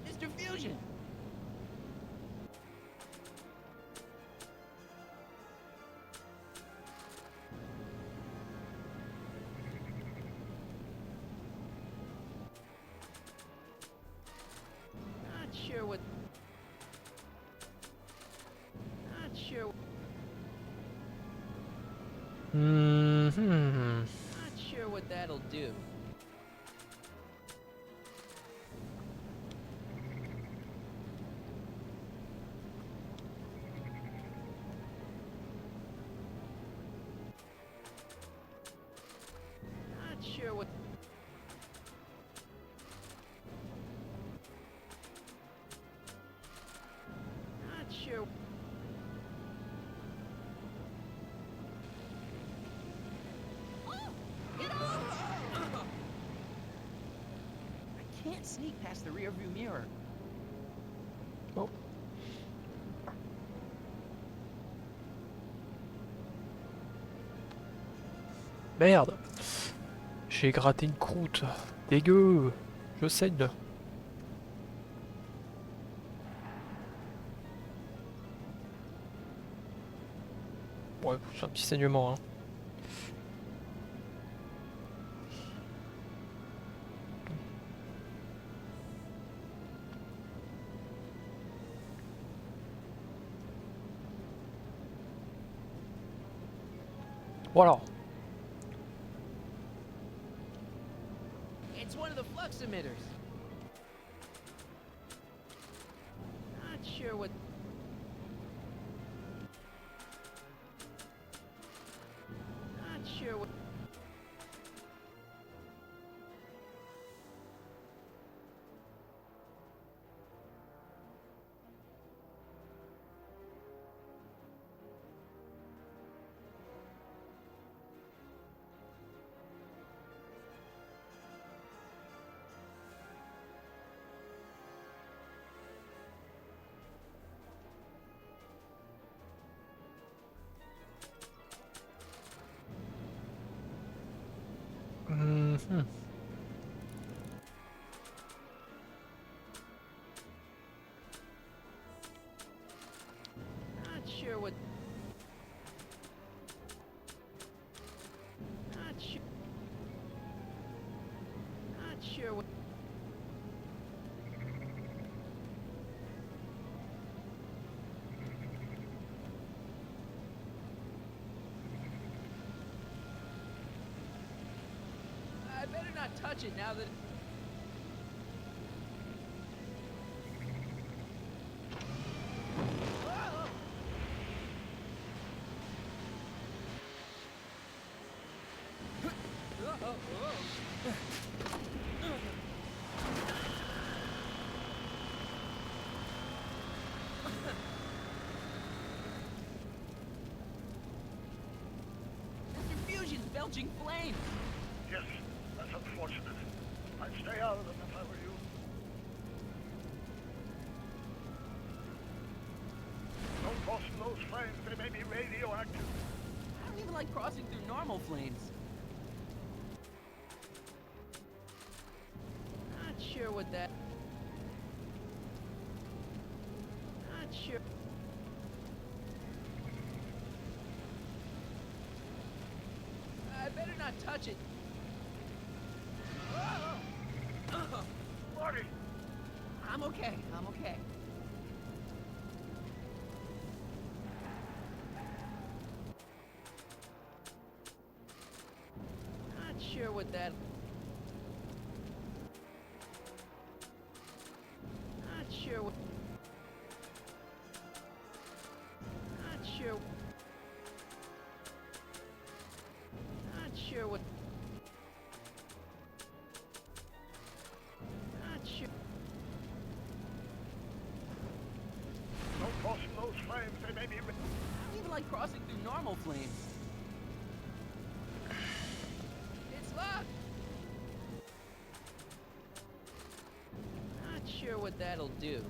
Mr. Fusion. Not sure what. Not sure. Hmm. Not sure what that'll do. Not sure what. Not sure. Oh, get off! I can't sneak past the rearview mirror. Oh. Merde. J'ai gratté une croûte. Dégueu. Je saigne. Ouais, c'est un petit saignement, hein. Voilà. It's one of the flux emitters. Not sure what. Not sure what. Mhm. Not sure what. Not sure. Not sure what. I better not touch it now that. Whoa! belching flames. Yes, that's unfortunate. I'd stay out of them if I were you. Don't cross in those flames. They may be radioactive. I don't even like crossing through normal flames. Not sure what that... Not sure... I better not touch it. Marty! I'm okay, I'm okay. Not sure what that... Not sure what... Not sure... Not sure what... Not sure... Don't cross in those flames. They may be... I don't even like crossing through normal flames. It's locked! Not sure what that'll do.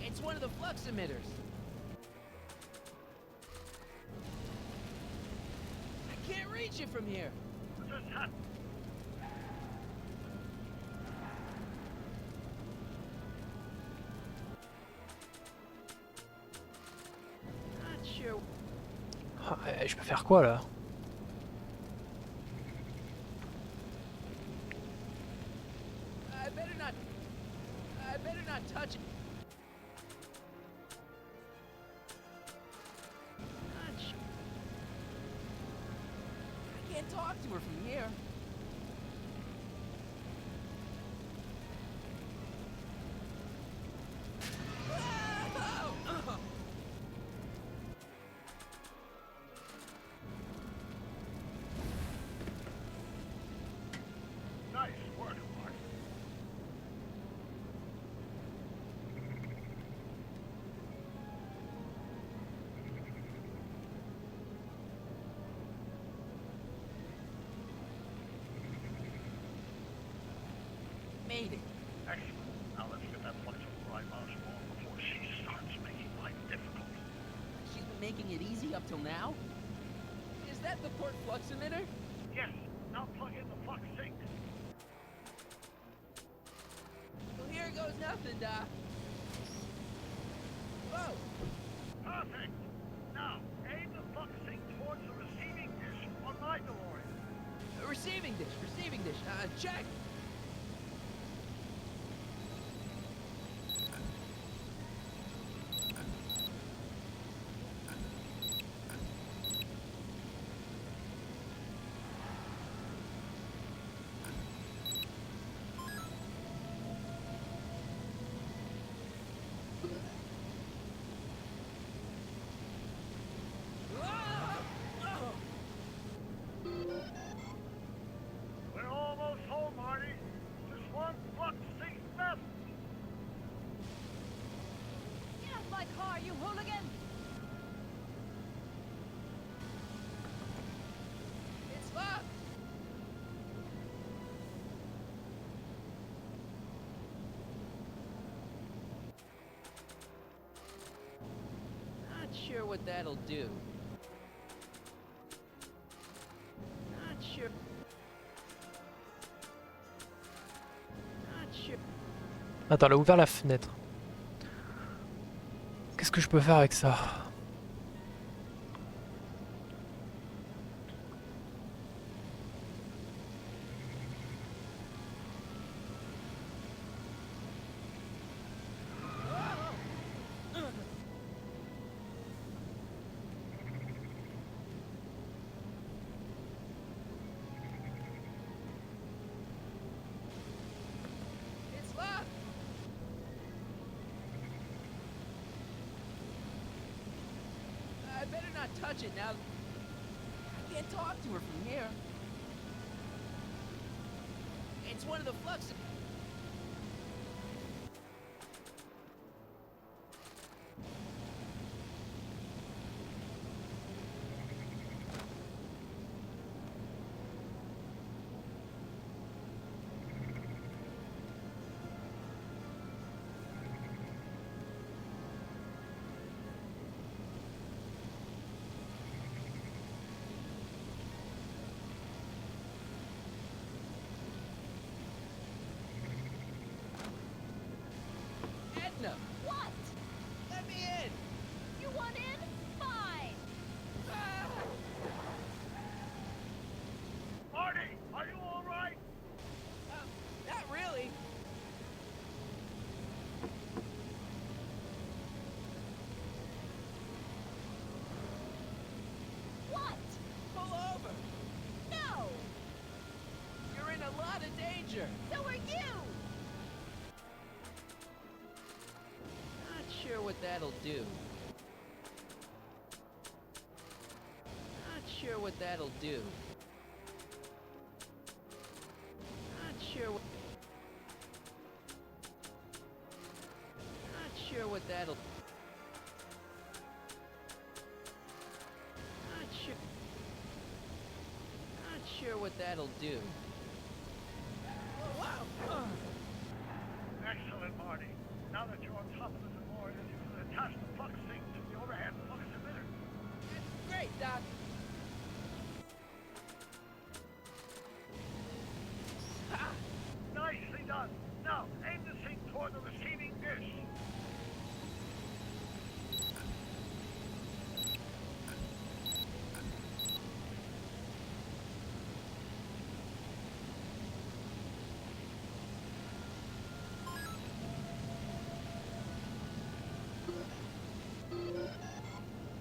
It's one of the flux emitters. I can't reach it from here. What just happened? Not sure. Ah, je peux faire quoi là? I better not touch it. Not sure. I can't talk to her from here. Nice work, Marty. Made it. Excellent. Now let's get that flexible right mouse wall before she starts making life difficult. She's been making it easy up till now? Is that the port flux emitter? Yes. Now plug in the flux sink. Well, here goes nothing, Doc. Whoa! Perfect. Now, aim the flux sink towards the receiving dish on my DeLorean. Receiving dish, check! We're almost home, Marty. Just one flux sink left. Get off my car, you hooligan! It's locked! Not sure what that'll do. Not sure. Not sure. Attends, elle a ouvert la fenêtre. Qu'est-ce que je peux faire avec ça? It's locked! I better not touch it now. I can't talk to her from here. It's one of the flux. of danger. So are you! Not sure what that'll do. Not sure what that'll do. Not sure what... Not sure what that'll... Not sure... Not sure what that'll do. Wow! Excellent, Marty. Now that you're on top of the DeLorean, you can attach the flux sync to the overhead flux emitter. Great, Doc. Nicely done. Now, aim the sync toward the receiving dish.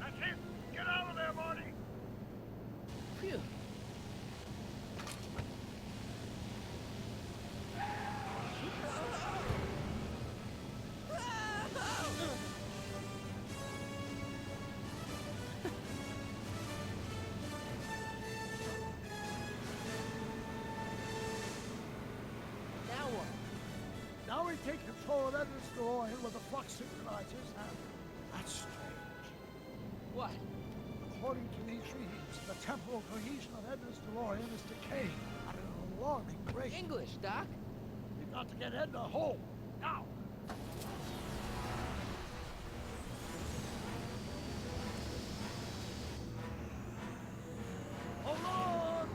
That's it. Get out of there, Marty. Phew. Now what? Now we take control of Edna's DeLorean with the flux synchronizers, and that's strange. What? According to these readings, the temporal cohesion of Edna's DeLorean is decaying at an alarming rate. English, Doc. We've got to get Edna home, now! Hold on!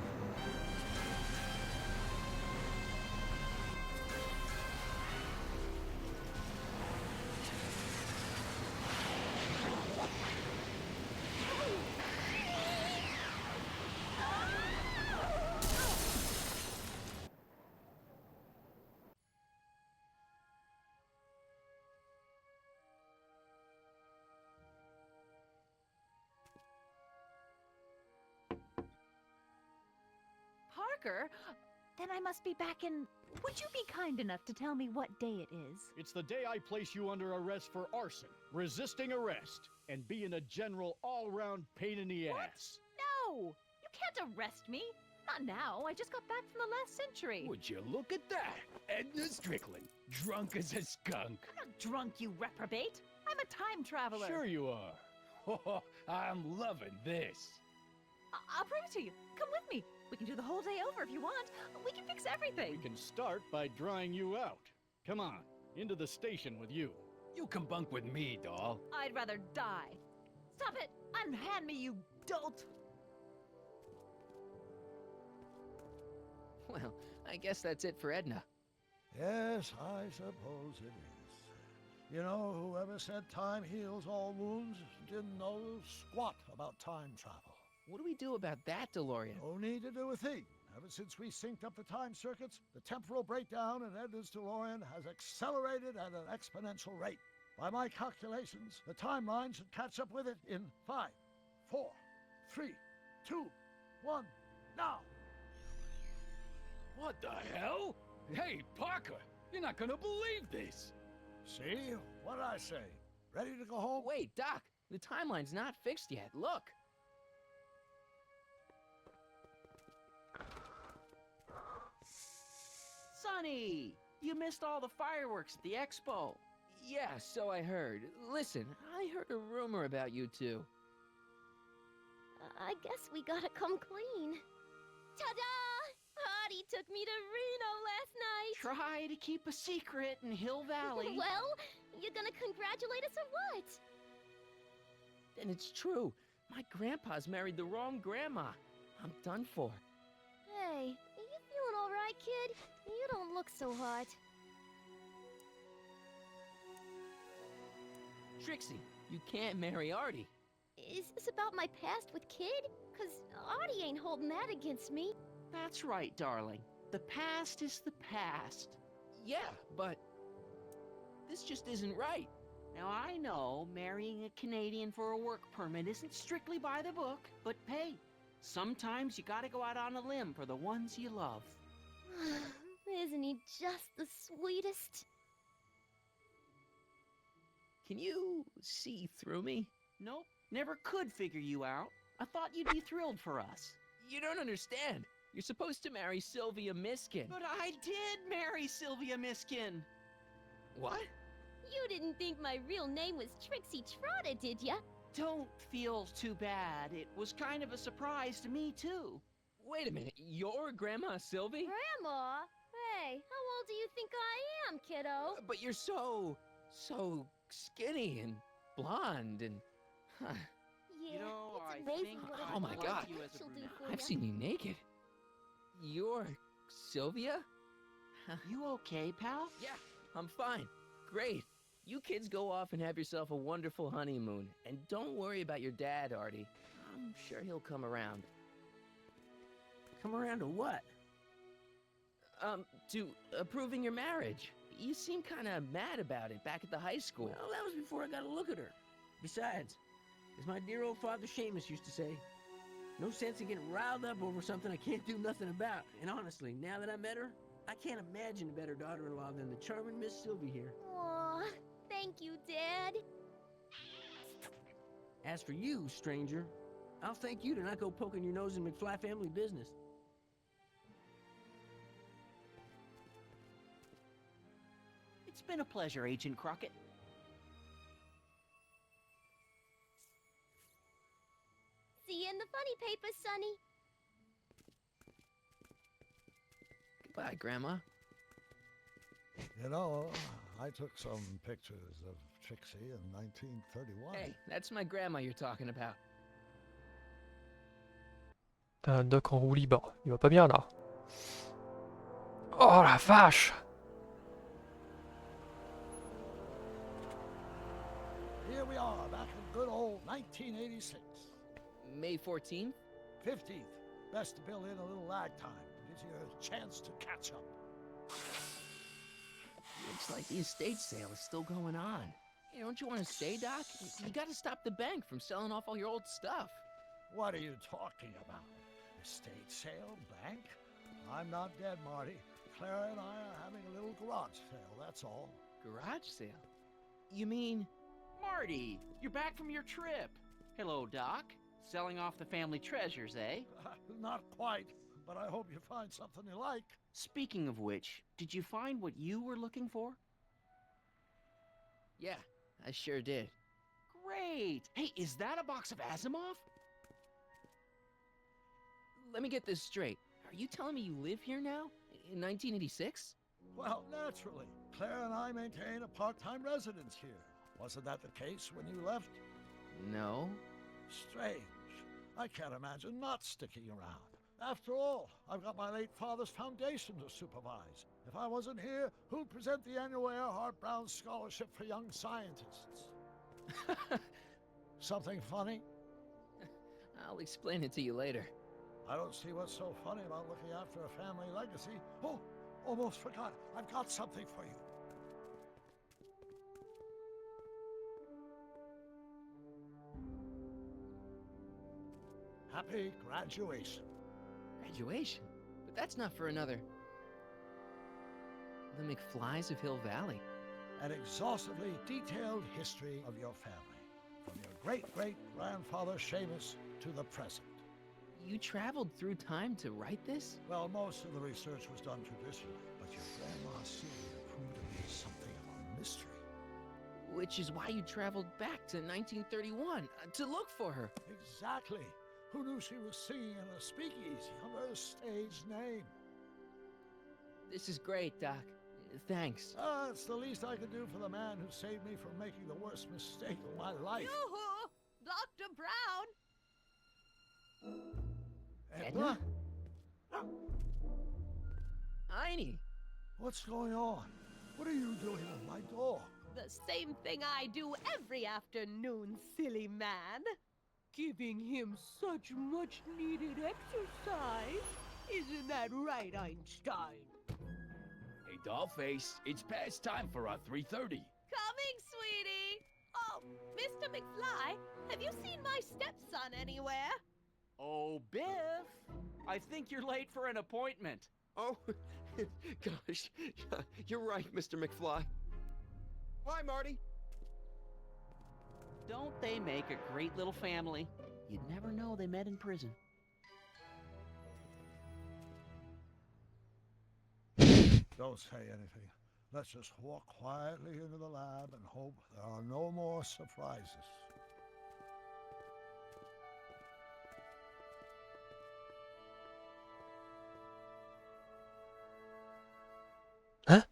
Parker? Then I must be back in... Would you be kind enough to tell me what day it is? It's the day I place you under arrest for arson, resisting arrest, and being a general all-round pain in the ass. No! You can't arrest me! Not now. I just got back from the last century. Would you look at that? Edna Strickland, drunk as a skunk. I'm not drunk, you reprobate. I'm a time traveler. Sure you are. Oh, I'm loving this. I'll prove it to you. Come with me. We can do the whole day over if you want. We can fix everything. We can start by drying you out. Come on, into the station with you. You can bunk with me, doll. I'd rather die. Stop it! Unhand me, you dolt! Well, I guess that's it for Edna. Yes, I suppose it is. You know, whoever said time heals all wounds didn't know squat about time travel. What do we do about that, DeLorean? No need to do a thing. Ever since we synced up the time circuits, the temporal breakdown in Edna's DeLorean has accelerated at an exponential rate. By my calculations, the timeline should catch up with it in 5, 4, 3, 2, 1, now! What the hell? Hey, Parker, you're not gonna believe this. See? What'd I say? Ready to go home? Wait, Doc, the timeline's not fixed yet. Look. Sonny, you missed all the fireworks at the expo. Yeah, so I heard. Listen, I heard a rumor about you two. I guess we gotta come clean. Ta-da! Audie took me to Reno last night. Try to keep a secret in Hill Valley. Well, you gonna congratulate us or what? And it's true. My grandpa's married the wrong grandma. I'm done for. Hey, you feeling all right, kid? You don't look so hot. Trixie, you can't marry Artie. Is this about my past with Kid? 'Cause Audie ain't holding that against me. That's right, darling. The past is the past. Yeah, but this just isn't right. Now, I know marrying a Canadian for a work permit isn't strictly by the book, but hey, sometimes you gotta go out on a limb for the ones you love. Isn't he just the sweetest? Can you see through me? Nope, never could figure you out. I thought you'd be thrilled for us. You don't understand. You're supposed to marry Sylvia Miskin. But I did marry Sylvia Miskin. What? You didn't think my real name was Trixie Trotter, did ya? Don't feel too bad. It was kind of a surprise to me, too. Wait a minute, you're Grandma Sylvie? Grandma? Hey, how old do you think I am, kiddo? But you're so skinny and blonde and... Huh. Yeah, You know, it's I amazing think what a Oh my blonde God. you as a she'll do brunette. for I've ya. seen you naked. You're Sylvia? You okay, pal? Yeah, I'm fine. Great. You kids go off and have yourself a wonderful honeymoon. And don't worry about your dad, Artie. I'm sure he'll come around. Come around to what? To approving your marriage. You seem kind of mad about it back at the high school. Well, that was before I got a look at her. Besides, as my dear old father Seamus used to say, no sense in getting riled up over something I can't do nothing about. And honestly, now that I met her, I can't imagine a better daughter-in-law than the charming Miss Sylvie here. Aw, thank you, Dad. As for you, stranger, I'll thank you to not go poking your nose in McFly family business. It's been a pleasure, Agent Crockett. See you in the funny paper, Sonny. Goodbye, Grandma. You know, I took some pictures of Trixie in 1931. Hey, that's my grandma you're talking about. T'as un doc en roue libre. Il va pas bien là. Oh la vache! Here we are, back in good old 1986. May 14th? 15th. Best to build in a little lag time. Gives you a chance to catch up. Looks like the estate sale is still going on. Hey, don't you want to stay, Doc? You gotta stop the bank from selling off all your old stuff. What are you talking about? Estate sale? Bank? I'm not dead, Marty. Clara and I are having a little garage sale, that's all. Garage sale? You mean... Marty, you're back from your trip. Hello, Doc. Selling off the family treasures, eh? Not quite, but I hope you find something you like. Speaking of which, did you find what you were looking for? Yeah, I sure did. Great! Hey, is that a box of Asimov? Let me get this straight. Are you telling me you live here now? In 1986? Well, naturally. Claire and I maintain a part-time residence here. Wasn't that the case when you left? No. Strange. I can't imagine not sticking around. After all, I've got my late father's foundation to supervise. If I wasn't here, who'd present the annual Earhart Brown Scholarship for Young Scientists? Something funny? I'll explain it to you later. I don't see what's so funny about looking after a family legacy. Oh, almost forgot. I've got something for you. Happy graduation. Graduation? But that's not for another... The McFlys of Hill Valley. An exhaustively detailed history of your family, from your great-great-grandfather Seamus to the present. You traveled through time to write this? Well, most of the research was done traditionally, but your grandma Sylvia proved to be something of a mystery. Which is why you traveled back to 1931, to look for her. Exactly. Who knew she was singing in a speakeasy under a stage name? This is great, Doc. Thanks. It's the least I could do for the man who saved me from making the worst mistake of my life. Yoo-hoo! Dr. Brown! Edna? Heine! What's going on? What are you doing with my dog? The same thing I do every afternoon, silly man. Giving him such much needed exercise. Isn't that right, Einstein? Hey, Dollface, it's past time for our 3:30. Coming, sweetie! Oh, Mr. McFly, have you seen my stepson anywhere? Oh, Biff! I think you're late for an appointment. Oh, Gosh, you're right, Mr. McFly. Bye, Marty. Don't they make a great little family? You'd never know they met in prison. Don't say anything. Let's just walk quietly into the lab and hope there are no more surprises. Hein?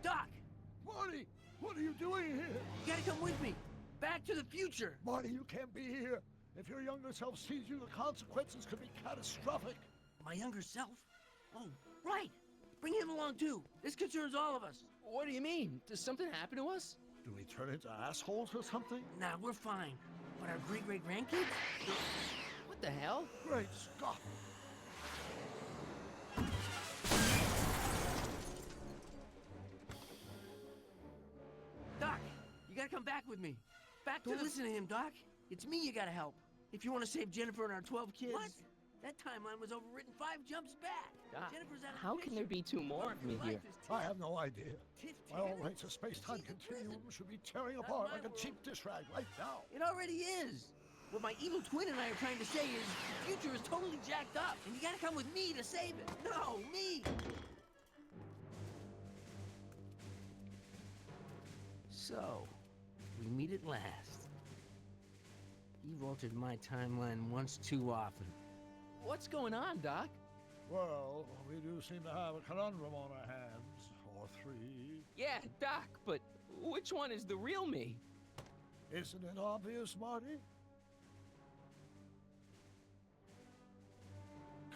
Doc! Marty! What are you doing here? You gotta come with me. Back to the future. Marty, you can't be here. If your younger self sees you, the consequences could be catastrophic. My younger self? Oh, right. Bring him along too. This concerns all of us. What do you mean? Does something happen to us? Do we turn into assholes or something? Nah, we're fine. But our great-great-grandkids? What the hell? Great Scott! Doc, you gotta come back with me. Don't listen to him, Doc. It's me you gotta help. If you want to save Jennifer and our 12 kids. What? That timeline was overwritten 5 jumps back. Doc, Jennifer's out of how the can there be two more of me here? I have no idea. My old rights of space-time continuum should be tearing apart like a cheap dish rag right now. It already is. What my evil twin and I are trying to say is the future is totally jacked up, and you gotta come with me to save it. No, me! So, we meet at last. You've altered my timeline once too often. What's going on, Doc? Well, we do seem to have a conundrum on our hands. Or 3. Yeah, Doc, but which one is the real me? Isn't it obvious, Marty?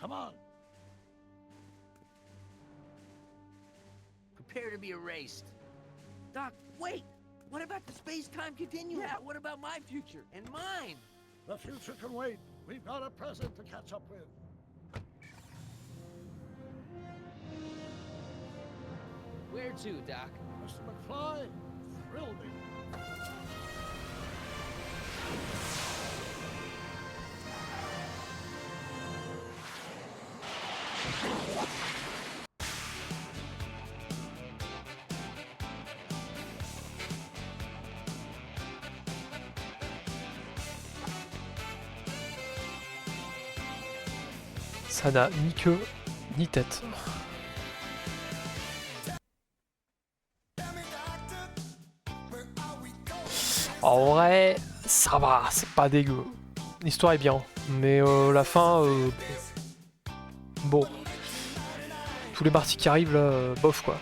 Come on. Prepare to be erased. Doc, wait! What about the space-time continuum? Yeah, what about my future? And mine? The future can wait. We've got a present to catch up with. Where to, Doc? Mr. McFly, thrill me. Ça n'a ni queue ni tête. En vrai, ça va, c'est pas dégueu. L'histoire est bien, mais la fin, bon. Tous les parties qui arrivent là, bof quoi.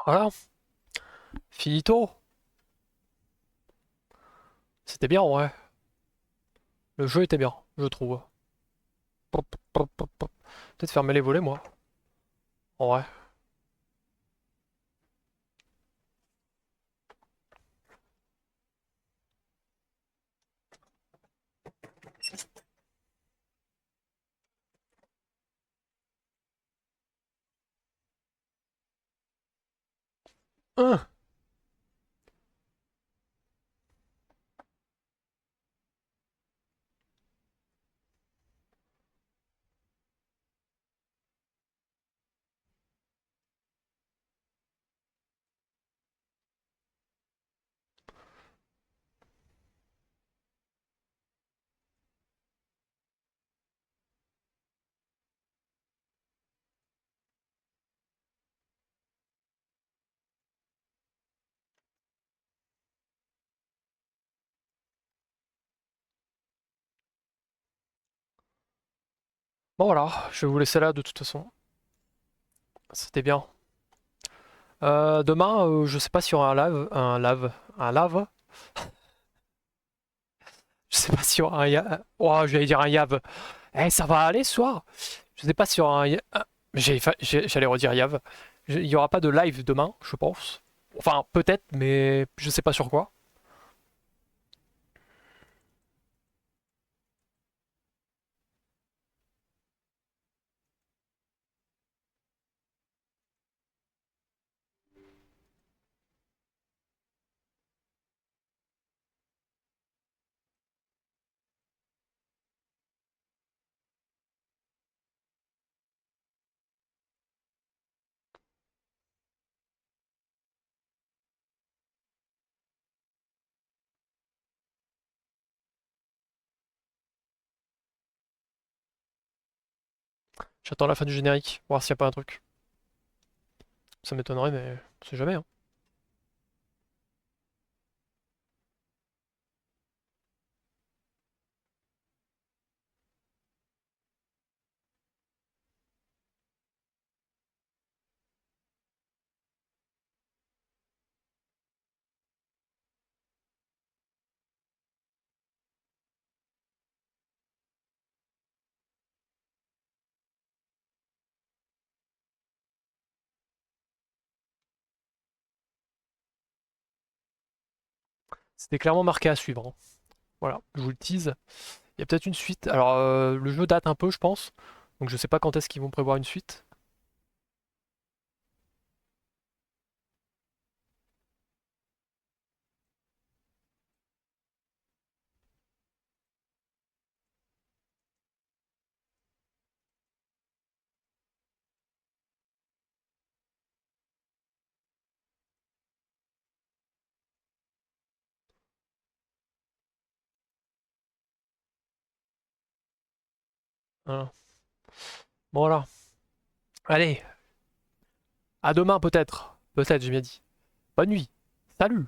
Voilà. Finito. C'était bien en vrai. Le jeu était bien, je trouve. Peut-être fermer les volets moi. En vrai. Bon voilà, je vais vous laisser là de toute façon. C'était bien. Demain, je sais pas s'il y aura un live. Je sais pas s'il y aura un oh, j'allais dire un Yav. Eh, ça va aller ce soir. Je sais pas s'il y aura j'allais redire Yav. Il y aura pas de live demain, je pense. Enfin, peut-être, mais je sais pas sur quoi. J'attends la fin du générique, voir s'il y a pas un truc. Ça m'étonnerait, mais on sait jamais, hein. C'était clairement marqué à suivre, hein. Voilà, je vous le tease. Il y a peut-être une suite. Alors, le jeu date un peu, je pense. Donc je sais pas quand est-ce qu'ils vont prévoir une suite. Voilà. Voilà. Allez, à demain peut-être. Peut-être, j'ai bien dit. Bonne nuit. Salut!